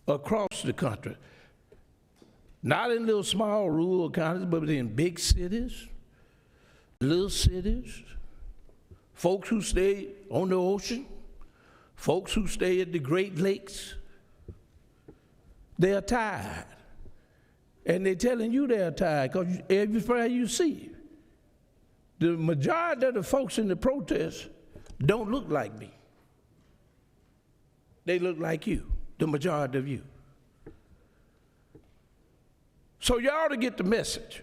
Across the country. Not in little small rural counties, but in big cities, little cities, folks who stay on the ocean, folks who stay at the Great Lakes. They are tired. And they're telling you they're tired because everywhere you see, the majority of the folks in the protests don't look like me. They look like you, the majority of you. So you ought to get the message.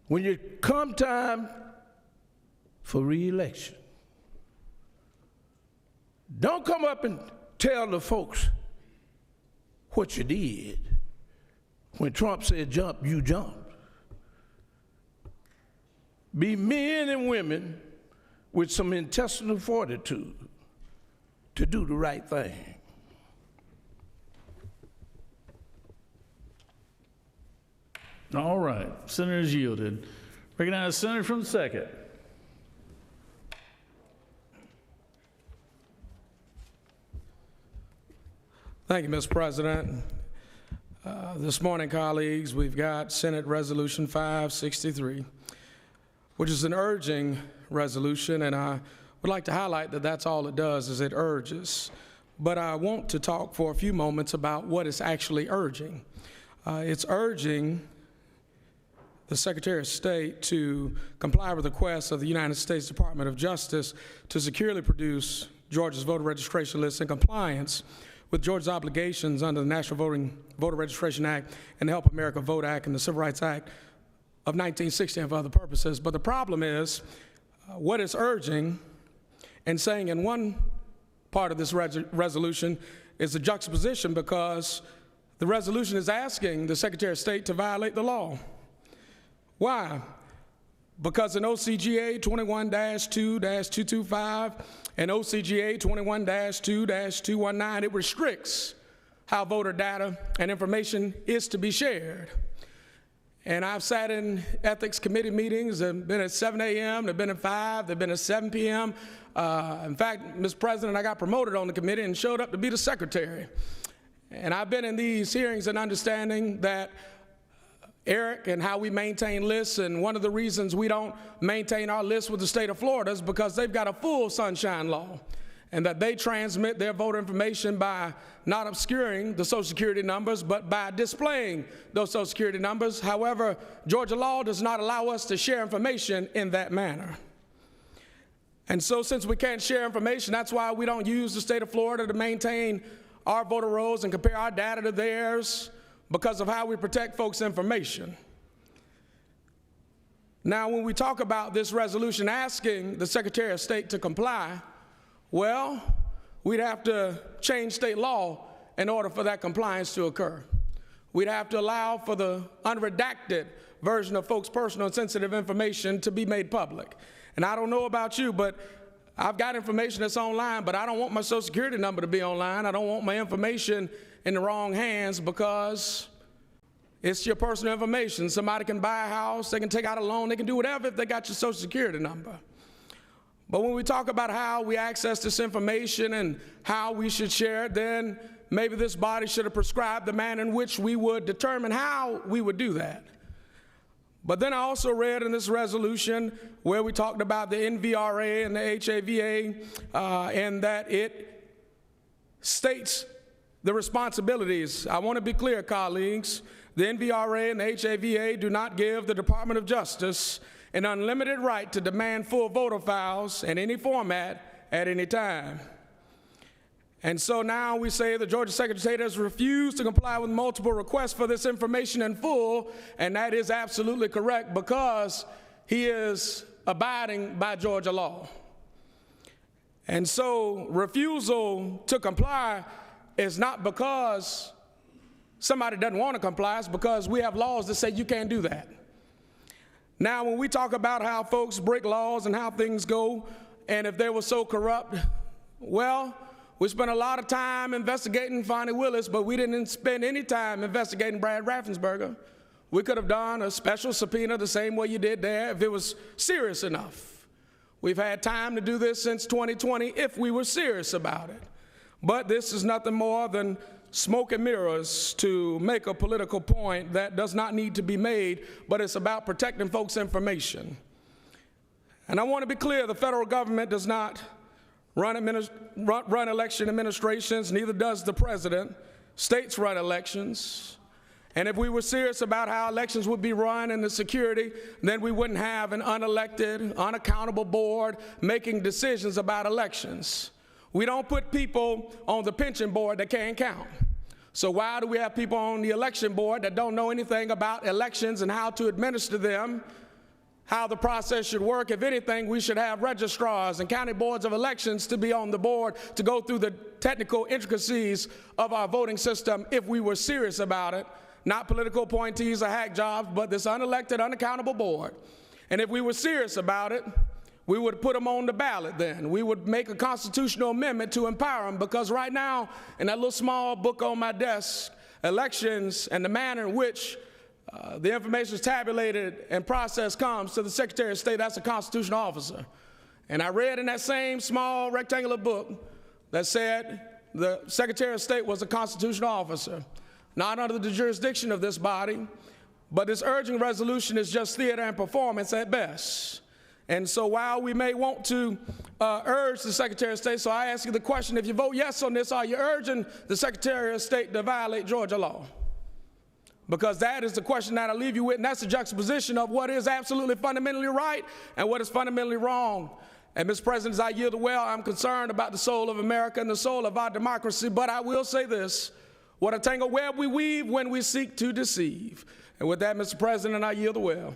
When you come time for re-election, don't come up and tell the folks what you did. When Trump said jump, you jumped. Be men and women with some intestinal fortitude to do the right thing. All right, Senator's yielded. Recognize the Senator from the 2nd. Thank you, Mr. President. This morning, colleagues, we've got Senate Resolution 563, which is an urging resolution, and I would like to highlight that that's all it does is it urges. But I want to talk for a few moments about what it's actually urging. It's urging the Secretary of State to comply with requests of the United States Department of Justice to securely produce Georgia's voter registration list in compliance with Georgia's obligations under the National Voter Registration Act and the Help America Vote Act and the Civil Rights Act of 1960 and for other purposes. But the problem is what it's urging and saying in one part of this resolution is a juxtaposition because the resolution is asking the Secretary of State to violate the law. Why? Because in OCGA 21-2-225 and OCGA 21-2-219, it restricts how voter data and information is to be shared. And I've sat in ethics committee meetings, they've been at 7 a.m., they've been at 5, they've been at 7 p.m. In fact, Mr. President, I got promoted on the committee and showed up to be the secretary. And I've been in these hearings and understanding that Eric and how we maintain lists, and one of the reasons we don't maintain our list with the state of Florida is because they've got a full sunshine law, and that they transmit their voter information by not obscuring the Social Security numbers, but by displaying those Social Security numbers. However, Georgia law does not allow us to share information in that manner. And so since we can't share information, that's why we don't use the state of Florida to maintain our voter rolls and compare our data to theirs, because of how we protect folks' information. Now, when we talk about this resolution asking the Secretary of State to comply, well, we'd have to change state law in order for that compliance to occur. We'd have to allow for the unredacted version of folks' personal and sensitive information to be made public. And I don't know about you, but I've got information that's online, but I don't want my Social Security number to be online. I don't want my information in the wrong hands, because it's your personal information. Somebody can buy a house, they can take out a loan, they can do whatever if they got your Social Security number. But when we talk about how we access this information and how we should share it, then maybe this body should have prescribed the manner in which we would determine how we would do that. But then I also read in this resolution where we talked about the NVRA and the HAVA, and that it states the responsibilities. I want to be clear, colleagues. The NVRA and the HAVA do not give the Department of Justice an unlimited right to demand full voter files in any format at any time. And so now we say the Georgia Secretary of State has refused to comply with multiple requests for this information in full, and that is absolutely correct, because he is abiding by Georgia law. And so refusal to comply is not because somebody doesn't want to comply, it's because we have laws that say you can't do that. Now, when we talk about how folks break laws and how things go, and if they were so corrupt, well, we spent a lot of time investigating Fonnie Willis, but we didn't spend any time investigating Brad Raffensperger. We could have done a special subpoena the same way you did there if it was serious enough. We've had time to do this since 2020 if we were serious about it. But this is nothing more than smoke and mirrors to make a political point that does not need to be made, but it's about protecting folks' information. And I want to be clear, the federal government does not run election administrations, neither does the president. States run elections. And if we were serious about how elections would be run and the security, then we wouldn't have an unelected, unaccountable board making decisions about elections. We don't put people on the pension board that can't count. So why do we have people on the election board that don't know anything about elections and how to administer them, how the process should work? If anything, we should have registrars and county boards of elections to be on the board to go through the technical intricacies of our voting system if we were serious about it, not political appointees or hack jobs, but this unelected, unaccountable board. And if we were serious about it, we would put them on the ballot then. We would make a constitutional amendment to empower them, because right now, in that little small book on my desk, elections and the manner in which the information is tabulated and process comes to the Secretary of State, that's a constitutional officer. And I read in that same small rectangular book that said the Secretary of State was a constitutional officer, not under the jurisdiction of this body, but this urging resolution is just theater and performance at best. And so while we may want to urge the Secretary of State, so I ask you the question, if you vote yes on this, are you urging the Secretary of State to violate Georgia law? Because that is the question that I leave you with, and that's the juxtaposition of what is absolutely fundamentally right and what is fundamentally wrong. And Mr. President, as I yield the well, I'm concerned about the soul of America and the soul of our democracy, but I will say this: what a tangled web we weave when we seek to deceive. And with that, Mr. President, I yield the well.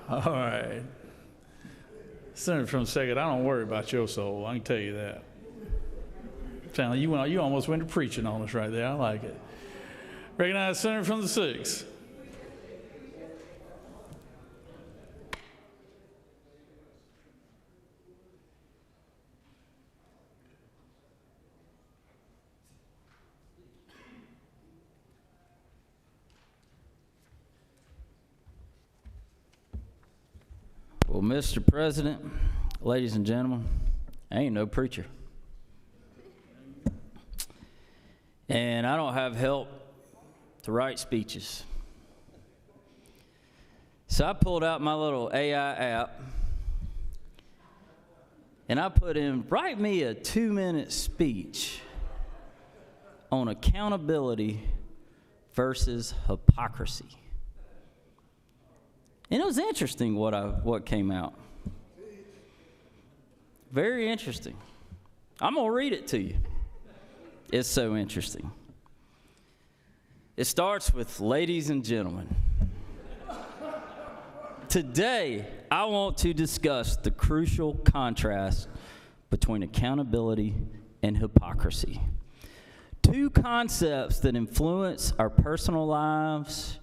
All right. Senator from Second, I don't worry about your soul. I can tell you that. Sound like you almost went to preaching on us right there. I like it. Recognize Senator from the 6th. Well, Mr. President, ladies and gentlemen, I ain't no preacher. and I don't have help to write speeches. So I pulled out my little AI app, and I put in, write me a 2-minute speech on accountability versus hypocrisy. And it was interesting what came out. Very interesting. I'm going to read it to you. It's so interesting. It starts with, ladies and gentlemen. Today, I want to discuss the crucial contrast between accountability and hypocrisy. Two concepts that influence our personal lives,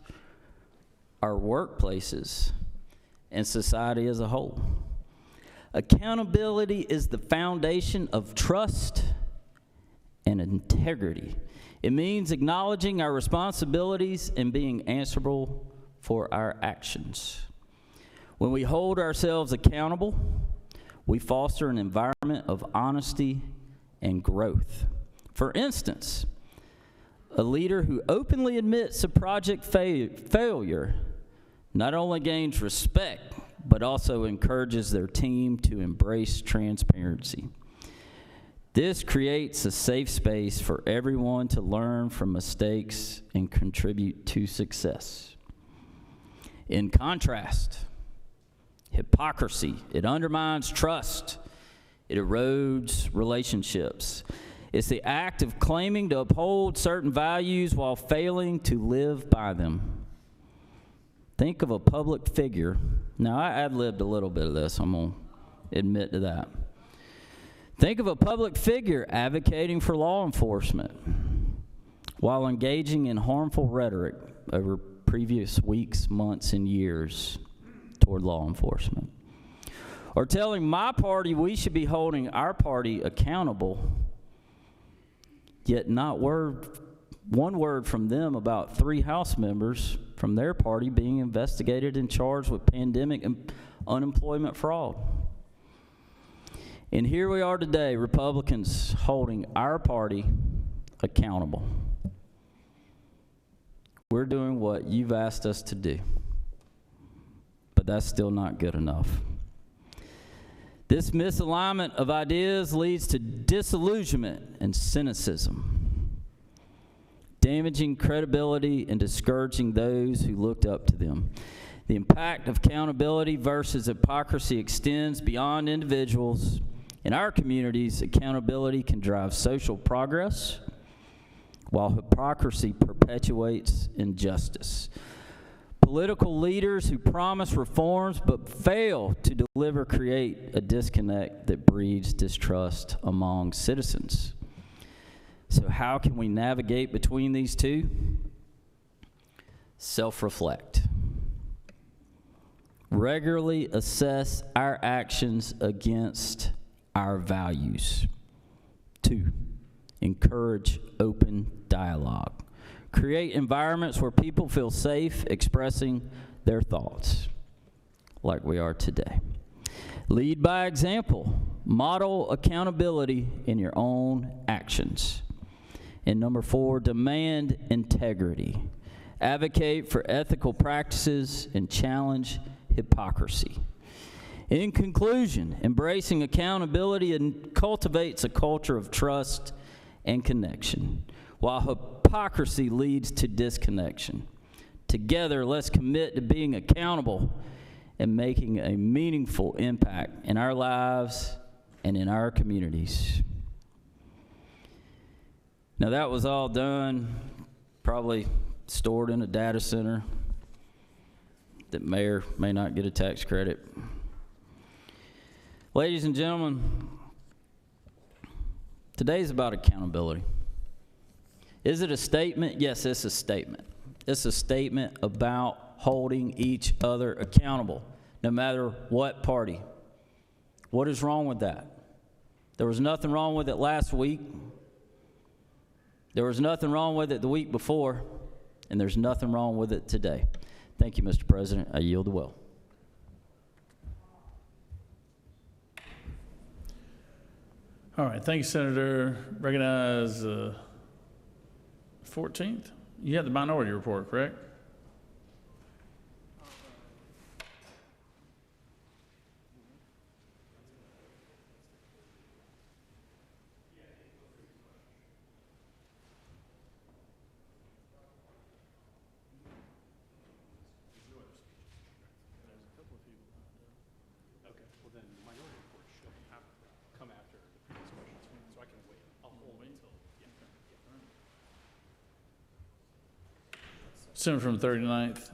our workplaces, and society as a whole. Accountability is the foundation of trust and integrity. It means acknowledging our responsibilities and being answerable for our actions. When we hold ourselves accountable, we foster an environment of honesty and growth. For instance, a leader who openly admits a project failure not only gains respect, but also encourages their team to embrace transparency. This creates a safe space for everyone to learn from mistakes and contribute to success. In contrast, hypocrisy, it undermines trust. It erodes relationships. It's the act of claiming to uphold certain values while failing to live by them. Think of a public figure. Now, I ad-libbed a little bit of this. I'm going to admit to that. Think of a public figure advocating for law enforcement while engaging in harmful rhetoric over previous weeks, months, and years toward law enforcement. Or telling my party we should be holding our party accountable, yet not one word from them about 3 House members from their party being investigated and charged with pandemic and unemployment fraud. And here we are today, Republicans holding our party accountable. We're doing what you've asked us to do. But that's still not good enough. This misalignment of ideas leads to disillusionment and cynicism, damaging credibility and discouraging those who looked up to them. The impact of accountability versus hypocrisy extends beyond individuals. In our communities, accountability can drive social progress, while hypocrisy perpetuates injustice. Political leaders who promise reforms but fail to deliver create a disconnect that breeds distrust among citizens. So how can we navigate between these two? Self-reflect. Regularly assess our actions against our values. 2, encourage open dialogue. Create environments where people feel safe expressing their thoughts, like we are today. Lead by example. Model accountability in your own actions. And number 4, demand integrity. Advocate for ethical practices and challenge hypocrisy. In conclusion, embracing accountability and cultivates a culture of trust and connection, while hypocrisy leads to disconnection. Together, let's commit to being accountable and making a meaningful impact in our lives and in our communities. Now, that was all done, probably stored in a data center that may or may not get a tax credit. Ladies and gentlemen, today's about accountability. Is it a statement? Yes, it's a statement. It's a statement about holding each other accountable, no matter what party. What is wrong with that? There was nothing wrong with it last week. There was nothing wrong with it the week before, and there's nothing wrong with it today. Thank you, Mr. President. I yield the will. All right, thank you, Senator. Recognize 14th? You had the minority report, correct? Senator from 39th.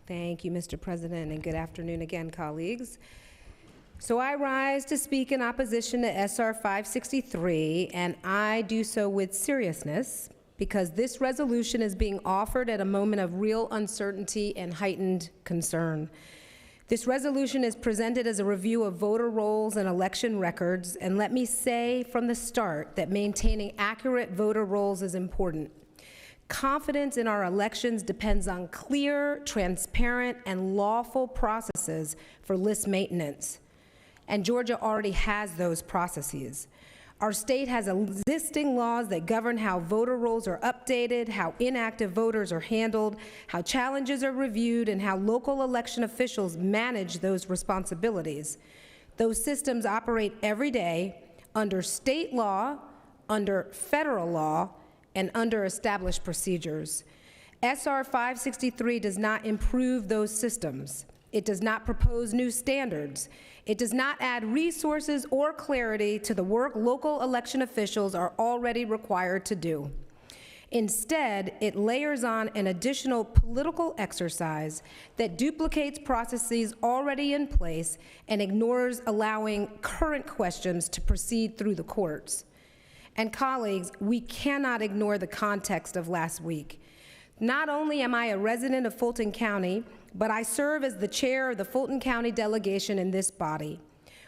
Thank you, Mr. President, and good afternoon again, colleagues. So I rise to speak in opposition to SR 563, and I do so with seriousness because this resolution is being offered at a moment of real uncertainty and heightened concern. This resolution is presented as a review of voter rolls and election records, and let me say from the start that maintaining accurate voter rolls is important. Confidence in our elections depends on clear, transparent, and lawful processes for list maintenance. And Georgia already has those processes. Our state has existing laws that govern how voter rolls are updated, how inactive voters are handled, how challenges are reviewed, and how local election officials manage those responsibilities. Those systems operate every day under state law, under federal law, and under established procedures. SR 563 does not improve those systems. It does not propose new standards. It does not add resources or clarity to the work local election officials are already required to do. Instead, it layers on an additional political exercise that duplicates processes already in place and ignores allowing current questions to proceed through the courts. And colleagues, we cannot ignore the context of last week. Not only am I a resident of Fulton County, but I serve as the chair of the Fulton County delegation in this body.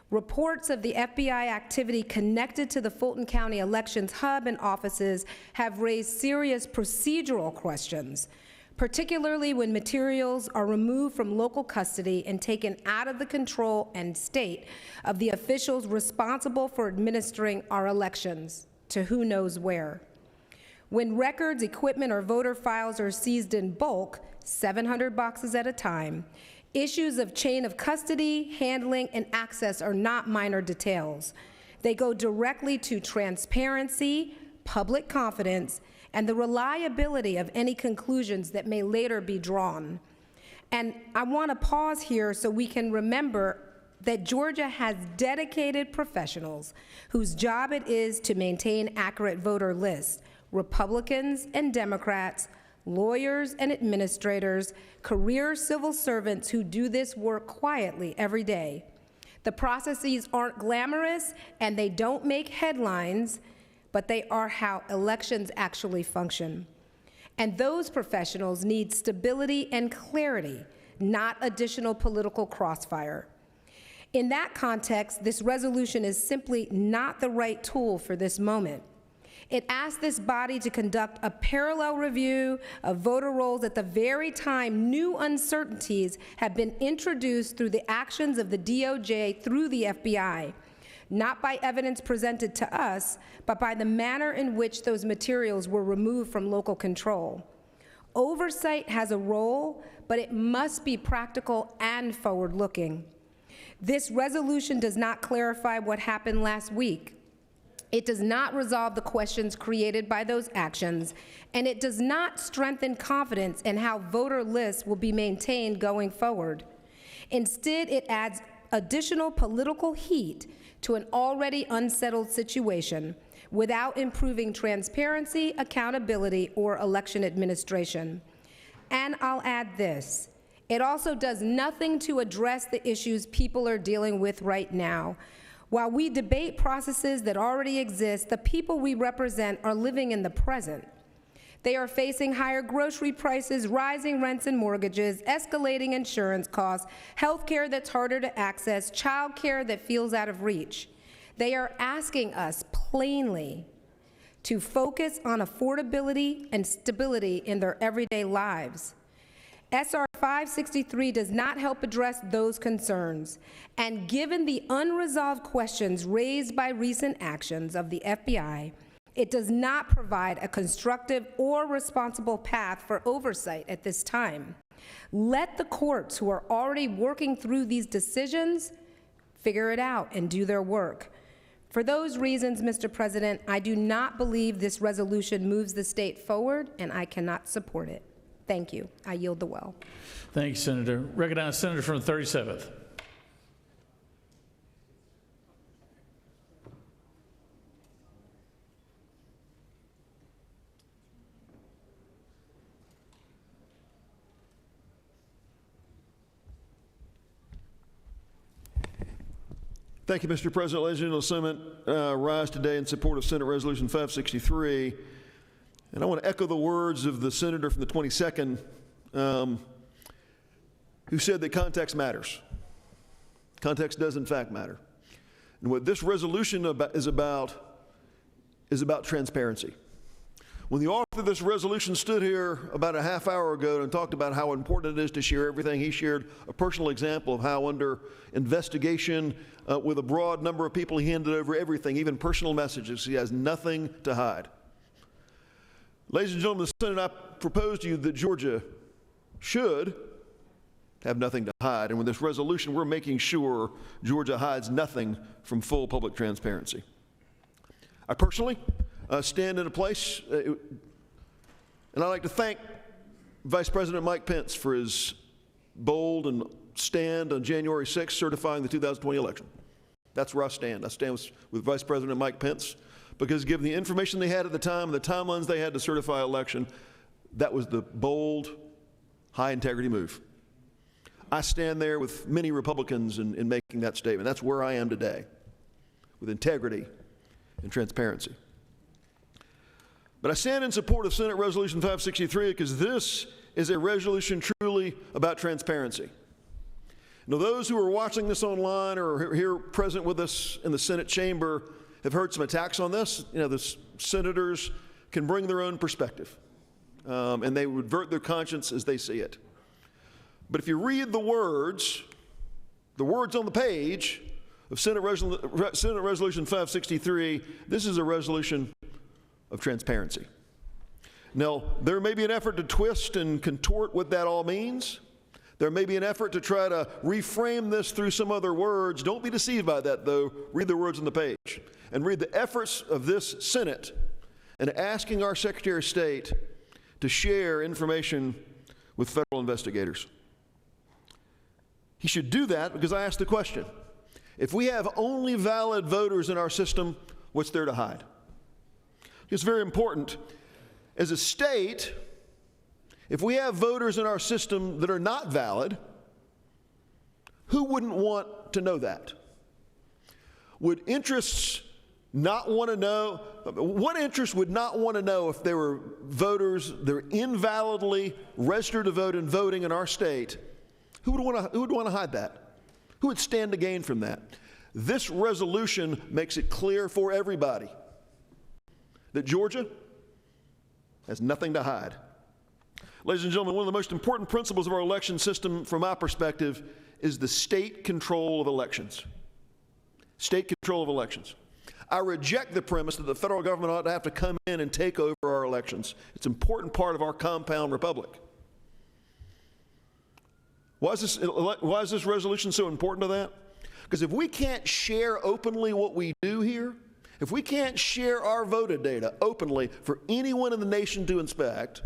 Reports of the FBI activity connected to the Fulton County elections hub and offices have raised serious procedural questions, particularly when materials are removed from local custody and taken out of the control and state of the officials responsible for administering our elections to who knows where. When records, equipment, or voter files are seized in bulk, 700 boxes at a time, issues of chain of custody, handling, and access are not minor details. They go directly to transparency, public confidence, and the reliability of any conclusions that may later be drawn. And I want to pause here so we can remember that Georgia has dedicated professionals whose job it is to maintain accurate voter lists, Republicans and Democrats, lawyers and administrators, career civil servants who do this work quietly every day. The processes aren't glamorous and they don't make headlines, but they are how elections actually function. And those professionals need stability and clarity, not additional political crossfire. In that context, this resolution is simply not the right tool for this moment. It asks this body to conduct a parallel review of voter rolls at the very time new uncertainties have been introduced through the actions of the DOJ through the FBI, not by evidence presented to us, but by the manner in which those materials were removed from local control. Oversight has a role, but it must be practical and forward-looking. This resolution does not clarify what happened last week. It does not resolve the questions created by those actions, and it does not strengthen confidence in how voter lists will be maintained going forward. Instead, it adds additional political heat to an already unsettled situation without improving transparency, accountability, or election administration. And I'll add this. It also does nothing to address the issues people are dealing with right now. While we debate processes that already exist, the people we represent are living in the present. They are facing higher grocery prices, rising rents and mortgages, escalating insurance costs, health care that's harder to access, child care that feels out of reach. They are asking us plainly to focus on affordability and stability in their everyday lives. SR 563 does not help address those concerns, and given the unresolved questions raised by recent actions of the FBI, it does not provide a constructive or responsible path for oversight at this time. Let the courts, who are already working through these decisions, figure it out and do their work. For those reasons, Mr. President, I do not believe this resolution moves the state forward, and I cannot support it. Thank you. I yield the well. Thank you, Senator. Recognize Senator from the 37th. Thank you, Mr. President. Ladies and gentlemen, rise today in support of Senate Resolution 563. And I want to echo the words of the senator from the 22nd who said that context matters. Context does, in fact, matter. And what this resolution is about transparency. When the author of this resolution stood here about a half hour ago and talked about how important it is to share everything, he shared a personal example of how under investigation with a broad number of people, he handed over everything, even personal messages. He has nothing to hide. Ladies and gentlemen, the Senate, I propose to you that Georgia should have nothing to hide. And with this resolution, we're making sure Georgia hides nothing from full public transparency. I personally stand in a place, and I'd like to thank Vice President Mike Pence for his bold and stand on January 6th certifying the 2020 election. That's where I stand. I stand with Vice President Mike Pence because given the information they had at the time and the timelines they had to certify election, that was the bold, high-integrity move. I stand there with many Republicans in making that statement. That's where I am today, with integrity and transparency. But I stand in support of Senate Resolution 563 because this is a resolution truly about transparency. Now, those who are watching this online or here present with us in the Senate chamber have heard some attacks on this. You know, the senators can bring their own perspective, and they would avert their conscience as they see it. But if you read the words on the page of Senate Resolution 563, this is a resolution of transparency. Now, there may be an effort to twist and contort what that all means. There may be an effort to try to reframe this through some other words. Don't be deceived by that, though. Read the words on the page and read the efforts of this Senate in asking our Secretary of State to share information with federal investigators. He should do that because I asked the question, if we have only valid voters in our system, what's there to hide? It's very important. As a state, if we have voters in our system that are not valid, who wouldn't want to know that? Would interests not want to know? What interest would not want to know if there were voters that are invalidly registered to vote and voting in our state? Who would want to hide that? Who would stand to gain from that? This resolution makes it clear for everybody that Georgia has nothing to hide. Ladies and gentlemen, one of the most important principles of our election system, from my perspective, is the state control of elections. State control of elections. I reject the premise that the federal government ought to have to come in and take over our elections. It's an important part of our compound republic. Why is this resolution so important to that? Because if we can't share openly what we do here, if we can't share our voter data openly for anyone in the nation to inspect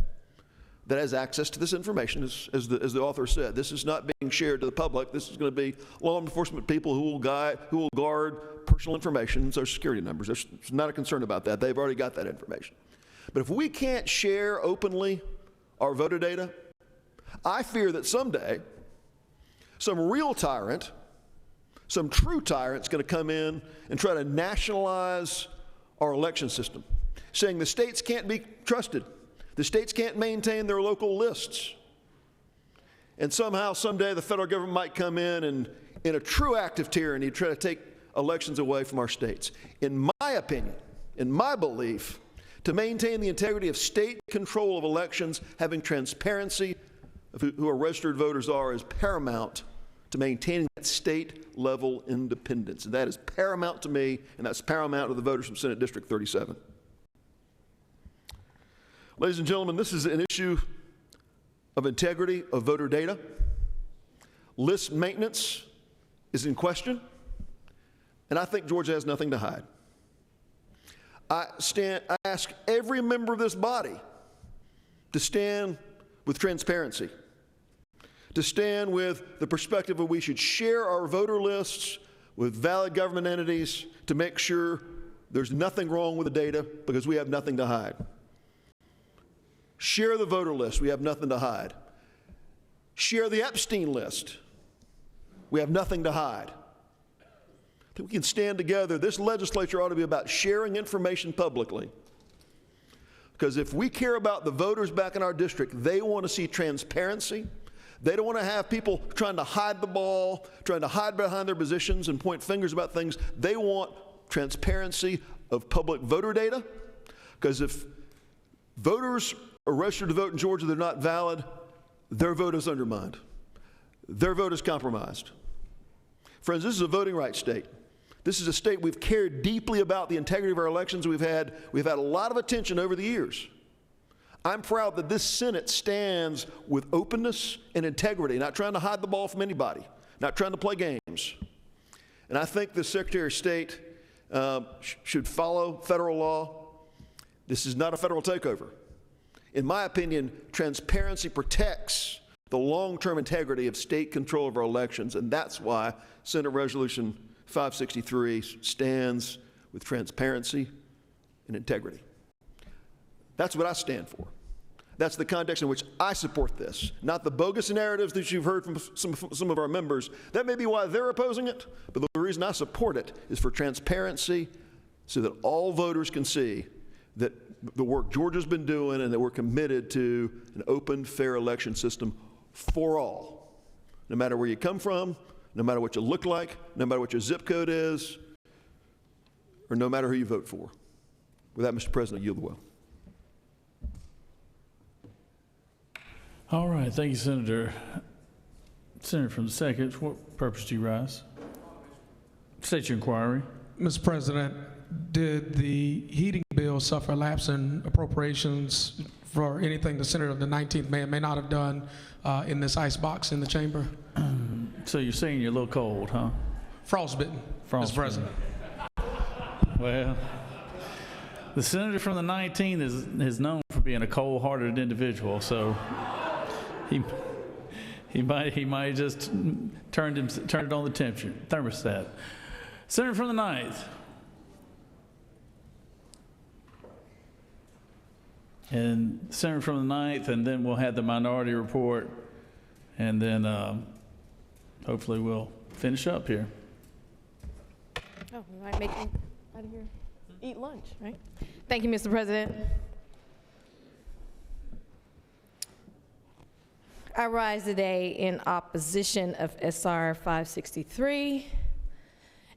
that has access to this information, as the author said, this is not being shared to the public. This is going to be law enforcement people who will guard personal information, Social Security numbers. There's not a concern about that. They've already got that information. But if we can't share openly our voter data, I fear that someday some real tyrant, some true tyrant's going to come in and try to nationalize our election system, saying the states can't be trusted. The states can't maintain their local lists. And somehow, someday, the federal government might come in a true act of tyranny, try to take elections away from our states. In my opinion, in my belief, To maintain the integrity of state control of elections, having transparency of who our registered voters are is paramount to maintaining that state-level independence. And that is paramount to me, and that's paramount to the voters from Senate District 37. Ladies and gentlemen, this is an issue of integrity of voter data. List maintenance is in question, and I think Georgia has nothing to hide. I ask every member of this body to stand with transparency, to stand with the perspective that we should share our voter lists with valid government entities to make sure there's nothing wrong with the data because we have nothing to hide. Share the voter list, we have nothing to hide. Share the Epstein list, we have nothing to hide. I think we can stand together. This legislature ought to be about sharing information publicly. Because if we care about the voters back in our district, they want to see transparency. They don't want to have people trying to hide the ball, trying to hide behind their positions and point fingers about things. They want transparency of public voter data. Because if voters are registered to vote in Georgia, they're not valid, their vote is undermined. Their vote is compromised. Friends, this is a voting rights state. This is a state we've cared deeply about the integrity of our elections. We've had a lot of attention over the years. I'm proud that this Senate stands with openness and integrity, not trying to hide the ball from anybody, not trying to play games. And I think the Secretary of State should follow federal law. This is not a federal takeover. In my opinion, transparency protects the long-term integrity of state control of our elections, and that's why Senate Resolution 563 stands with transparency and integrity. That's what I stand for. That's the context in which I support this, not the bogus narratives that you've heard from some of our members. That may be why they're opposing it, but the reason I support it is for transparency so that all voters can see that the work Georgia's been doing and that we're committed to an open, fair election system for all, no matter where you come from, no matter what you look like, no matter what your zip code is, or no matter who you vote for. With that, Mr. President, I yield the will. All right, thank you, Senator. Senator from the second, for what purpose do you rise? State your inquiry. Mr. President, did the heating bill suffer lapse in appropriations for anything the Senator of the 19th may or may not have done in this ice box in the chamber? So you're saying you're a little cold, huh? Frostbitten, Mr. President. Well, the senator from the 19th is known for being a cold-hearted individual, so he might have just turned it on the temperature thermostat. Senator from the 9th. And senator from the 9th, and then we'll have the minority report, and then hopefully we'll finish up here. Oh, we might make it out of here. Eat lunch, right? Thank you, Mr. President. I rise today in opposition of SR 563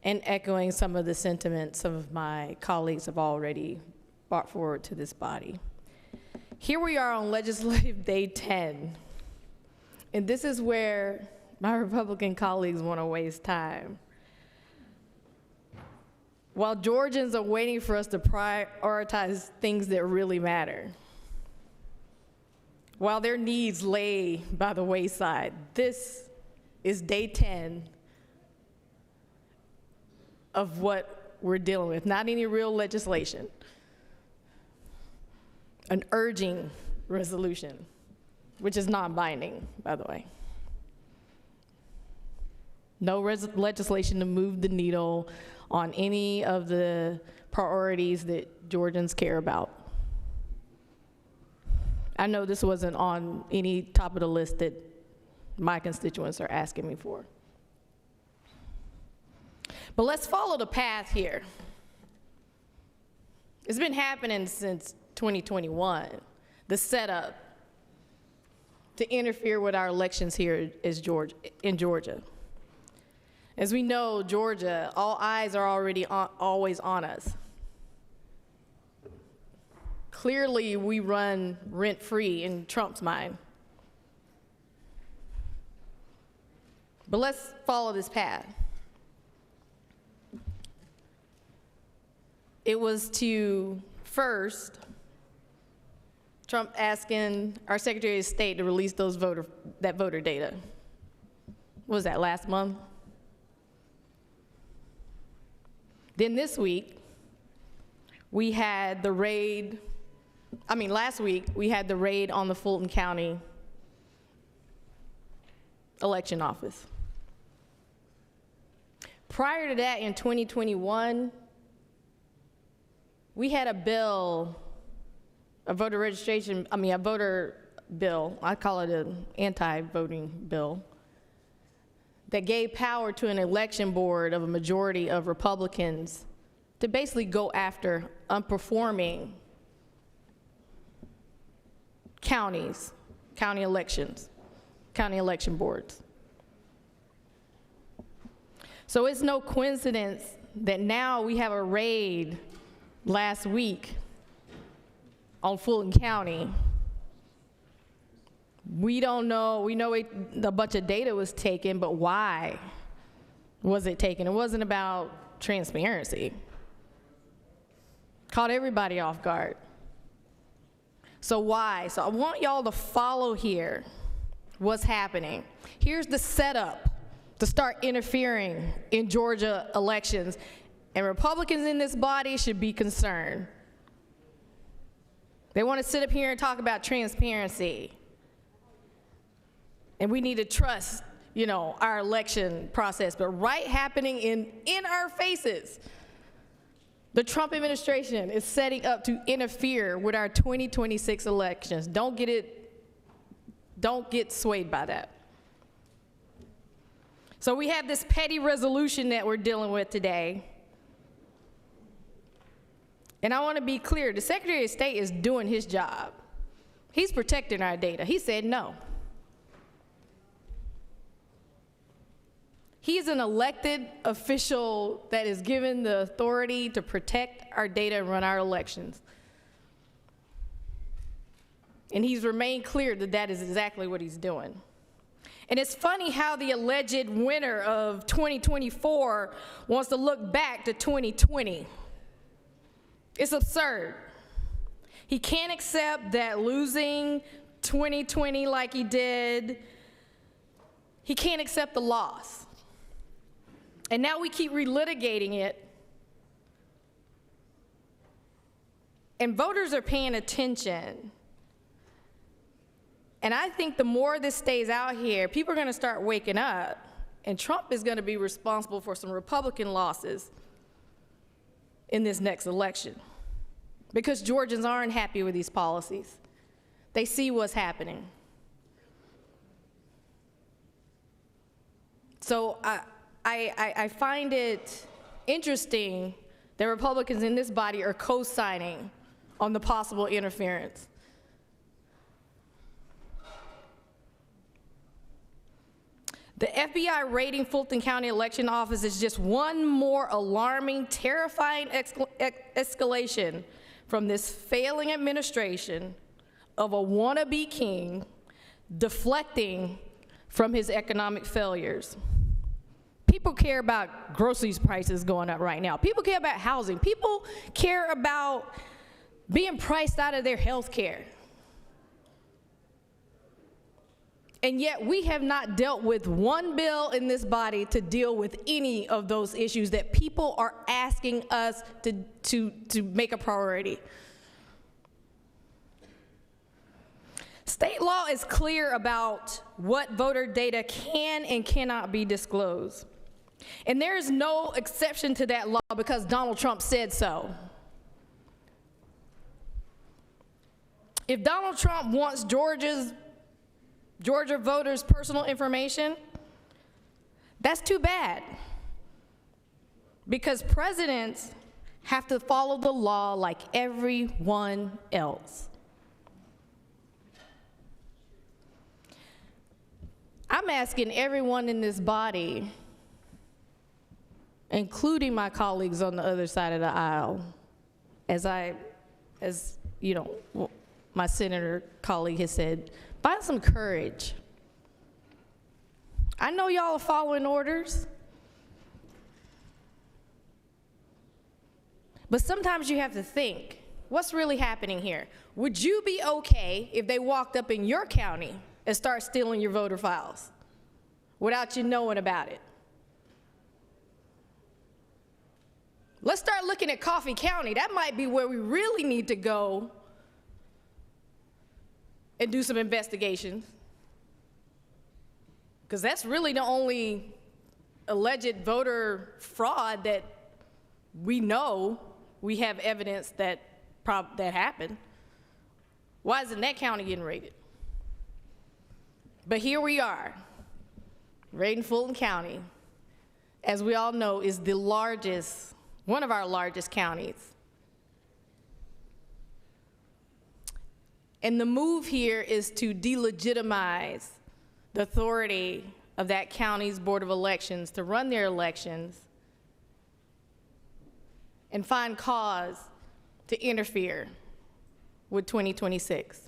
and echoing some of the sentiments some of my colleagues have already brought forward to this body. Here we are on legislative day 10, and this is where my Republican colleagues want to waste time. While Georgians are waiting for us to prioritize things that really matter, while their needs lay by the wayside, this is day 10 of what we're dealing with, not any real legislation. An urging resolution, which is non-binding, by the way. No legislation to move the needle on any of the priorities that Georgians care about. I know this wasn't on any top of the list that my constituents are asking me for. But let's follow the path here. It's been happening since 2021, the setup to interfere with our elections here in Georgia. As we know, Georgia, all eyes are already always on us. Clearly, we run rent-free in Trump's mind. But let's follow this path. It was to first, Trump asking our Secretary of State to release that voter data. What was that, last month? Then this week, we had the raid, last week, we had the raid on the Fulton County election office. Prior to that, in 2021, we had a bill, a voter bill, I call it an anti-voting bill, that gave power to an election board of a majority of Republicans to basically go after unperforming counties, county elections, county election boards. So it's no coincidence that now we have a raid last week on Fulton County. We don't know, we know a bunch of data was taken, but why was it taken? It wasn't about transparency. Caught everybody off guard. So why? So I want y'all to follow here what's happening. Here's the setup to start interfering in Georgia elections, and Republicans in this body should be concerned. They want to sit up here and talk about transparency. And we need to trust, our election process. But right happening in our faces, the Trump administration is setting up to interfere with our 2026 elections. Don't get swayed by that. So we have this petty resolution that we're dealing with today. And I want to be clear, the Secretary of State is doing his job. He's protecting our data. He said no. He's an elected official that is given the authority to protect our data and run our elections. And he's remained clear that that is exactly what he's doing. And it's funny how the alleged winner of 2024 wants to look back to 2020. It's absurd. He can't accept that losing 2020 like he did, he can't accept the loss. And now we keep relitigating it. And voters are paying attention. And I think the more this stays out here, people are going to start waking up, and Trump is going to be responsible for some Republican losses in this next election, because Georgians aren't happy with these policies. They see what's happening. So I find it interesting that Republicans in this body are co-signing on the possible interference. The FBI raiding Fulton County election office is just one more alarming, terrifying escalation from this failing administration of a wannabe king deflecting from his economic failures. People care about groceries prices going up right now. People care about housing. People care about being priced out of their health care. And yet we have not dealt with one bill in this body to deal with any of those issues that people are asking us to make a priority. State law is clear about what voter data can and cannot be disclosed. And there is no exception to that law because Donald Trump said so. If Donald Trump wants Georgia voters' personal information, that's too bad. Because presidents have to follow the law like everyone else. I'm asking everyone in this body, including my colleagues on the other side of the aisle, as my senator colleague has said, find some courage. I know y'all are following orders, but sometimes you have to think, what's really happening here? Would you be okay if they walked up in your county and start stealing your voter files without you knowing about it? Let's start looking at Coffee County. That might be where we really need to go and do some investigations, because that's really the only alleged voter fraud that we know we have evidence that happened. Why isn't that county getting raided? But here we are, raiding Fulton County, as we all know, is the largest, one of our largest counties. And the move here is to delegitimize the authority of that county's Board of Elections to run their elections and find cause to interfere with 2026.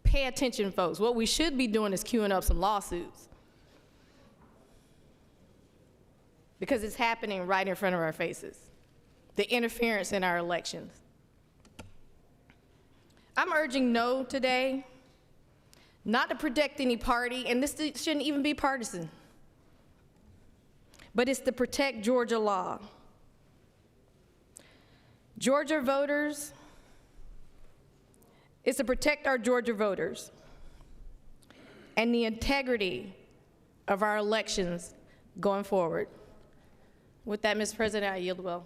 Pay attention, folks. What we should be doing is queuing up some lawsuits, because it's happening right in front of our faces, the interference in our elections. I'm urging no today, not to protect any party, and this shouldn't even be partisan, but it's to protect Georgia law. Georgia voters, it's to protect our Georgia voters and the integrity of our elections going forward. With that, Mr. President, I yield well.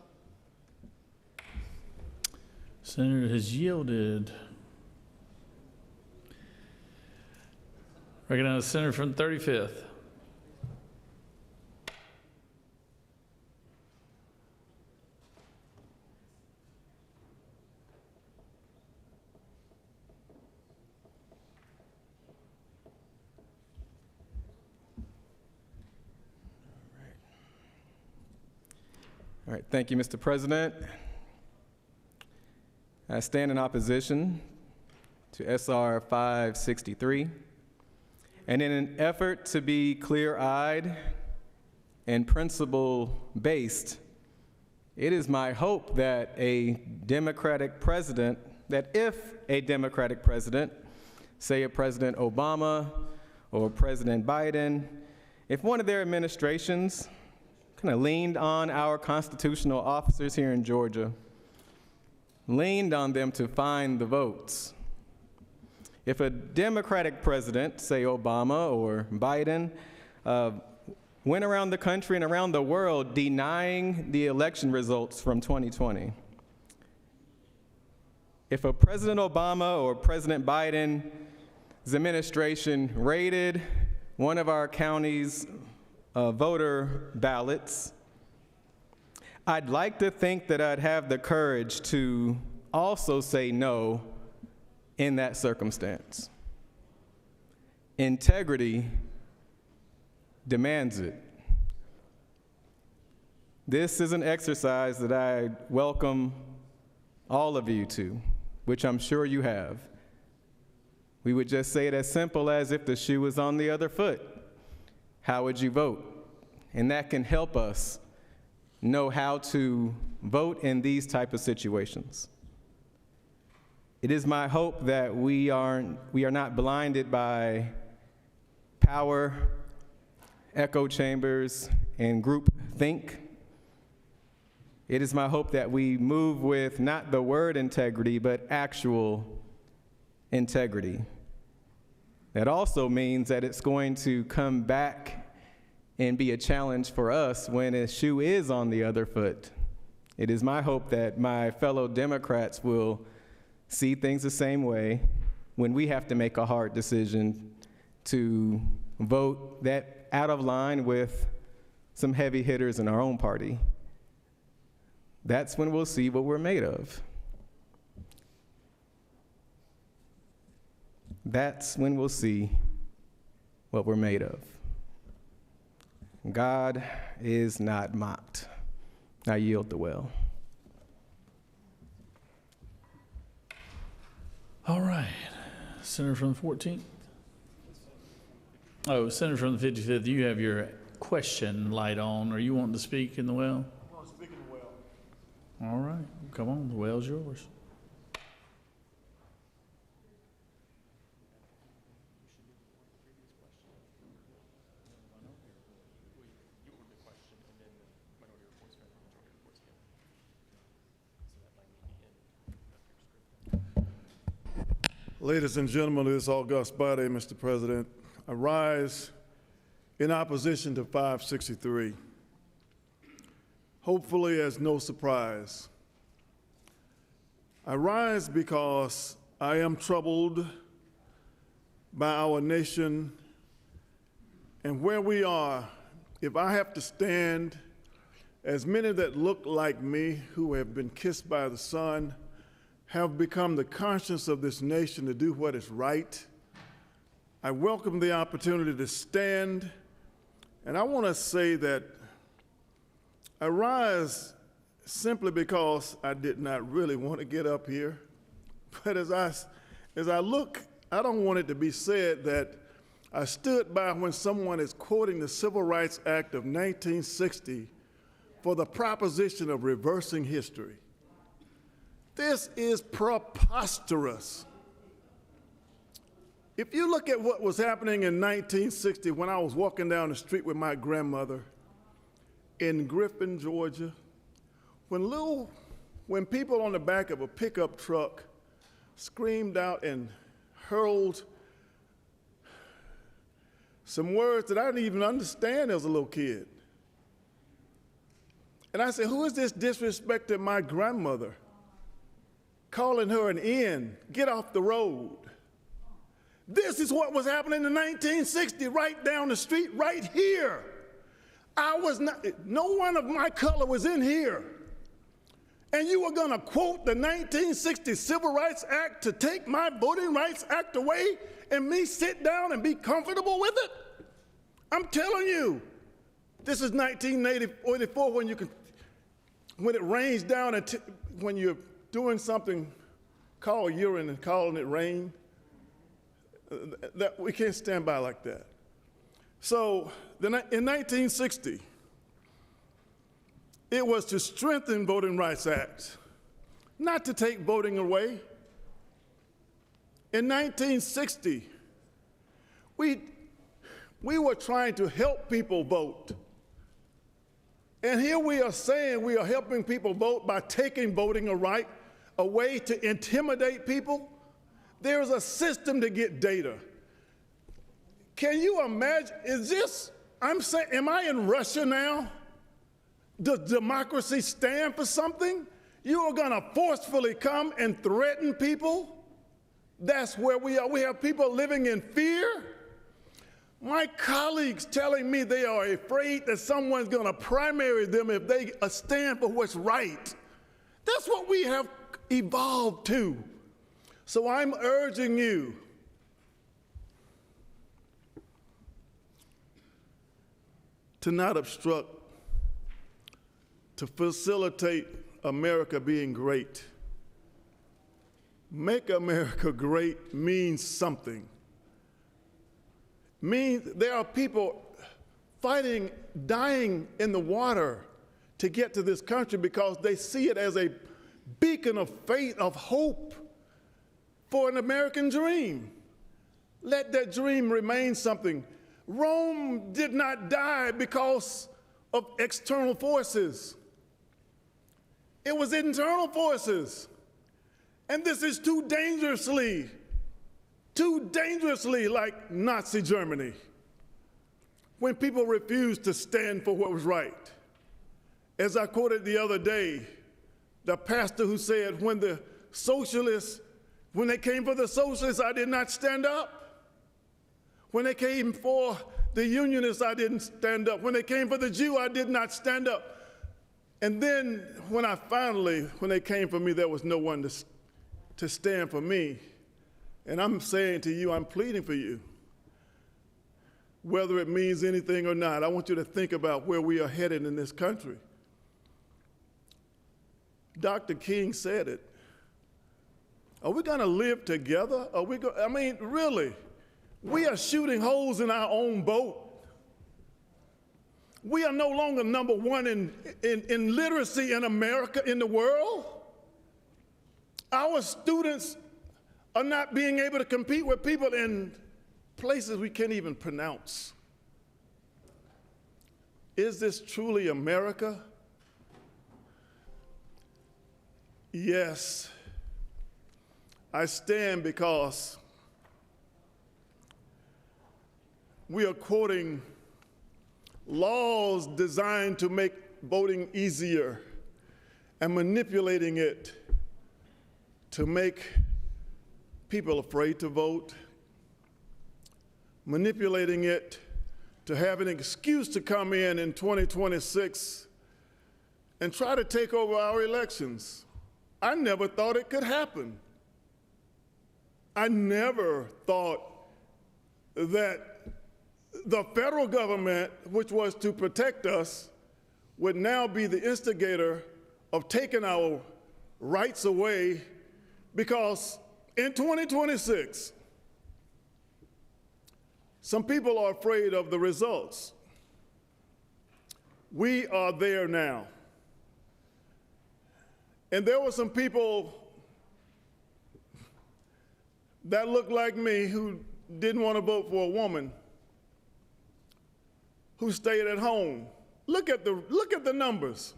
Senator has yielded. Recognize the senator from the 35th. All right, thank you, Mr. President. I stand in opposition to SR 563. And in an effort to be clear-eyed and principle-based, it is my hope that if a Democratic president, say a President Obama or President Biden, if one of their administrations kind of leaned on our constitutional officers here in Georgia, leaned on them to find the votes. If a Democratic president, say Obama or Biden, went around the country and around the world denying the election results from 2020, if a President Obama or President Biden's administration raided one of our county's voter ballots, I'd like to think that I'd have the courage to also say no in that circumstance. Integrity demands it. This is an exercise that I welcome all of you to, which I'm sure you have. We would just say it as simple as, if the shoe was on the other foot, how would you vote? And that can help us know how to vote in these type of situations. It is my hope that we are not blinded by power, echo chambers, and group think. It is my hope that we move with not the word integrity, but actual integrity. That also means that it's going to come back and be a challenge for us when a shoe is on the other foot. It is my hope that my fellow Democrats will see things the same way when we have to make a hard decision to vote that out of line with some heavy hitters in our own party. That's when we'll see what we're made of. That's when we'll see what we're made of. God is not mocked. I yield the well. All right. Senator from the 14th. Oh, Senator from the 55th, you have your question light on. Are you wanting to speak in the well? I want to speak in the well. All right. Come on. The well's yours. Ladies and gentlemen of this august body, Mr. President, I rise in opposition to 563. Hopefully as no surprise. I rise because I am troubled by our nation and where we are. If I have to stand, as many that look like me who have been kissed by the sun, have become the conscience of this nation to do what is right. I welcome the opportunity to stand, and I want to say that I rise simply because I did not really want to get up here. But as I look, I don't want it to be said that I stood by when someone is quoting the Civil Rights Act of 1960 for the proposition of reversing history. This is preposterous. If you look at what was happening in 1960 when I was walking down the street with my grandmother in Griffin, Georgia, when people on the back of a pickup truck screamed out and hurled some words that I didn't even understand as a little kid. And I said, who is this disrespecting my grandmother? Calling her an N, get off the road. This is what was happening in 1960, right down the street, right here. No one of my color was in here. And you were gonna quote the 1960 Civil Rights Act to take my Voting Rights Act away and me sit down and be comfortable with it? I'm telling you, this is 1984 when it rains down, when you're doing something called urine and calling it rain. That we can't stand by like that. So in 1960, it was to strengthen Voting Rights Act, not to take voting away. In 1960, we were trying to help people vote. And here we are saying we are helping people vote by taking voting away to intimidate people. There's a system to get data. Can you imagine, am I in Russia now? Does democracy stand for something? You are gonna forcefully come and threaten people? That's where we are. We have people living in fear. My colleagues telling me they are afraid that someone's gonna primary them if they stand for what's right. That's what we have evolved to. So I'm urging you to not obstruct, to facilitate America being great. Make America great means something. Means there are people fighting, dying in the water to get to this country because they see it as a beacon of faith, of hope for an American dream. Let that dream remain something. Rome did not die because of external forces. It was internal forces. And this is too dangerously like Nazi Germany, when people refused to stand for what was right. As I quoted the other day, the pastor who said, when they came for the socialists, I did not stand up. When they came for the unionists, I didn't stand up. When they came for the Jew, I did not stand up. And then when they came for me, there was no one to stand for me. And I'm saying to you, I'm pleading for you. Whether it means anything or not, I want you to think about where we are headed in this country. Dr. King said it. Are we going to live together? I mean, really, we are shooting holes in our own boat. We are no longer number one in literacy in America, in the world. Our students are not being able to compete with people in places we can't even pronounce. Is this truly America? Yes. I stand because we are quoting laws designed to make voting easier and manipulating it to make people afraid to vote, manipulating it to have an excuse to come in 2026 and try to take over our elections. I never thought it could happen. I never thought that the federal government, which was to protect us, would now be the instigator of taking our rights away, because in 2026, some people are afraid of the results. We are there now. And there were some people that looked like me who didn't want to vote for a woman, who stayed at home. Look at the numbers.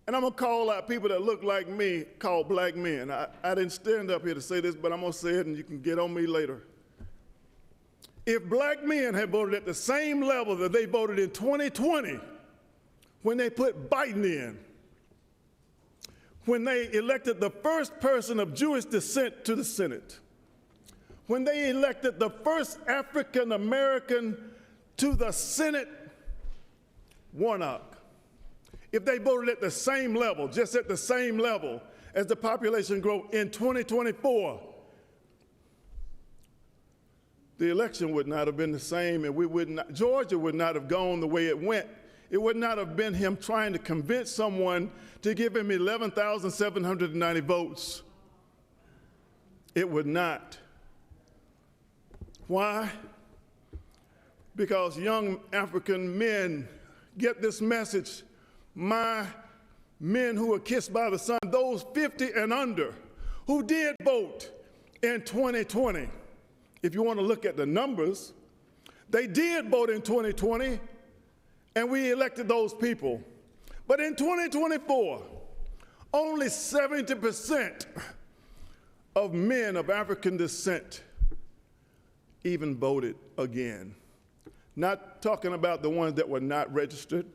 And I'm going to call out people that look like me, called black men. I didn't stand up here to say this, but I'm going to say it and you can get on me later. If black men had voted at the same level that they voted in 2020, when they put Biden in, when they elected the first person of Jewish descent to the Senate, when they elected the first African American to the Senate, Warnock, if they voted at the same level, just at the same level as the population growth in 2024, the election would not have been the same, and Georgia would not have gone the way it went. It would not have been him trying to convince someone to give him 11,790 votes. It would not. Why? Because young African men get this message. My men who are kissed by the sun, those 50 and under who did vote in 2020, if you want to look at the numbers, they did vote in 2020, and we elected those people. But in 2024, only 70% of men of African descent even voted again. Not talking about the ones that were not registered,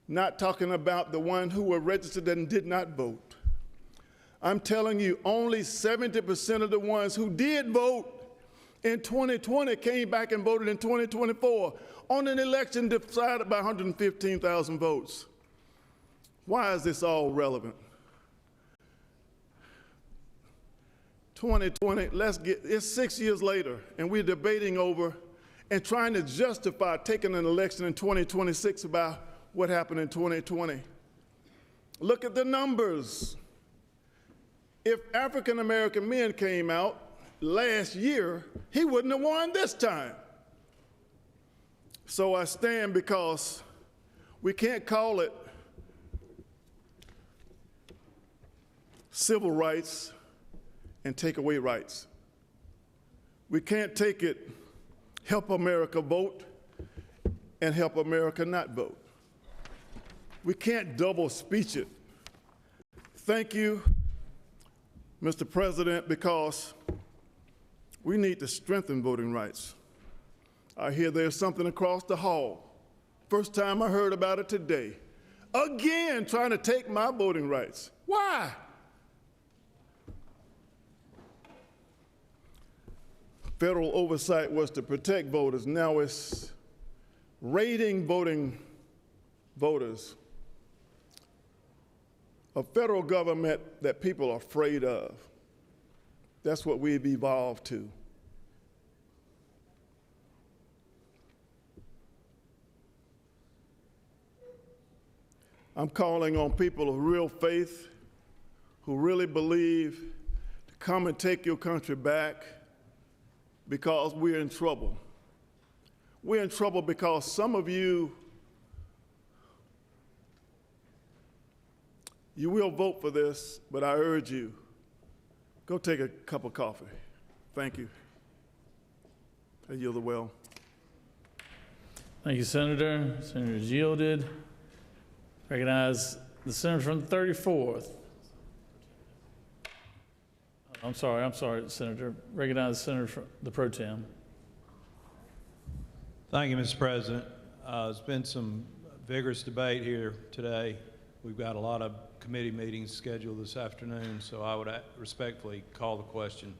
not talking about the ones who were registered and did not vote. I'm telling you, only 70% of the ones who did vote in 2020 came back and voted in 2024 on an election decided by 115,000 votes. Why is this all relevant? 2020, it's 6 years later, and we're debating over and trying to justify taking an election in 2026 about what happened in 2020. Look at the numbers. If African American men came out last year, he wouldn't have won this time. So I stand because we can't call it civil rights and take away rights. We can't take it help America vote and help America not vote. We can't double speech it. Thank you, Mr. President, because we need to strengthen voting rights. I hear there's something across the hall. First time I heard about it today. Again, trying to take my voting rights. Why? Federal oversight was to protect voters. Now it's raiding voting voters. A federal government that people are afraid of. That's what we've evolved to. I'm calling on people of real faith who really believe come and take your country back because we're in trouble. We're in trouble because some of you will vote for this, but I urge you, go take a cup of coffee. Thank you. I yield the well. Thank you, Senator. Senator's yielded. Recognize the senator from the 34th. I'm sorry, Senator. Recognize the senator from the pro tem. Thank you, Mr. President. There's been some vigorous debate here today. We've got a lot of committee meetings scheduled this afternoon, so I would respectfully call the question.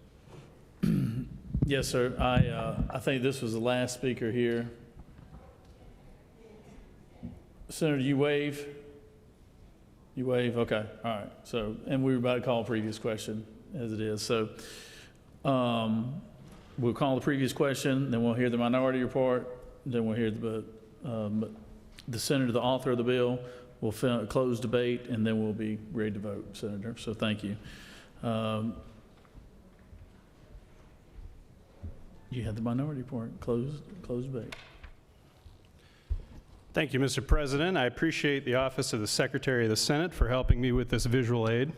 Yes, sir. I think this was the last speaker here. Senator, you waive? You waive? Okay. All right. So, and we were about to call a previous question as it is. So we'll call the previous question, then we'll hear the minority report, then we'll hear the senator, the author of the bill. We'll close debate, and then we'll be ready to vote, Senator. So thank you. You had the minority report. Close debate. Thank you, Mr. President. I appreciate the Office of the Secretary of the Senate for helping me with this visual aid.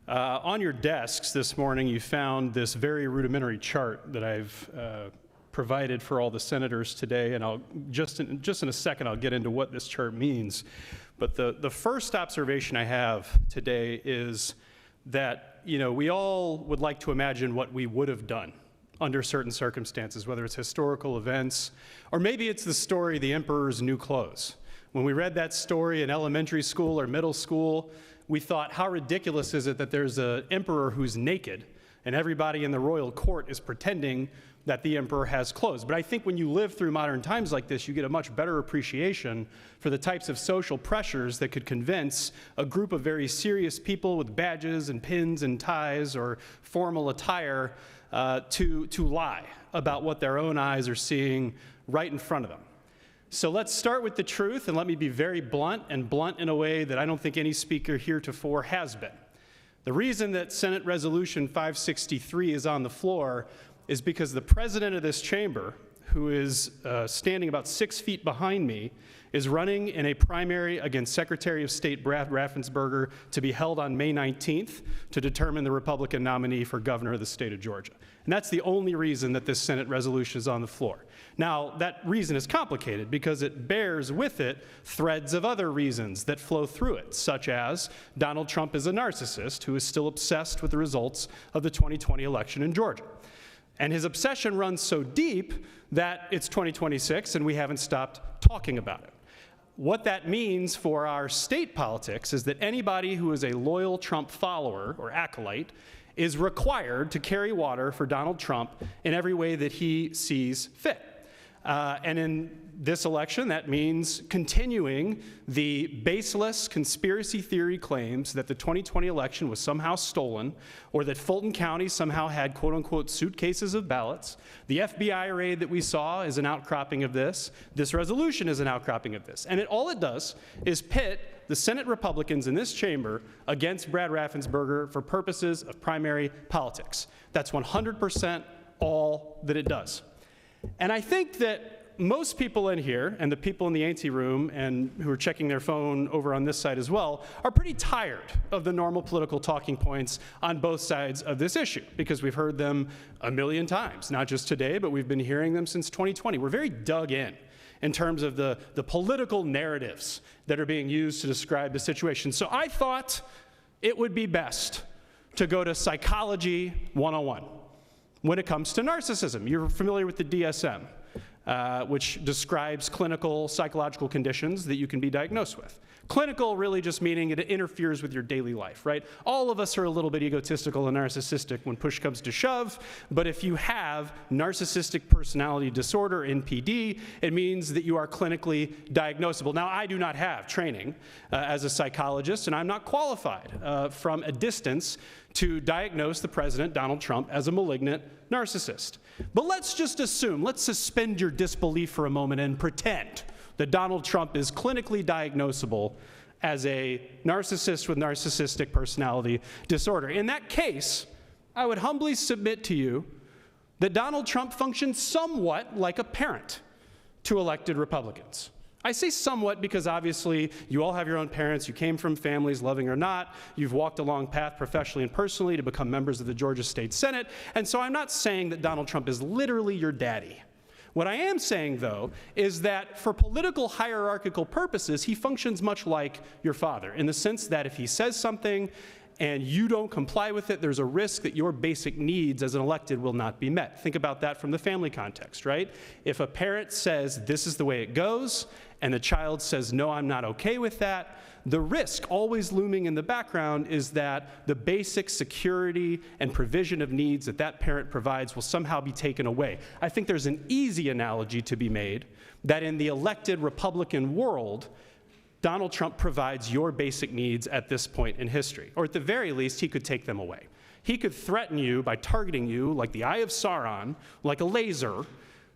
On your desks this morning, you found this very rudimentary chart that I've provided for all the senators today, and I'll just in a second I'll get into what this chart means. But the first observation I have today is that, you know, we all would like to imagine what we would have done under certain circumstances, whether it's historical events, or maybe it's the story, The Emperor's New Clothes. When we read that story in elementary school or middle school, we thought, how ridiculous is it that there's an emperor who's naked and everybody in the royal court is pretending that the emperor has clothes. But I think when you live through modern times like this, you get a much better appreciation for the types of social pressures that could convince a group of very serious people with badges and pins and ties or formal attire to lie about what their own eyes are seeing right in front of them. So let's start with the truth, and let me be very blunt, and blunt in a way that I don't think any speaker heretofore has been. The reason that Senate Resolution 563 is on the floor is because the president of this chamber, who is standing about 6 feet behind me, is running in a primary against Secretary of State Brad Raffensperger to be held on May 19th to determine the Republican nominee for governor of the state of Georgia. And that's the only reason that this Senate resolution is on the floor. Now, that reason is complicated because it bears with it threads of other reasons that flow through it, such as Donald Trump is a narcissist who is still obsessed with the results of the 2020 election in Georgia. And his obsession runs so deep that it's 2026 and we haven't stopped talking about it. What that means for our state politics is that anybody who is a loyal Trump follower or acolyte is required to carry water for Donald Trump in every way that he sees fit. And in this election, that means continuing the baseless conspiracy theory claims that the 2020 election was somehow stolen, or that Fulton County somehow had quote-unquote suitcases of ballots. The FBI raid that we saw is an outcropping of this. This resolution is an outcropping of this. And all it does is pit the Senate Republicans in this chamber against Brad Raffensperger for purposes of primary politics. That's 100% all that it does. And I think that most people in here, and the people in the ante room and who are checking their phone over on this side as well, are pretty tired of the normal political talking points on both sides of this issue, because we've heard them a million times, not just today, but we've been hearing them since 2020. We're very dug in terms of the political narratives that are being used to describe the situation. So I thought it would be best to go to Psychology 101 when it comes to narcissism. You're familiar with the DSM, which describes clinical psychological conditions that you can be diagnosed with. Clinical really just meaning it interferes with your daily life, right? All of us are a little bit egotistical and narcissistic when push comes to shove, but if you have narcissistic personality disorder, NPD, it means that you are clinically diagnosable. Now, I do not have training as a psychologist, and I'm not qualified from a distance to diagnose the president, Donald Trump, as a malignant narcissist. But let's just assume, let's suspend your disbelief for a moment and pretend that Donald Trump is clinically diagnosable as a narcissist with narcissistic personality disorder. In that case, I would humbly submit to you that Donald Trump functions somewhat like a parent to elected Republicans. I say somewhat because obviously you all have your own parents, you came from families, loving or not, you've walked a long path professionally and personally to become members of the Georgia State Senate, and so I'm not saying that Donald Trump is literally your daddy. What I am saying, though, is that for political hierarchical purposes, he functions much like your father, in the sense that if he says something and you don't comply with it, there's a risk that your basic needs as an elected will not be met. Think about that from the family context, right? If a parent says, this is the way it goes, and the child says, no, I'm not okay with that, the risk always looming in the background is that the basic security and provision of needs that that parent provides will somehow be taken away. I think there's an easy analogy to be made that in the elected Republican world, Donald Trump provides your basic needs at this point in history, or at the very least, he could take them away. He could threaten you by targeting you like the Eye of Sauron, like a laser,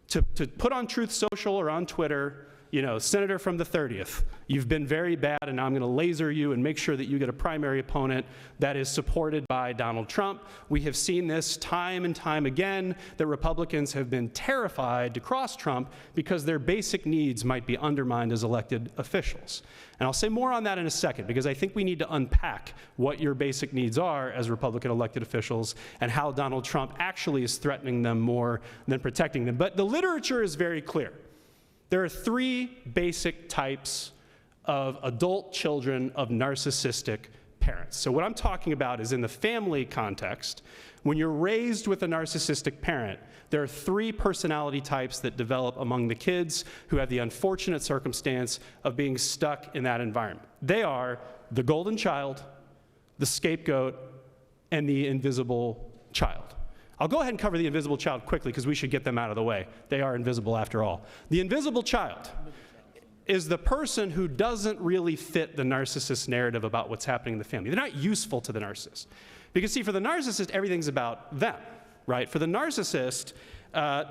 to put on Truth Social or on Twitter, you know, Senator from the 30th, you've been very bad and now I'm going to laser you and make sure that you get a primary opponent that is supported by Donald Trump. We have seen this time and time again, that Republicans have been terrified to cross Trump because their basic needs might be undermined as elected officials. And I'll say more on that in a second, because I think we need to unpack what your basic needs are as Republican elected officials and how Donald Trump actually is threatening them more than protecting them. But the literature is very clear. There are three basic types of adult children of narcissistic parents. So what I'm talking about is in the family context, when you're raised with a narcissistic parent, there are three personality types that develop among the kids who have the unfortunate circumstance of being stuck in that environment. They are the golden child, the scapegoat, and the invisible child. I'll go ahead and cover the invisible child quickly because we should get them out of the way. They are invisible after all. The invisible child is the person who doesn't really fit the narcissist narrative about what's happening in the family. They're not useful to the narcissist. Because see, for the narcissist, everything's about them, right? For the narcissist,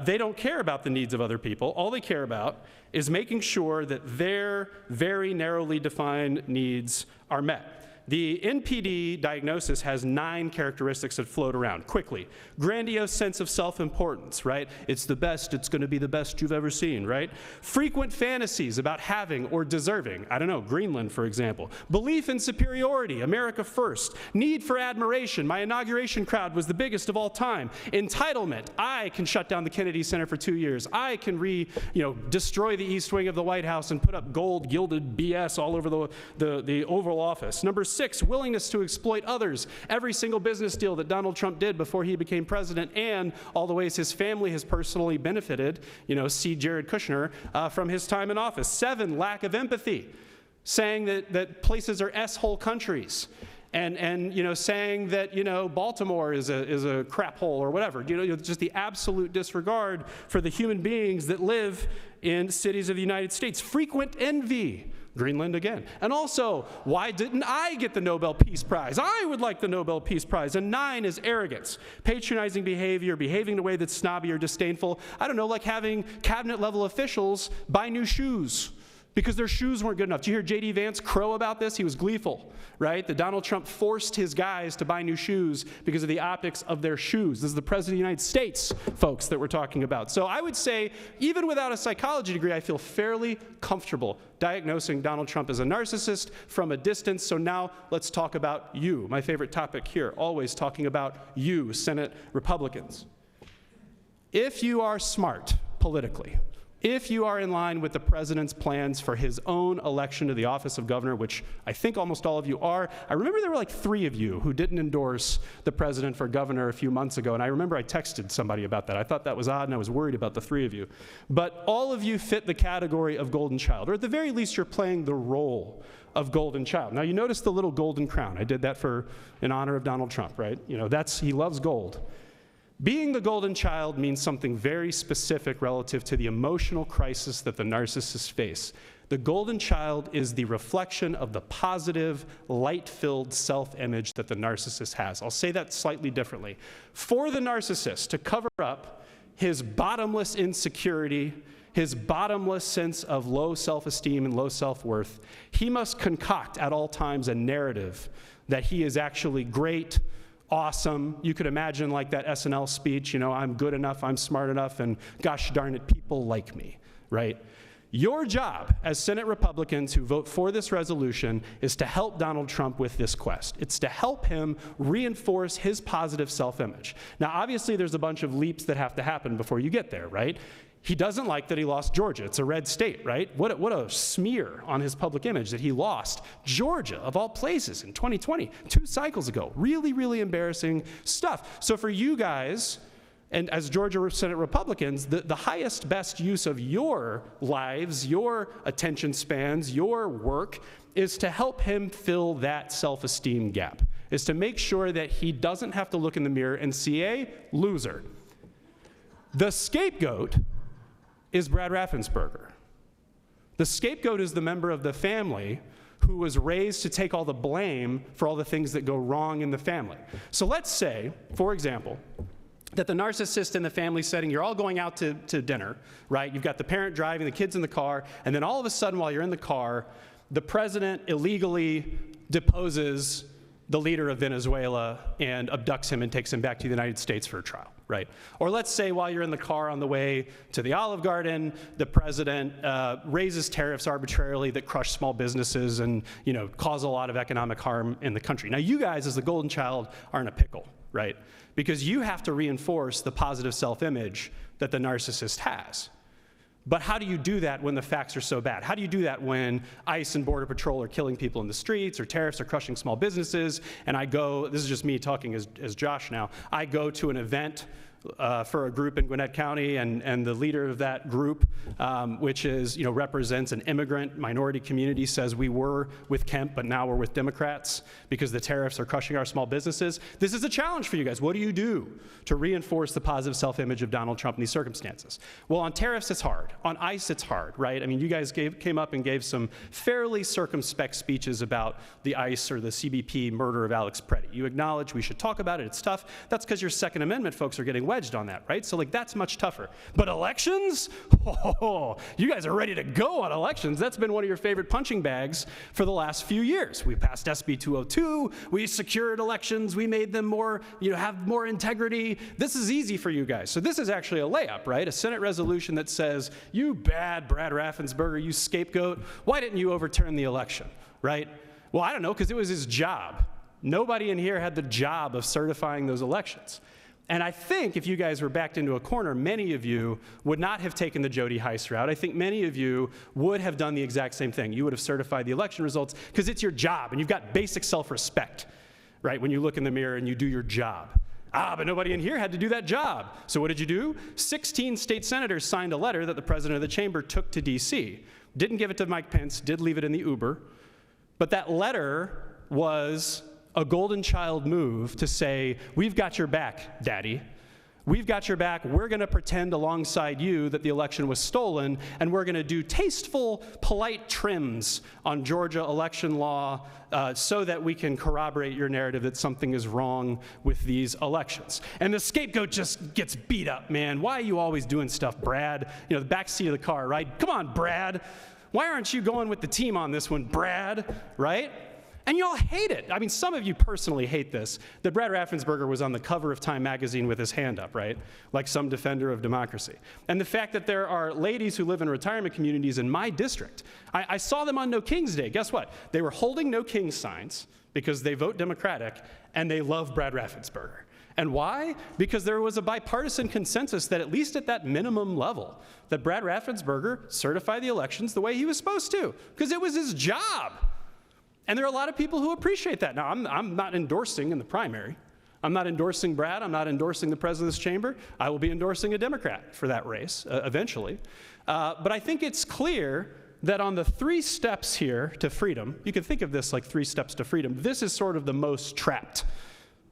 they don't care about the needs of other people. All they care about is making sure that their very narrowly defined needs are met. The NPD diagnosis has 9 characteristics that float around quickly. Grandiose sense of self-importance, right? It's the best, it's going to be the best you've ever seen, right? Frequent fantasies about having or deserving. I don't know, Greenland, for example. Belief in superiority, America first. Need for admiration. My inauguration crowd was the biggest of all time. Entitlement. I can shut down the Kennedy Center for 2 years. I can destroy the East Wing of the White House and put up gold gilded BS all over the Oval Office. Number 6, willingness to exploit others. Every single business deal that Donald Trump did before he became president, and all the ways his family has personally benefited, see Jared Kushner, from his time in office. 7, lack of empathy, saying that places are S-hole countries. And saying that Baltimore is a crap hole or whatever. Just the absolute disregard for the human beings that live in cities of the United States. Frequent envy. Greenland again. And also, why didn't I get the Nobel Peace Prize? I would like the Nobel Peace Prize. And 9 is arrogance, patronizing behavior, behaving in a way that's snobby or disdainful. I don't know, like having cabinet level officials buy new shoes because their shoes weren't good enough. Did you hear J.D. Vance crow about this? He was gleeful, right? That Donald Trump forced his guys to buy new shoes because of the optics of their shoes. This is the President of the United States, folks, that we're talking about. So I would say, even without a psychology degree, I feel fairly comfortable diagnosing Donald Trump as a narcissist from a distance. So now let's talk about you. My favorite topic here, always talking about you, Senate Republicans. If you are smart politically, if you are in line with the president's plans for his own election to the office of governor, which I think almost all of you are, I remember there were like 3 of you who didn't endorse the president for governor a few months ago, and I remember I texted somebody about that. I thought that was odd, and I was worried about the 3 of you. But all of you fit the category of golden child, or at the very least, you're playing the role of golden child. Now, you notice the little golden crown. I did that in honor of Donald Trump, right? He loves gold. Being the golden child means something very specific relative to the emotional crisis that the narcissists face. The golden child is the reflection of the positive, light-filled self-image that the narcissist has. I'll say that slightly differently. For the narcissist to cover up his bottomless insecurity, his bottomless sense of low self-esteem and low self-worth, he must concoct at all times a narrative that he is actually great, awesome. You could imagine like that SNL speech, you know, I'm good enough, I'm smart enough, and gosh darn it, people like me, right? Your job as Senate Republicans who vote for this resolution is to help Donald Trump with this quest. It's to help him reinforce his positive self-image. Now, obviously, there's a bunch of leaps that have to happen before you get there, right? He doesn't like that he lost Georgia. It's a red state, right? What a smear on his public image that he lost Georgia, of all places, in 2020, 2 cycles ago. Really, really embarrassing stuff. So for you guys, and as Georgia Senate Republicans, the highest, best use of your lives, your attention spans, your work, is to help him fill that self-esteem gap, is to make sure that he doesn't have to look in the mirror and see a loser. The scapegoat is Brad Raffensperger. The scapegoat is the member of the family who was raised to take all the blame for all the things that go wrong in the family. So let's say, for example, that the narcissist in the family setting, you're all going out to dinner, right? You've got the parent driving, the kids in the car, and then all of a sudden while you're in the car, the president illegally deposes the leader of Venezuela and abducts him and takes him back to the United States for a trial, right? Or let's say while you're in the car on the way to the Olive Garden, the president raises tariffs arbitrarily that crush small businesses and, you know, cause a lot of economic harm in the country. Now you guys as the golden child are in a pickle, right? Because you have to reinforce the positive self-image that the narcissist has. But how do you do that when the facts are so bad? How do you do that when ICE and Border Patrol are killing people in the streets, or tariffs are crushing small businesses, and I go, this is just me talking as Josh now, I go to an event for a group in Gwinnett County, and the leader of that group, which is, you know, represents an immigrant minority community, says we were with Kemp, but now we're with Democrats because the tariffs are crushing our small businesses. This is a challenge for you guys. What do you do to reinforce the positive self-image of Donald Trump in these circumstances? Well, on tariffs, it's hard. On ICE, it's hard, right? I mean, you guys came up and gave some fairly circumspect speeches about the ICE or the CBP murder of Alex Preddy. You acknowledge we should talk about it. It's tough. That's because your Second Amendment folks are getting wedged on that, right? So like that's much tougher. But elections? Oh, you guys are ready to go on elections. That's been one of your favorite punching bags for the last few years. We passed SB 202, we secured elections, we made them more, you know, have more integrity. This is easy for you guys. So this is actually a layup, right? A Senate resolution that says, you bad Brad Raffensperger, you scapegoat, why didn't you overturn the election, right? Well, I don't know, because it was his job. Nobody in here had the job of certifying those elections. And I think if you guys were backed into a corner, many of you would not have taken the Jody Heiss route. I think many of you would have done the exact same thing. You would have certified the election results because it's your job and you've got basic self-respect, right? When you look in the mirror and you do your job. But nobody in here had to do that job. So what did you do? 16 state senators signed a letter that the president of the chamber took to DC. Didn't give it to Mike Pence, did leave it in the Uber. But that letter was a golden child move to say, we've got your back, Daddy. We've got your back. We're going to pretend alongside you that the election was stolen, and we're going to do tasteful, polite trims on Georgia election law so that we can corroborate your narrative that something is wrong with these elections. And the scapegoat just gets beat up, man. Why are you always doing stuff, Brad? You know, the back seat of the car, right? Come on, Brad. Why aren't you going with the team on this one, Brad? Right? And you all hate it. I mean, some of you personally hate this, that Brad Raffensperger was on the cover of Time magazine with his hand up, right? Like some defender of democracy. And the fact that there are ladies who live in retirement communities in my district, I saw them on No King's Day. Guess what? They were holding No King's signs because they vote Democratic and they love Brad Raffensperger. And why? Because there was a bipartisan consensus that at least at that minimum level, that Brad Raffensperger certify the elections the way he was supposed to, because it was his job. And there are a lot of people who appreciate that. Now, I'm not endorsing in the primary. I'm not endorsing Brad. I'm not endorsing the president of this chamber. I will be endorsing a Democrat for that race eventually. But I think it's clear that on the 3 steps here to freedom, you can think of this like 3 steps to freedom, this is sort of the most trapped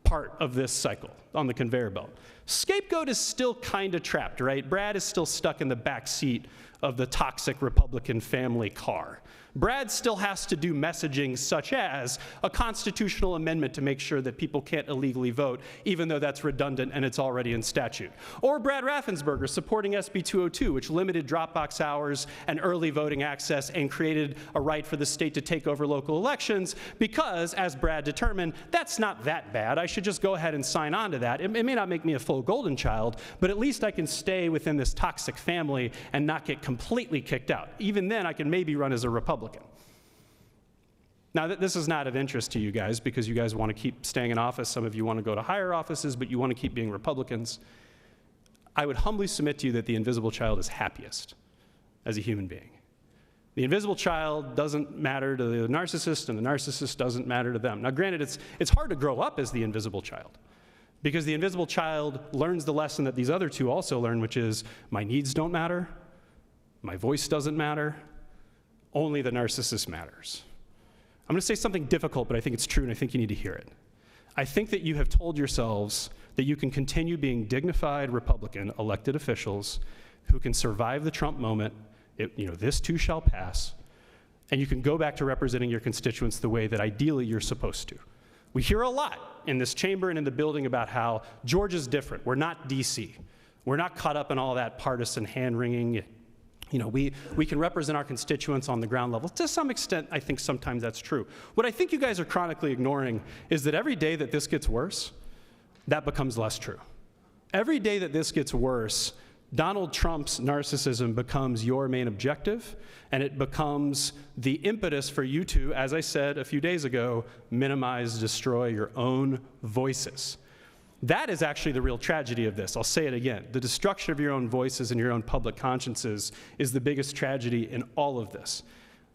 part of this cycle on the conveyor belt. Scapegoat is still kind of trapped, right? Brad is still stuck in the back seat of the toxic Republican family car. Brad still has to do messaging such as a constitutional amendment to make sure that people can't illegally vote, even though that's redundant and it's already in statute. Or Brad Raffensperger supporting SB 202, which limited drop-box hours and early voting access and created a right for the state to take over local elections because, as Brad determined, that's not that bad. I should just go ahead and sign on to that. It may not make me a full golden child, but at least I can stay within this toxic family and not get completely kicked out. Even then, I can maybe run as a Republican. Now, this is not of interest to you guys because you guys want to keep staying in office. Some of you want to go to higher offices, but you want to keep being Republicans. I would humbly submit to you that the invisible child is happiest as a human being. The invisible child doesn't matter to the narcissist, and the narcissist doesn't matter to them. Now, granted, it's hard to grow up as the invisible child because the invisible child learns the lesson that these other two also learn, which is my needs don't matter, my voice doesn't matter, only the narcissist matters. I'm going to say something difficult, but I think it's true, and I think you need to hear it. I think that you have told yourselves that you can continue being dignified Republican elected officials who can survive the Trump moment. This too shall pass, and you can go back to representing your constituents the way that ideally you're supposed to. We hear a lot in this chamber and in the building about how Georgia's different. We're not DC. We're not caught up in all that partisan hand-wringing. We can represent our constituents on the ground level. To some extent, I think sometimes that's true. What I think you guys are chronically ignoring is that every day that this gets worse, that becomes less true. Every day that this gets worse, Donald Trump's narcissism becomes your main objective, and it becomes the impetus for you to, as I said a few days ago, minimize, destroy your own voices. That is actually the real tragedy of this. I'll say it again. The destruction of your own voices and your own public consciences is the biggest tragedy in all of this.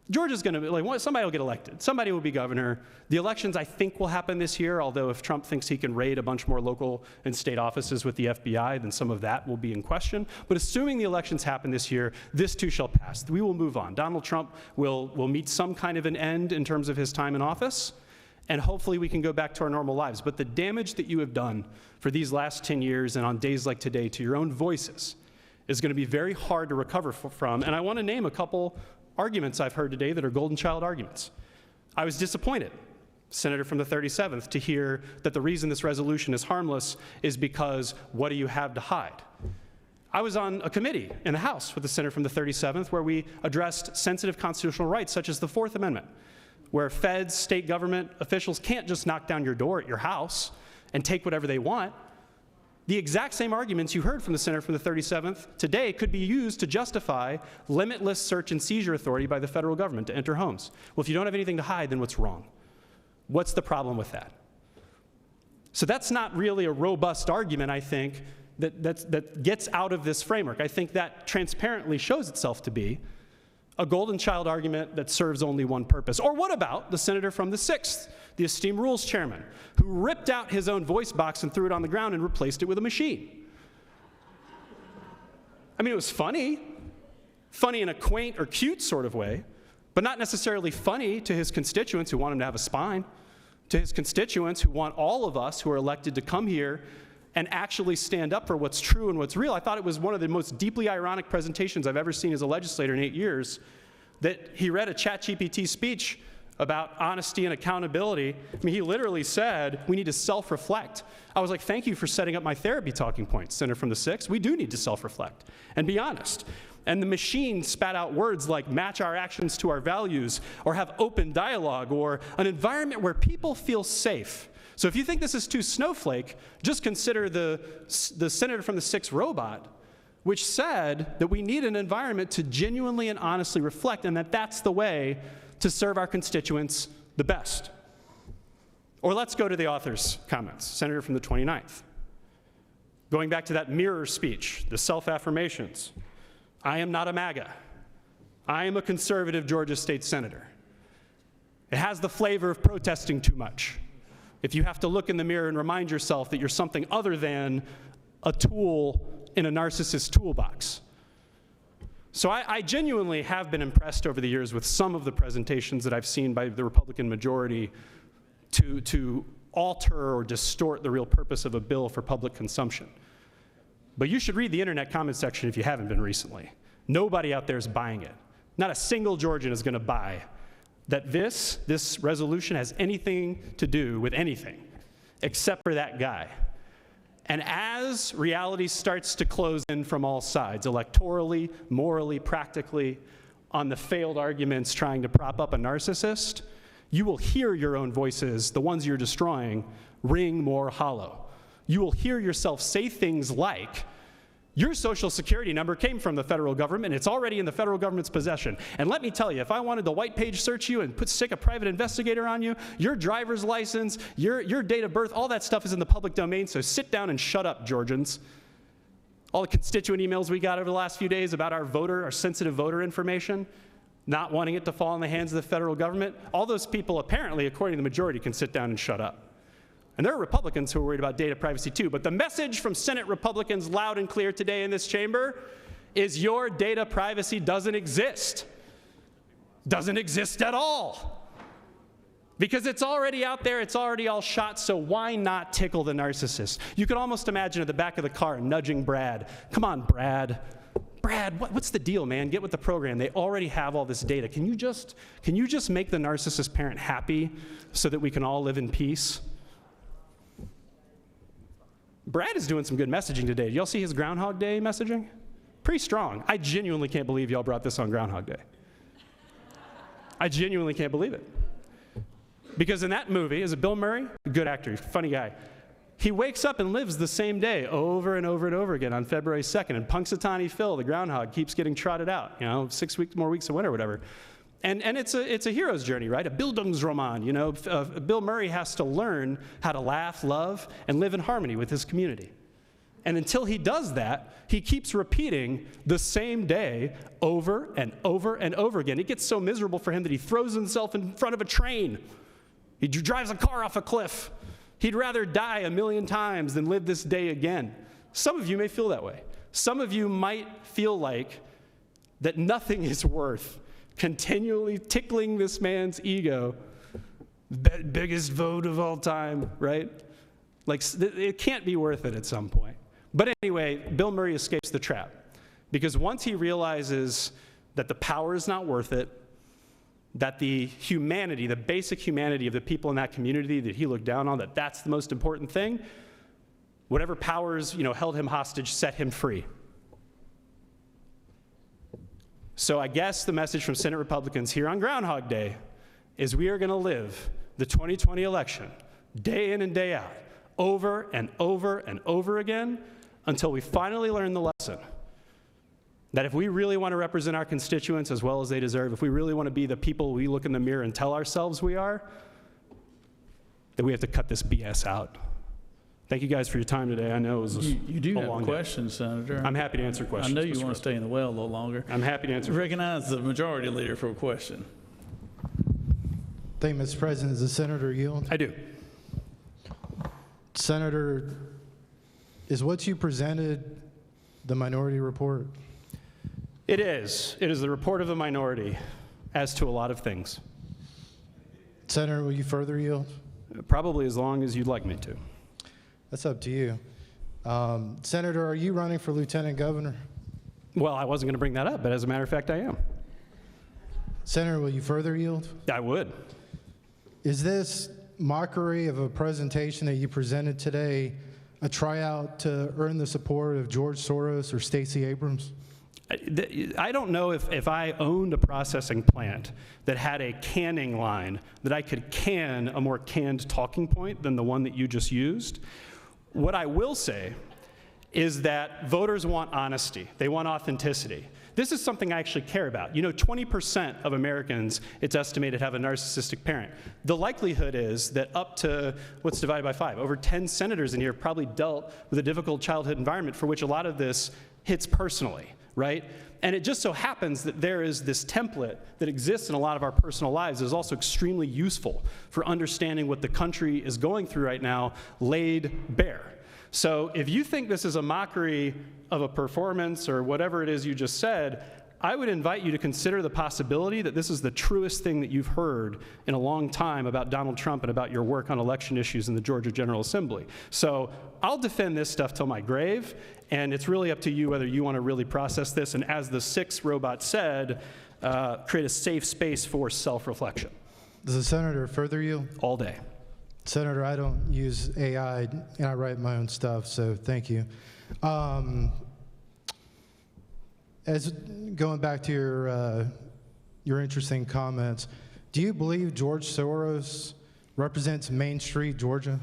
Georgia's going to, somebody will get elected. Somebody will be governor. The elections, I think, will happen this year, although if Trump thinks he can raid a bunch more local and state offices with the FBI, then some of that will be in question. But assuming the elections happen this year, this too shall pass. We will move on. Donald Trump will meet some kind of an end in terms of his time in office, and hopefully we can go back to our normal lives. But the damage that you have done for these last 10 years and on days like today to your own voices is going to be very hard to recover from. And I want to name a couple arguments I've heard today that are golden child arguments. I was disappointed, Senator from the 37th, to hear that the reason this resolution is harmless is because what do you have to hide? I was on a committee in the House with the Senator from the 37th where we addressed sensitive constitutional rights such as the Fourth Amendment, where feds, state government officials can't just knock down your door at your house and take whatever they want. The exact same arguments you heard from the Senator from the 37th today could be used to justify limitless search and seizure authority by the federal government to enter homes. Well, if you don't have anything to hide, then what's wrong? What's the problem with that? So that's not really a robust argument, I think, that gets out of this framework. I think that transparently shows itself to be a golden child argument that serves only one purpose. Or what about the senator from the 6th, the esteemed rules chairman, who ripped out his own voice box and threw it on the ground and replaced it with a machine? I mean, it was funny in a quaint or cute sort of way, but not necessarily funny to his constituents who want him to have a spine, to his constituents who want all of us who are elected to come here and actually stand up for what's true and what's real. I thought it was one of the most deeply ironic presentations I've ever seen as a legislator in 8 years, that he read a ChatGPT speech about honesty and accountability. I mean, he literally said, we need to self-reflect. I was like, thank you for setting up my therapy talking points, Senator from the 6th. We do need to self-reflect and be honest. And the machine spat out words like match our actions to our values, or have open dialogue, or an environment where people feel safe. So if you think this is too snowflake, just consider the senator from the 6th robot, which said that we need an environment to genuinely and honestly reflect, and that's the way to serve our constituents the best. Or let's go to the author's comments, senator from the 29th. Going back to that mirror speech, the self-affirmations. I am not a MAGA. I am a conservative Georgia state senator. It has the flavor of protesting too much. If you have to look in the mirror and remind yourself that you're something other than a tool in a narcissist's toolbox. So I genuinely have been impressed over the years with some of the presentations that I've seen by the Republican majority to alter or distort the real purpose of a bill for public consumption. But you should read the internet comment section if you haven't been recently. Nobody out there is buying it. Not a single Georgian is going to buy that this resolution has anything to do with anything except for that guy. And as reality starts to close in from all sides, electorally, morally, practically, on the failed arguments trying to prop up a narcissist, you will hear your own voices, the ones you're destroying, ring more hollow. You will hear yourself say things like, your social security number came from the federal government. It's already in the federal government's possession. And let me tell you, if I wanted to white page search you and stick a private investigator on you, your driver's license, your date of birth, all that stuff is in the public domain, so sit down and shut up, Georgians. All the constituent emails we got over the last few days about our sensitive voter information, not wanting it to fall in the hands of the federal government, all those people apparently, according to the majority, can sit down and shut up. And there are Republicans who are worried about data privacy too, but the message from Senate Republicans loud and clear today in this chamber is your data privacy doesn't exist. Doesn't exist at all. Because it's already out there, it's already all shot, so why not tickle the narcissist? You could almost imagine at the back of the car nudging Brad. Come on, Brad. Brad, what's the deal, man? Get with the program. They already have all this data. Can you just make the narcissist parent happy so that we can all live in peace? Brad is doing some good messaging today. Y'all see his Groundhog Day messaging? Pretty strong. I genuinely can't believe y'all brought this on Groundhog Day. I genuinely can't believe it. Because in that movie, is it Bill Murray? Good actor, funny guy. He wakes up and lives the same day over and over and over again on February 2nd. And Punxsutawney Phil, the groundhog, keeps getting trotted out, 6 more weeks of winter or whatever. And it's a hero's journey, right? A Bildungsroman, Bill Murray has to learn how to laugh, love, and live in harmony with his community. And until he does that, he keeps repeating the same day over and over and over again. It gets so miserable for him that he throws himself in front of a train. He drives a car off a cliff. He'd rather die 1,000,000 times than live this day again. Some of you may feel that way. Some of you might feel like that nothing is worth continually tickling this man's ego. Biggest vote of all time, right? Like, it can't be worth it at some point. But anyway, Bill Murray escapes the trap. Because once he realizes that the power is not worth it, that the humanity, the basic humanity of the people in that community that he looked down on, that's the most important thing, whatever powers, held him hostage set him free. So I guess the message from Senate Republicans here on Groundhog Day is we are going to live the 2020 election day in and day out, over and over and over again, until we finally learn the lesson that if we really want to represent our constituents as well as they deserve, if we really want to be the people we look in the mirror and tell ourselves we are, then we have to cut this BS out. Thank you guys for your time today. I know it was you do a have long questions, day. Senator. I'm happy to answer questions. I know you want to stay in the well a little longer. I'm happy to answer. Recognize the majority leader for a question. Thank you, Mr. President. Does the senator yield? I do. Senator, is what you presented the minority report? It is. It is the report of the minority as to a lot of things. Senator, will you further yield? Probably as long as you'd like me to. That's up to you. Senator, are you running for lieutenant governor? Well, I wasn't going to bring that up, but as a matter of fact, I am. Senator, will you further yield? I would. Is this mockery of a presentation that you presented today a tryout to earn the support of George Soros or Stacey Abrams? I don't know if I owned a processing plant that had a canning line that I could can a more canned talking point than the one that you just used. What I will say is that voters want honesty. They want authenticity. This is something I actually care about. 20% of Americans, it's estimated, have a narcissistic parent. The likelihood is that up to, what's divided by 5? Over 10 senators in here have probably dealt with a difficult childhood environment for which a lot of this hits personally, right? And it just so happens that there is this template that exists in a lot of our personal lives that is also extremely useful for understanding what the country is going through right now, laid bare. So if you think this is a mockery of a performance or whatever it is you just said, I would invite you to consider the possibility that this is the truest thing that you've heard in a long time about Donald Trump and about your work on election issues in the Georgia General Assembly. So I'll defend this stuff till my grave, and it's really up to you whether you want to really process this. And as the 6th robot said, create a safe space for self-reflection. Does the senator further yield? All day. Senator, I don't use AI, and I write my own stuff, so thank you. As going back to your interesting comments, do you believe George Soros represents Main Street, Georgia?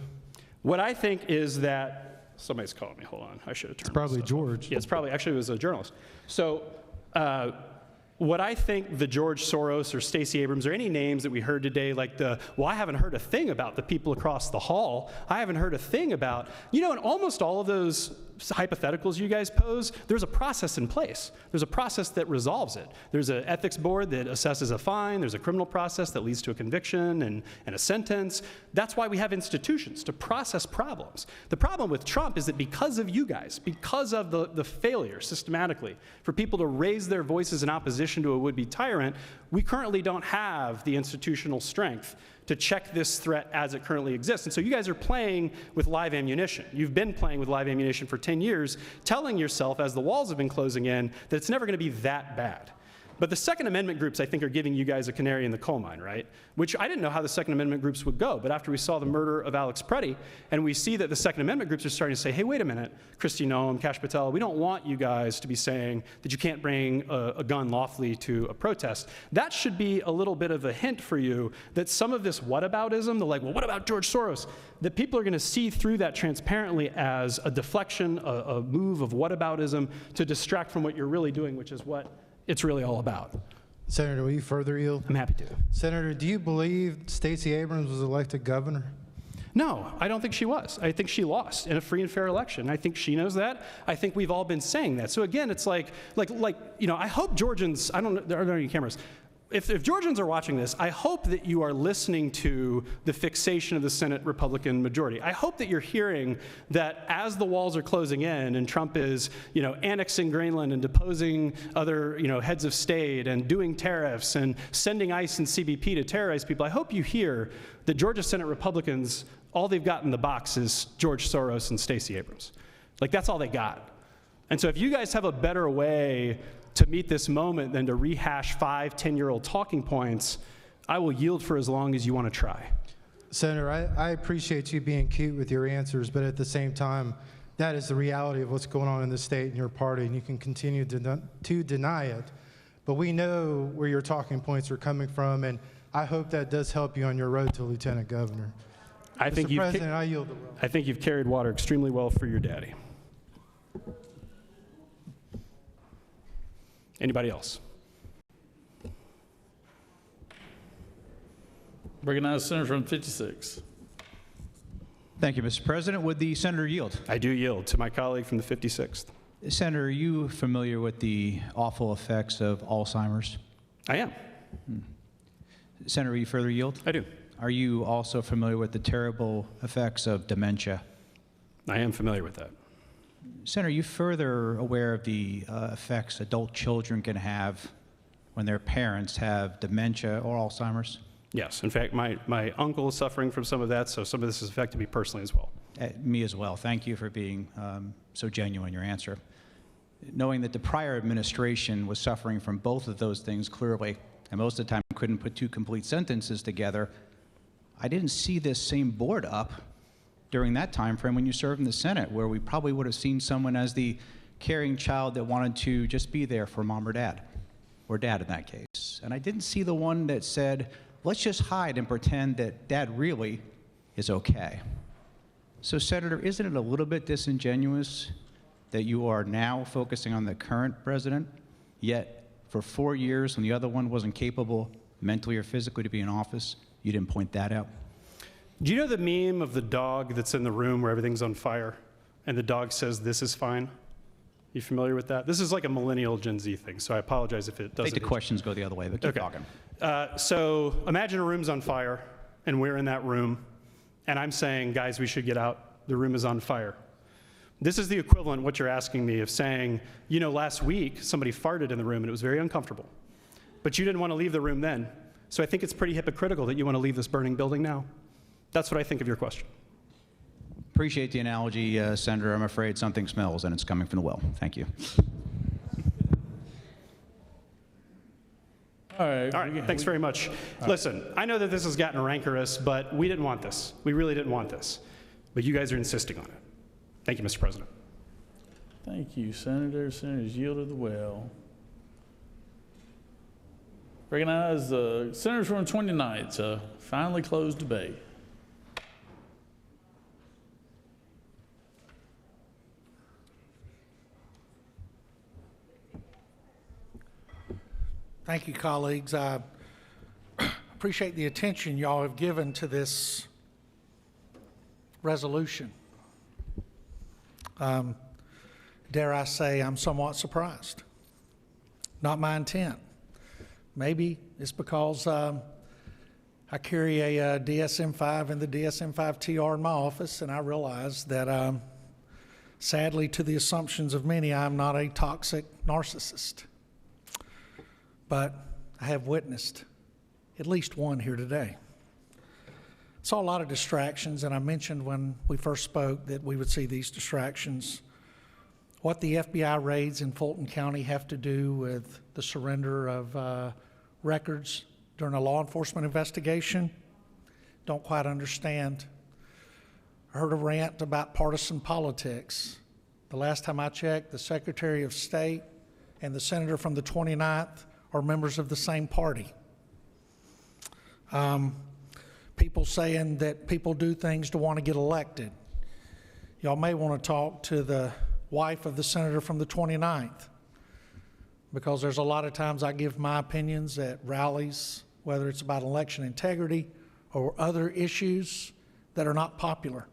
What I think is that, somebody's calling me, hold on, I should have turned It's probably this stuff George. off. Yeah, it's probably, actually it was a journalist. So what I think the George Soros or Stacey Abrams or any names that we heard today, like well, I haven't heard a thing about the people across the hall. I haven't heard a thing about, in almost all of those hypotheticals you guys pose, there's a process in place. There's a process that resolves it. There's an ethics board that assesses a fine. There's a criminal process that leads to a conviction and a sentence. That's why we have institutions, to process problems. The problem with Trump is that because of you guys, because of the failure systematically for people to raise their voices in opposition to a would-be tyrant, we currently don't have the institutional strength to check this threat as it currently exists. And so you guys are playing with live ammunition. You've been playing with live ammunition for 10 years, telling yourself as the walls have been closing in that it's never going to be that bad. But the Second Amendment groups, I think, are giving you guys a canary in the coal mine, right? Which I didn't know how the Second Amendment groups would go, but after we saw the murder of Alex Preddy, and we see that the Second Amendment groups are starting to say, hey, wait a minute, Kristi Noem, Kash Patel, we don't want you guys to be saying that you can't bring a gun lawfully to a protest. That should be a little bit of a hint for you that some of this whataboutism, the like, well, what about George Soros? That people are going to see through that transparently as a deflection, a move of whataboutism to distract from what you're really doing, which is what it's really all about. Senator, will you further yield? I'm happy to. Senator, do you believe Stacey Abrams was elected governor? No, I don't think she was. I think she lost in a free and fair election. I think she knows that. I think we've all been saying that. So again, it's like I hope Georgians, I don't know, there aren't any cameras. If Georgians are watching this, I hope that you are listening to the fixation of the Senate Republican majority. I hope that you're hearing that as the walls are closing in and Trump is, annexing Greenland and deposing other, heads of state and doing tariffs and sending ICE and CBP to terrorize people, I hope you hear that Georgia Senate Republicans, all they've got in the box is George Soros and Stacey Abrams. Like, that's all they got. And so if you guys have a better way to meet this moment than to rehash 5, 10-year-old talking points, I will yield for as long as you want to try. Senator, I appreciate you being cute with your answers, but at the same time, that is the reality of what's going on in the state and your party, and you can continue to deny it. But we know where your talking points are coming from, and I hope that does help you on your road to lieutenant governor. Mr. President, I yield the road. I think you've carried water extremely well for your daddy. Anybody else? Recognize the senator from 56. Thank you, Mr. President. Would the senator yield? I do yield to my colleague from the 56th. Senator, are you familiar with the awful effects of Alzheimer's? I am. Senator, will you further yield? I do. Are you also familiar with the terrible effects of dementia? I am familiar with that. Senator, are you further aware of the effects adult children can have when their parents have dementia or Alzheimer's? Yes. In fact, my uncle is suffering from some of that, so some of this has affected me personally as well. Me as well. Thank you for being so genuine in your answer. Knowing that the prior administration was suffering from both of those things clearly, and most of the time couldn't put two complete sentences together, I didn't see this same board up during that time frame when you served in the Senate, where we probably would have seen someone as the caring child that wanted to just be there for mom or dad in that case. And I didn't see the one that said, let's just hide and pretend that dad really is okay. So, Senator, isn't it a little bit disingenuous that you are now focusing on the current president, yet for 4 years when the other one wasn't capable mentally or physically to be in office, you didn't point that out? Do you know the meme of the dog that's in the room where everything's on fire and the dog says, this is fine? You familiar with that? This is like a millennial Gen Z thing, so I apologize if it doesn't. I think the questions go the other way, but keep talking. So imagine a room's on fire and we're in that room and I'm saying, guys, we should get out. The room is on fire. This is the equivalent, what you're asking me, of saying, last week somebody farted in the room and it was very uncomfortable, but you didn't want to leave the room then. So I think it's pretty hypocritical that you want to leave this burning building now. That's what I think of your question. Appreciate the analogy, Senator. I'm afraid something smells and it's coming from the well. Thank you. All right. All right, thanks very much. Listen, I know that this has gotten rancorous, but we didn't want this. We really didn't want this. But you guys are insisting on it. Thank you, Mr. President. Thank you, Senator. Senators yielded the well. Recognize the senators from 29th to finally close debate. Thank you, colleagues. I appreciate the attention y'all have given to this resolution. Dare I say, I'm somewhat surprised. Not my intent. Maybe it's because I carry a DSM-5 and the DSM-5 TR in my office, and I realize that, sadly, to the assumptions of many, I'm not a toxic narcissist. But I have witnessed at least one here today. Saw a lot of distractions, and I mentioned when we first spoke that we would see these distractions. What the FBI raids in Fulton County have to do with the surrender of records during a law enforcement investigation, don't quite understand. I heard a rant about partisan politics. The last time I checked, the Secretary of State and the senator from the 29th are members of the same party. People saying that people do things to want to get elected. Y'all may want to talk to the wife of the senator from the 29th, because there's a lot of times I give my opinions at rallies, whether it's about election integrity or other issues that are not popular.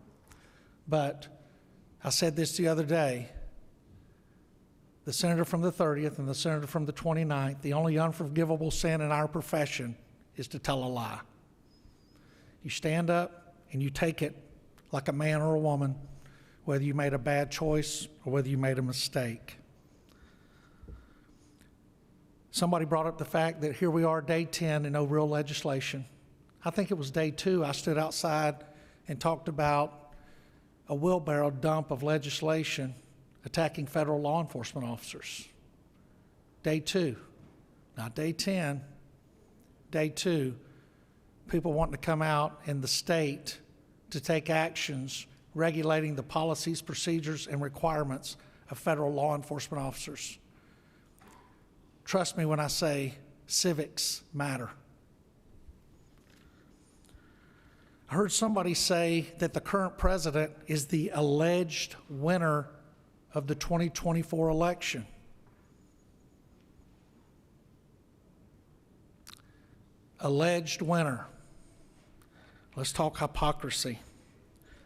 But I said this the other day, the senator from the 30th and the senator from the 29th, the only unforgivable sin in our profession is to tell a lie. You stand up and you take it like a man or a woman, whether you made a bad choice or whether you made a mistake. Somebody brought up the fact that here we are, day 10, and no real legislation. I think it was day 2, I stood outside and talked about a wheelbarrow dump of legislation attacking federal law enforcement officers. Day 2, not day 10, day 2, people wanting to come out in the state to take actions regulating the policies, procedures, and requirements of federal law enforcement officers. Trust me when I say civics matter. I heard somebody say that the current president is the alleged winner of the 2024 election. Alleged winner. Let's talk hypocrisy.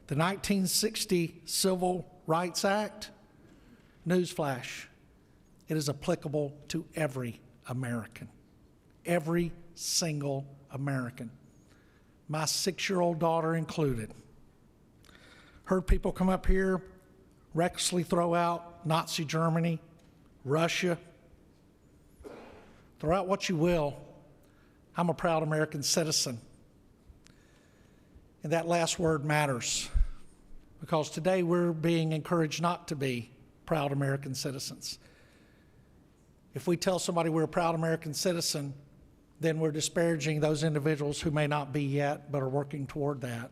The 1960 Civil Rights Act, newsflash, it is applicable to every American, every single American, my 6-year-old daughter included. Heard people come up here, recklessly throw out Nazi Germany, Russia, throw out what you will. I'm a proud American citizen. And that last word matters, because today we're being encouraged not to be proud American citizens. If we tell somebody we're a proud American citizen, then we're disparaging those individuals who may not be yet but are working toward that,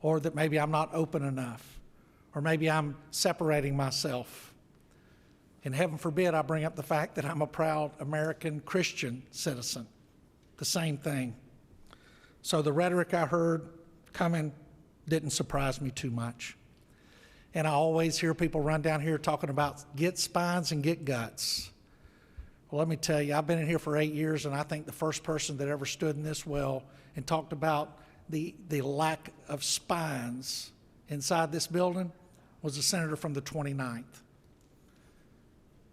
or that maybe I'm not open enough, or maybe I'm separating myself. And heaven forbid I bring up the fact that I'm a proud American Christian citizen. The same thing. So the rhetoric I heard coming didn't surprise me too much. And I always hear people run down here talking about get spines and get guts. Well, let me tell you, I've been in here for 8 years, and I think the first person that ever stood in this well and talked about the lack of spines inside this building was a senator from the 29th.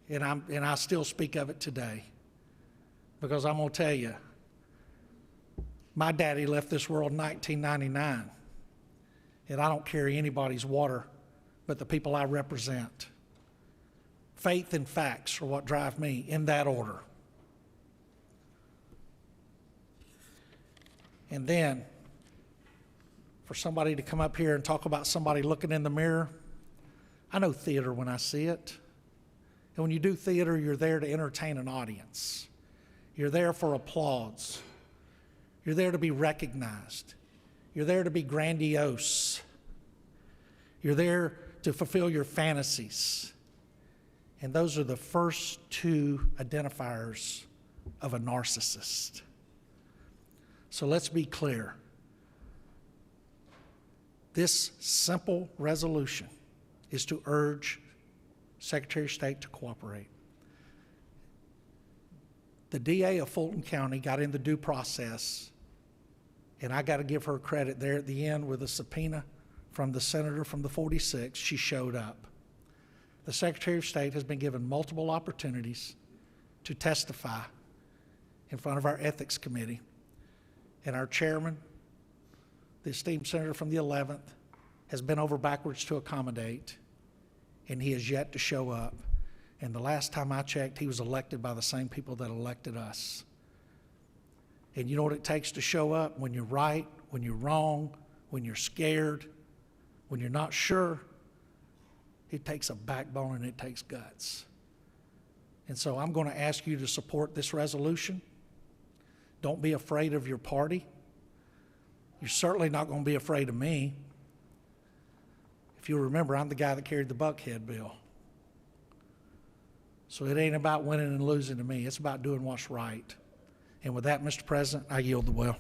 And I still speak of it today, because I'm going to tell you, my daddy left this world in 1999, and I don't carry anybody's water but the people I represent. Faith and facts are what drive me, in that order. And then, for somebody to come up here and talk about somebody looking in the mirror, I know theater when I see it. And when you do theater, you're there to entertain an audience. You're there for applause. You're there to be recognized. You're there to be grandiose. You're there to fulfill your fantasies. And those are the first two identifiers of a narcissist. So let's be clear. This simple resolution is to urge Secretary of State to cooperate. The DA of Fulton County got in the due process, and I got to give her credit there at the end with a subpoena from the senator from the 46. She showed up. The Secretary of State has been given multiple opportunities to testify in front of our Ethics Committee, and our chairman, the esteemed senator from the 11th, has been over backwards to accommodate, and he has yet to show up. And the last time I checked, he was elected by the same people that elected us. And you know what it takes to show up? When you're right, when you're wrong, when you're scared, when you're not sure, it takes a backbone and it takes guts. And so I'm going to ask you to support this resolution. Don't be afraid of your party. You're certainly not going to be afraid of me. If you remember, I'm the guy that carried the Buckhead bill. So it ain't about winning and losing to me. It's about doing what's right. And with that, Mr. President, I yield the will.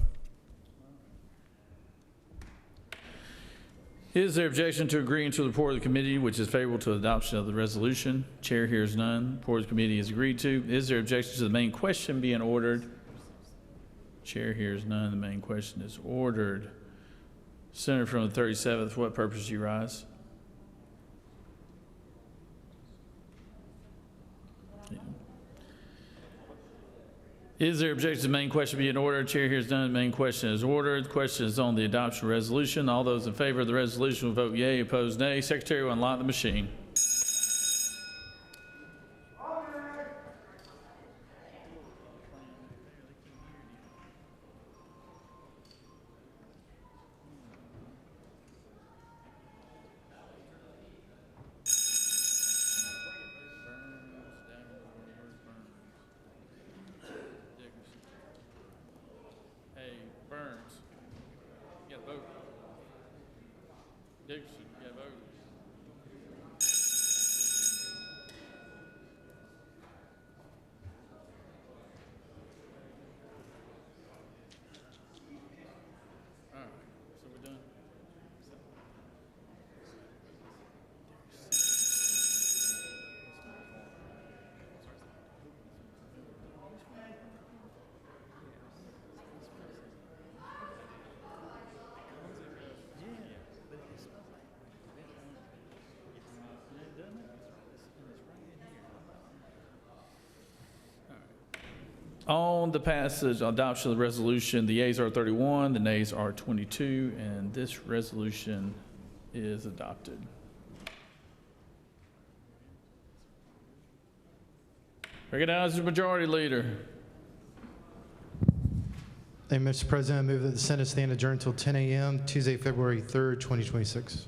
Is there objection to agreeing to the report of the committee, which is favorable to adoption of the resolution? Chair hears none. Report of the committee is agreed to. Is there objection to the main question being ordered? Chair hears none. The main question is ordered. Senator from the 37th, for what purpose do you rise? Is there objection to the main question being ordered? Chair hears none. The main question is ordered. The question is on the adoption resolution. All those in favor of the resolution will vote yea, opposed nay. Secretary will unlock the machine. On the passage, adoption of the resolution, the yeas are 31, the nays are 22, and this resolution is adopted. Recognize the majority leader. Thank you, Mr. President. I move that the Senate stand adjourned until 10 a.m. Tuesday, February 3rd, 2026.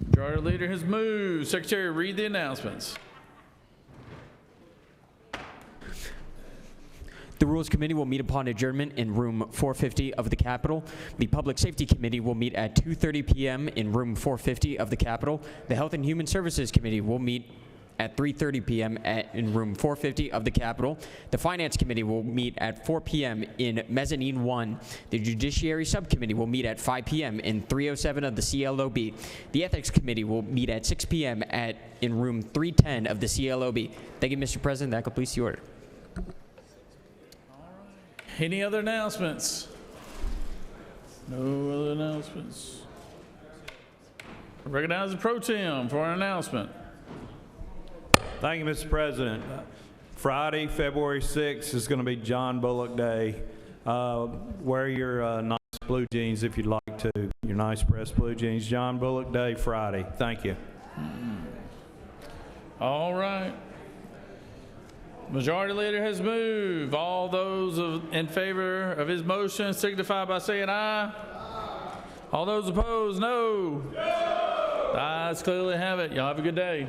Majority leader has moved. Secretary, read the announcements. The Rules Committee will meet upon adjournment in room 450 of the Capitol. The Public Safety Committee will meet at 2:30 p.m. in room 450 of the Capitol. The Health and Human Services Committee will meet at 3:30 p.m. in room 450 of the Capitol. The Finance Committee will meet at 4 p.m. in Mezzanine 1. The Judiciary Subcommittee will meet at 5 p.m. in 307 of the CLOB. The Ethics Committee will meet at 6 p.m. in room 310 of the CLOB. Thank you, Mr. President. That completes the order. Any other announcements? No other announcements. I recognize the pro tem for an announcement. Thank you, Mr. President. Friday, February 6th is going to be John Bullock Day. Wear your nice blue jeans if you'd like to. Your nice pressed blue jeans. John Bullock Day, Friday. Thank you. All right. Majority leader has moved. All those in favor of his motion signify by saying aye. All those opposed, no. The ayes clearly have it. Y'all have a good day.